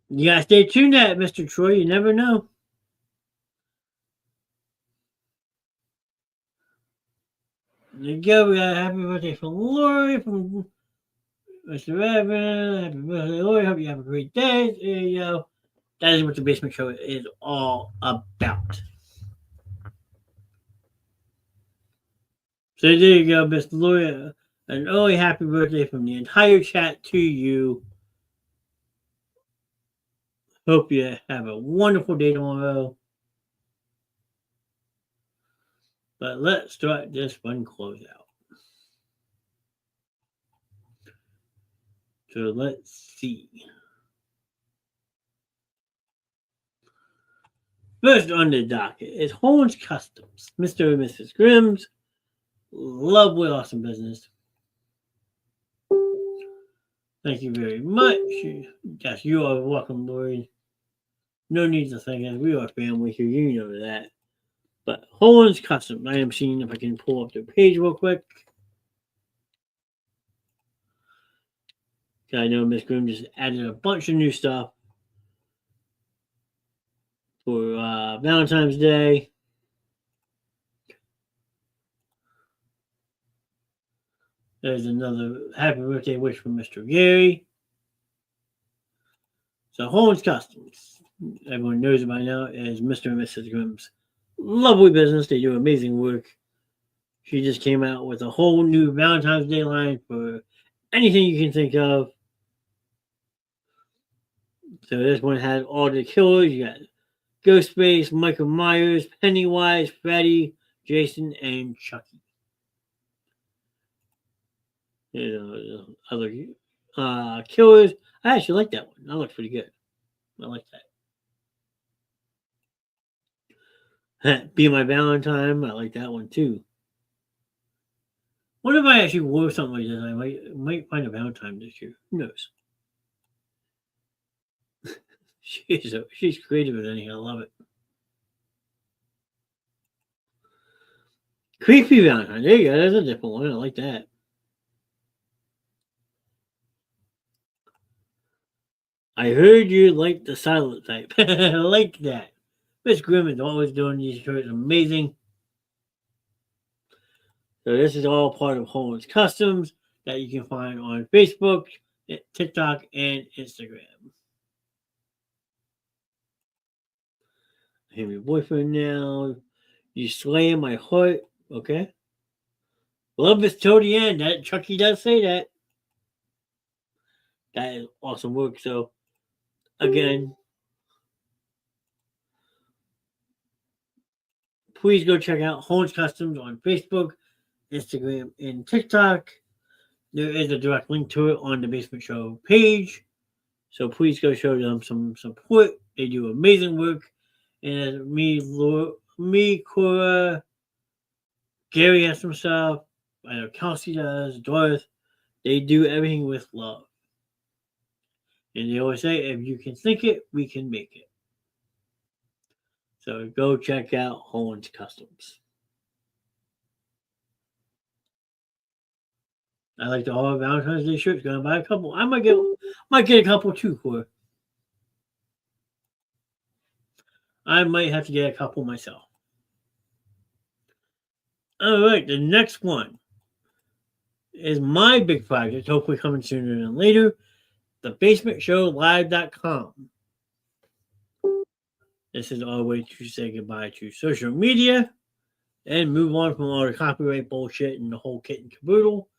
You gotta stay tuned at Mr. Troy. You never know. There you go. We got a happy birthday from Lori, from Mr. Evan. Happy birthday, Lori. Hope you have a great day. There you go. That is what the basement show is all about. So there you go, Mr. Lori. An early happy birthday from the entire chat to you. Hope you have a wonderful day tomorrow. But let's start this fun closeout. So let's see. First on the docket is Horns Customs, Mr. and Mrs. Grimm's lovely, awesome business. Thank you very much. Yes, you are welcome, Lori. No need to thank us. We are family here. You know that. But Horns Customs, I am seeing if I can pull up their page real quick. I know Miss Grimm just added a bunch of new stuff for Valentine's Day. There's another happy birthday wish from Mr. Gary. So Horns Customs, everyone knows by now, is Mr. and Mrs. Grimm's lovely business. They do amazing work. She just came out with a whole new Valentine's Day line for anything you can think of. So this one had all the killers. You got Ghostface, Michael Myers, Pennywise, Freddy, Jason, and Chucky. You know, other killers. I actually like that one. That looks pretty good. I like that. Be My Valentine. I like that one too. What if I actually wore something like this? I might find a Valentine this year. Who knows? She's creative with anything. I love it. Creepy Valentine. There you go. That's a different one. I like that. I heard you like the silent type. I like that. Miss Grimm is always doing these shirts amazing. So this is all part of Horns Customs that you can find on Facebook, TikTok, and Instagram. I have your boyfriend now. You slay my heart. Okay. Love is till the end. That Chucky does say that. That is awesome work. So again, please go check out Horns Customs on Facebook, Instagram, and TikTok. There is a direct link to it on the Basement Show page. So please go show them some support. They do amazing work. And me, Cora, Gary has some stuff. I know Kelsey does, Dorothy. They do everything with love. And they always say, if you can think it, we can make it. So go check out Horns Customs. I like the all Valentine's Day shirts. Gonna buy a couple. I might get a couple too, Cora. I might have to get a couple myself. All right, the next one is my big project, hopefully coming sooner than later. TheBasementShowLive.com. This is our way to say goodbye to social media and move on from all the copyright bullshit and the whole kit and caboodle.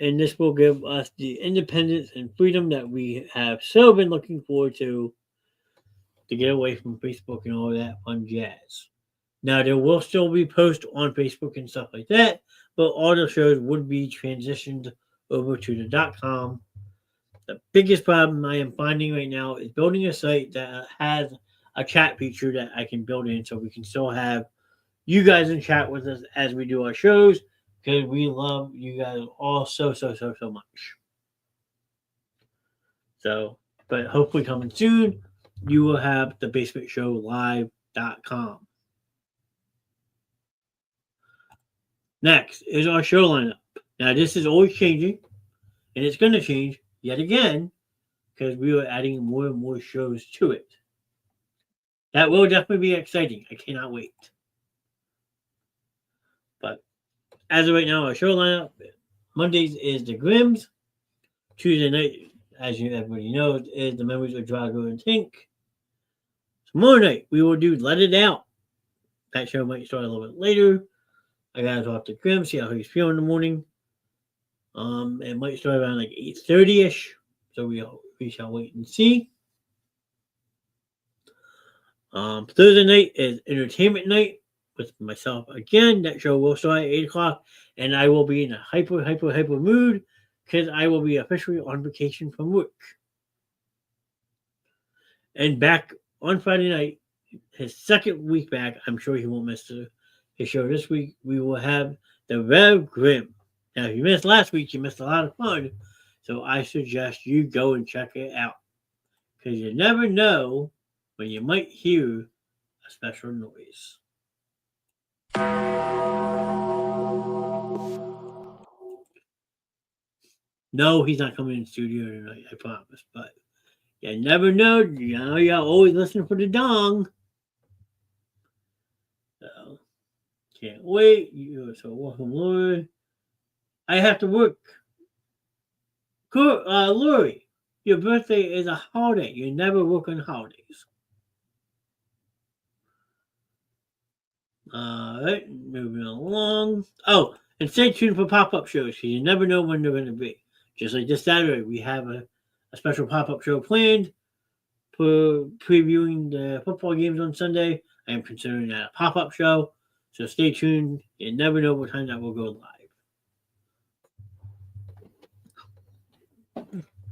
And this will give us the independence and freedom that we have so been looking forward to get away from Facebook and all that fun jazz. Now, there will still be posts on Facebook and stuff like that, but all the shows would be transitioned over to the .com. The biggest problem I am finding right now is building a site that has a chat feature that I can build in so we can still have you guys in chat with us as we do our shows because we love you guys all so much. So, but hopefully coming soon, you will have the basementshowlive.com. Next is our show lineup. Now, this is always changing, and it's going to change yet again because we are adding more and more shows to it. That will definitely be exciting. I cannot wait. But as of right now, our show lineup Mondays is the Grims. Tuesday night, as everybody knows, is the Memories of Drago and Tink. Tomorrow night, we will do Let It Out. That show might start a little bit later. I gotta talk to Grim, see how he's feeling in the morning. It might start around like 8:30ish, so we shall wait and see. Thursday night is entertainment night with myself again. That show will start at 8 o'clock, and I will be in a hyper mood because I will be officially on vacation from work. And back on Friday night, his second week back, I'm sure he won't miss his show this week. We will have the Rev Grim. Now, if you missed last week, you missed a lot of fun. So I suggest you go and check it out. Because you never know when you might hear a special noise. No, he's not coming in the studio tonight, I promise. But you never know. You know, you're always listening for the dong. So, can't wait. So, welcome, Lori. I have to work. Lori, your birthday is a holiday. You never work on holidays. All right, moving along. Oh, and stay tuned for pop-up shows because you never know when they're going to be. Just like this Saturday, we have a special pop-up show planned for previewing the football games on Sunday. I am considering that a pop-up show, so stay tuned. You never know what time that will go live.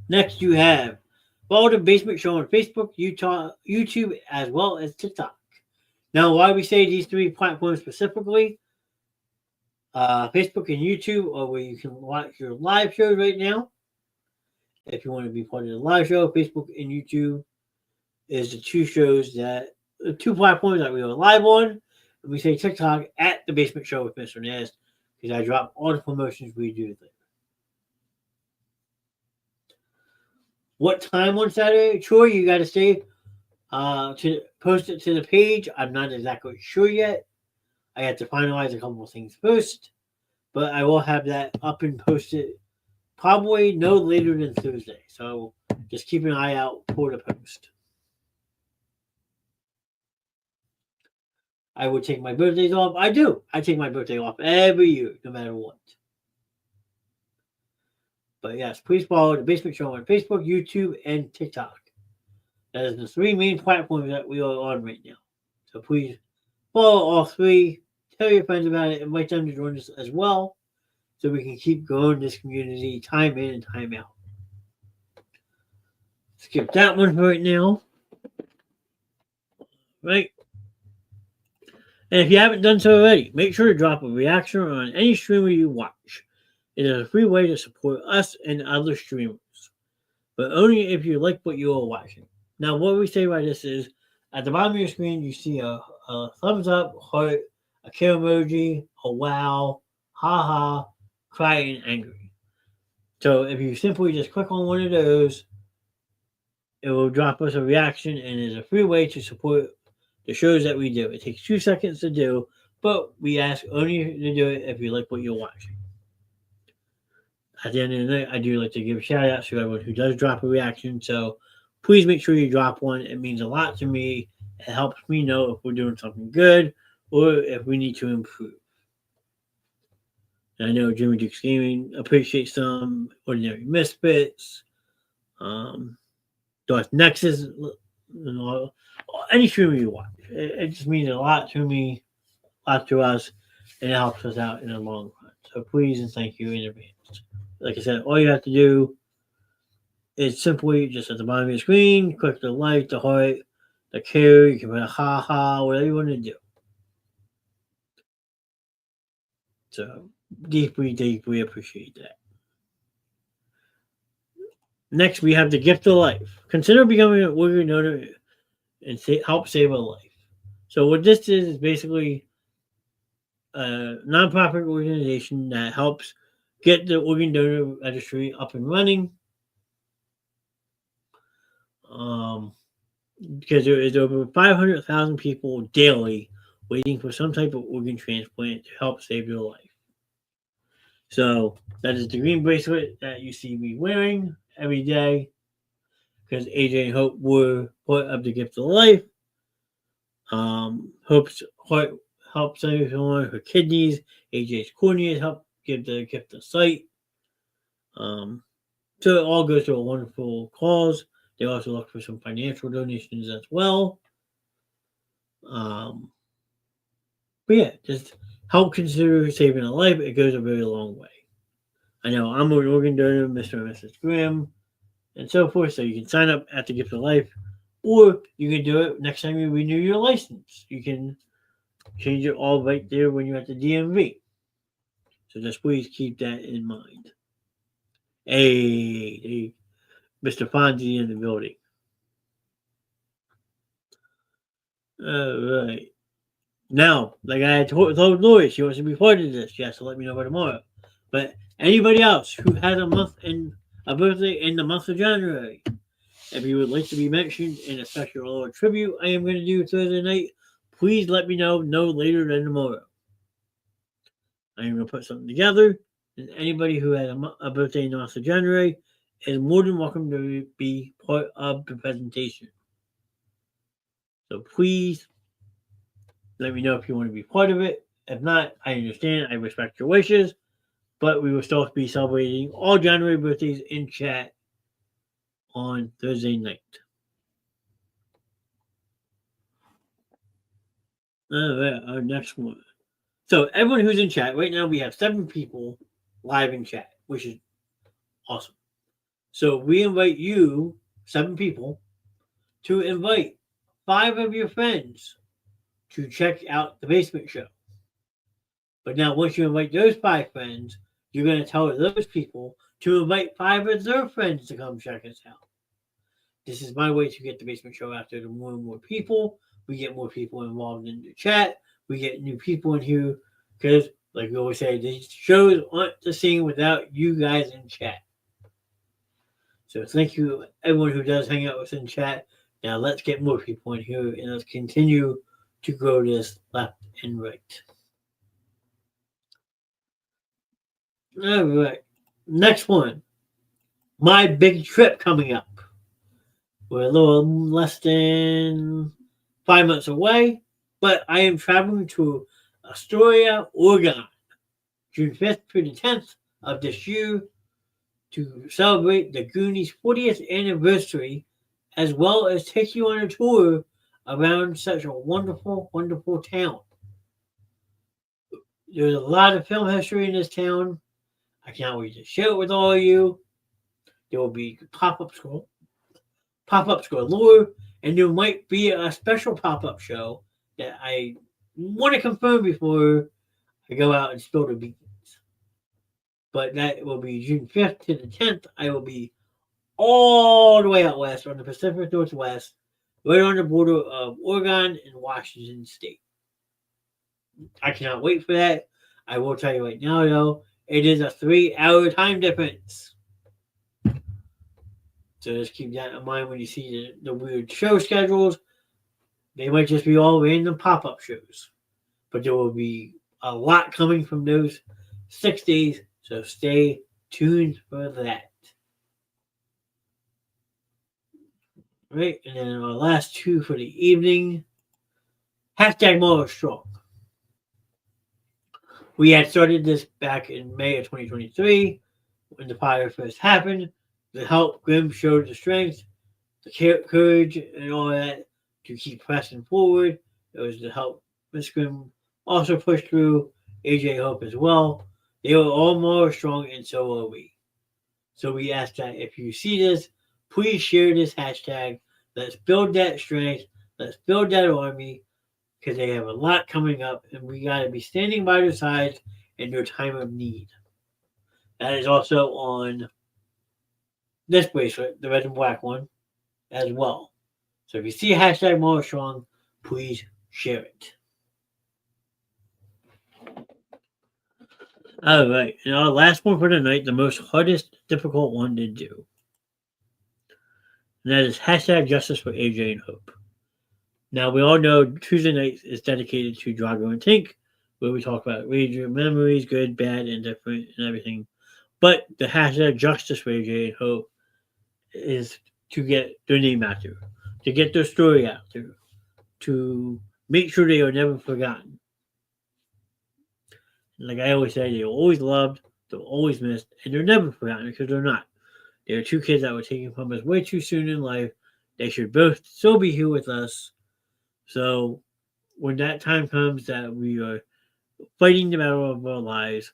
Next, you have Follow the Basement Show on Facebook, YouTube, as well as TikTok. Now, why we say these three platforms specifically, Facebook and YouTube are where you can watch your live shows right now. If you want to be part of the live show, Facebook and YouTube is the two platforms that we are live on. And we say TikTok at The Basement Show with Mr. Nast because I drop all the promotions we do there. What time on Saturday? Sure, you got to stay to post it to the page. I'm not exactly sure yet. I have to finalize a couple of things first, but I will have that up and posted probably no later than Thursday. So just keep an eye out for the post. I would take my birthdays off. I do. I take my birthday off every year, no matter what. But yes, please follow The Basement Show on Facebook, YouTube, and TikTok. That is the three main platforms that we are on right now. So please follow all three. Tell your friends about it. Invite them to join us as well so we can keep growing this community time in and time out. Skip that one for right now. Right? And if you haven't done so already, make sure to drop a reaction on any streamer you watch. It is a free way to support us and other streamers, but only if you like what you are watching. Now, what we say by this is, at the bottom of your screen, you see a thumbs up, heart, a kill emoji, a wow, haha, cry, and angry. So if you simply just click on one of those, it will drop us a reaction, and it is a free way to support the shows that we do. It takes 2 seconds to do, but we ask only to do it if you like what you're watching. At the end of the night, I do like to give shout outs to everyone who does drop a reaction. So please make sure you drop one. It means a lot to me. It helps me know if we're doing something good or if we need to improve. And I know Jimmy Duke's Gaming appreciates some Ordinary Misfits, Darth Nexus, and all, any streamer you watch. It just means a lot to me, a lot to us, and it helps us out in the long run. So please and thank you in advance. Like I said, all you have to do is simply just at the bottom of your screen, click the like, the heart, the care, you can put a ha ha, whatever you want to do. So deeply, deeply appreciate that. Next, we have the gift of life. Consider becoming an organ donor and help save a life. So what this is basically a nonprofit organization that helps get the organ donor registry up and running. Because there is over 500,000 people daily waiting for some type of organ transplant to help save your life. So that is the green bracelet that you see me wearing every day because AJ and Hope were part of the gift of life. Hope's heart helps everyone, her kidneys, AJ's corneas help give the gift of sight. So it all goes to a wonderful cause. They also look for some financial donations as well. But yeah, just help consider saving a life. It goes a very long way. I know I'm an organ donor, Mr. and Mrs. Grimm, and so forth. So you can sign up at the Gift of Life, or you can do it next time you renew your license. You can change it all right there when you're at the DMV. So just please keep that in mind. Hey, Mr. Fonzie in the building. All right. Now, like I had told Lori, she wants to be part of this. She has to let me know by tomorrow. But anybody else who has a birthday in the month of January, if you would like to be mentioned in a special little tribute I am going to do Thursday night, please let me know no later than tomorrow. I am going to put something together, and anybody who has a birthday in the month of January is more than welcome to be part of the presentation. So please let me know if you want to be part of it. If not, I understand. I respect your wishes. But we will still be celebrating all January birthdays in chat on Thursday night. All right, our next one. So everyone who's in chat, right now we have 7 people live in chat, which is awesome. So we invite you, 7 people, to invite 5 of your friends to check out the basement show. But now once you invite those 5 friends, you're going to tell those people to invite 5 of their friends to come check us out. This is my way to get the basement show out there to more and more people. We get more people involved in the chat. We get new people in here because, like we always say, these shows aren't the same without you guys in chat. So thank you, everyone who does hang out with us in chat. Now let's get more people in here and let's continue to grow this left and right. All right. Next one. My big trip coming up. We're a little less than 5 months away, but I am traveling to Astoria, Oregon, June 5th through the 10th of this year to celebrate the Goonies' 40th anniversary, as well as take you on a tour around such a wonderful, wonderful town. There's a lot of film history in this town. I can't wait to share it with all of you. There will be pop-up galore, and there might be a special pop-up show that I want to confirm before I go out and spill the beans. But that will be June 5th to the 10th. I will be all the way out west on the Pacific Northwest, right on the border of Oregon and Washington State. I cannot wait for that. I will tell you right now, though, it is a 3-hour time difference. So just keep that in mind when you see the weird show schedules. They might just be all random pop-up shows, but there will be a lot coming from those 6 days, so stay tuned for that. Right, and then our last two for the evening. Hashtag more strong. We had started this back in May of 2023 when the fire first happened. The help Grim showed the strength, the courage, and all that to keep pressing forward. It was to help Miss Grim also push through. AJ Hope as well. They were all more strong, and so are we. So we ask that if you see this, please share this hashtag. Let's build that strength. Let's build that army because they have a lot coming up, and we got to be standing by their sides in their time of need. That is also on this bracelet, the red and black one, as well. So if you see hashtag more strong, please share it. All right, and our last one for the night, the most hardest, difficult one to do. And that is hashtag justice for AJ and Hope. Now, we all know Tuesday night is dedicated to Drago and Tink, where we talk about radio memories, good, bad, indifferent, and everything. But the hashtag justice for AJ and Hope is to get their name out there, to get their story out there, to make sure they are never forgotten. Like I always say, they're always loved, they're always missed, and they're never forgotten because they're not. There are two kids that were taken from us way too soon in life. They should both still be here with us. So when that time comes that we are fighting the battle of our lives,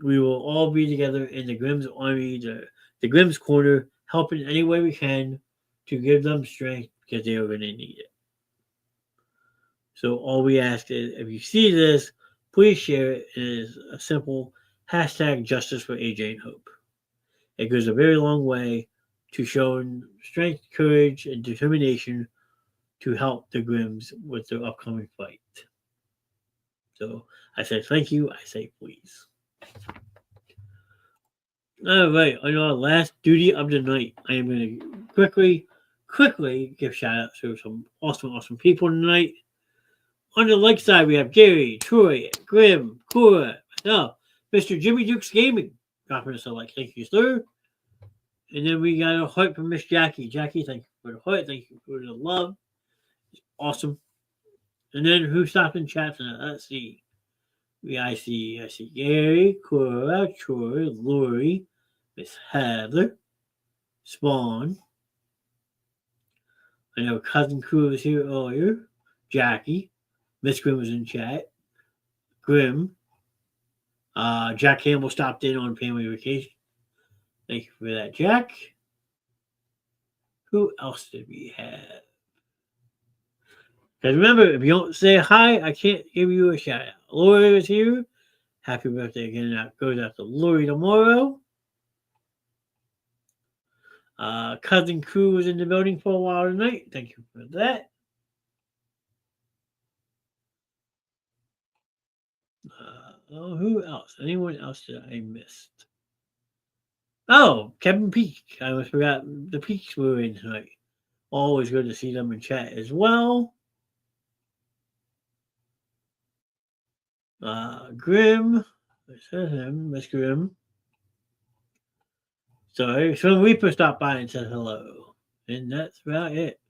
we will all be together in the Grimm's army, the Grimm's corner, helping any way we can to give them strength because they are going to need it. So all we ask is if you see this, please share it. It is a simple hashtag justice for AJ and Hope. It goes a very long way to showing strength, courage, and determination to help the Grimms with their upcoming fight. So I say thank you. I say please. All right, on our last duty of the night, I am going to quickly give shout outs to some awesome people tonight. On the like side, we have Gary, Troy, Grim, Cora, myself, Mr. Jimmy Dukes Gaming, dropping us a like. Thank you, sir. And then we got a heart from Miss Jackie. Jackie, thank you for the heart. Thank you for the love. It's awesome. And then who stopped in chat tonight? Let's see. I see Gary, Cora, Troy, Lori, Miss Heather, Spawn. I know Cousin Crew was here earlier. Jackie. Miss Grim was in chat. Grim. Jack Campbell stopped in on family vacation. Thank you for that, Jack. Who else did we have? Because remember, if you don't say hi, I can't give you a shout out. Lori was here. Happy birthday again. That goes out to Lori tomorrow. Cousin Crew was in the building for a while tonight. Thank you for that. Who else? Anyone else that I missed? Oh, Kevin Peak. I almost forgot the Peaks were in tonight. Always good to see them in chat as well. Grim. Miss Grim. Sorry, Swim Reaper stopped by and said hello. And that's about it.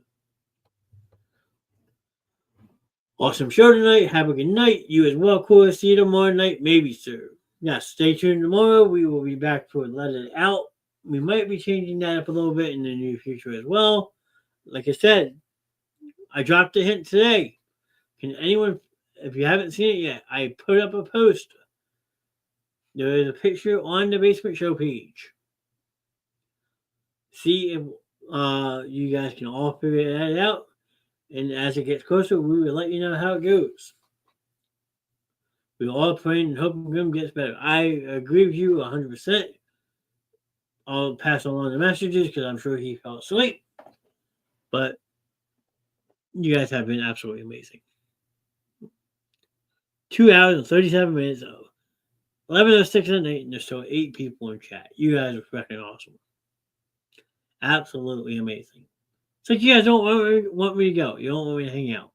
Awesome show tonight. Have a good night. You as well, Cora. See you tomorrow night, maybe, sir. Yes, stay tuned tomorrow. We will be back for Let It Out. We might be changing that up a little bit in the near future as well. Like I said, I dropped a hint today. Can anyone, if you haven't seen it yet, I put up a post. There is a picture on the Basement Show page. See if you guys can all figure that out. And as it gets closer, we will let you know how it goes. We're all praying and hoping Grim gets better. I agree with you 100%. I'll pass along the messages because I'm sure he fell asleep. But you guys have been absolutely amazing. 2 hours and 37 minutes of 11:06 at night, and there's still 8 people in chat. You guys are freaking awesome. Absolutely amazing. It's like you guys don't want me to go. You don't want me to hang out.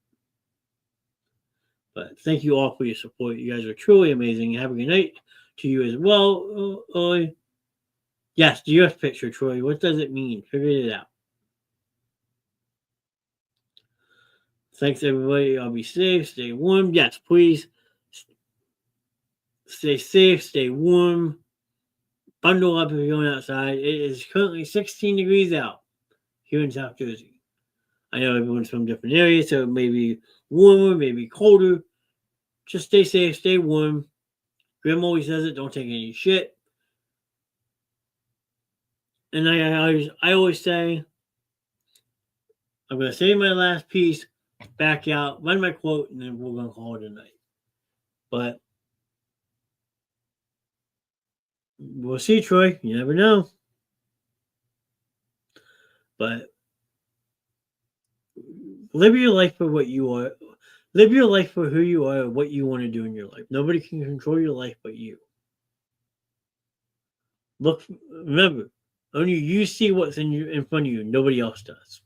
But thank you all for your support. You guys are truly amazing. Have a good night to you as well. Yes, the US picture, Troy. What does it mean? Figure it out. Thanks, everybody. I'll be safe. Stay warm. Yes, please. Stay safe. Stay warm. Bundle up if you're going outside. It is currently 16 degrees out here in South Jersey. I know everyone's from different areas, so it may be warmer, maybe colder. Just stay safe. Stay warm. Grim always says it. Don't take any shit. And I always say, I'm going to say my last piece, back out, run my quote, and then we're going to call it a night. But we'll see, Troy. You never know. But live your life for what you are. Live your life for who you are, what you want to do in your life. Nobody can control your life but you. Remember, only you see what's in front of you. Nobody else does.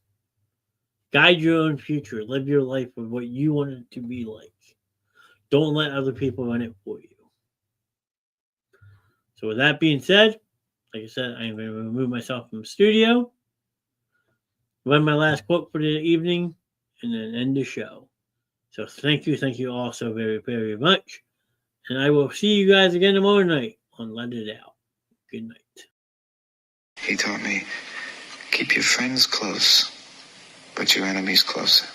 Guide your own future. Live your life with what you want it to be like. Don't let other people run it for you. So with that being said, like I said, I am going to remove myself from the studio, run my last quote for the evening, and then end the show. So thank you all so very, very much. And I will see you guys again tomorrow night on Let It Out. Good night. He taught me, keep your friends close, but your enemies closer.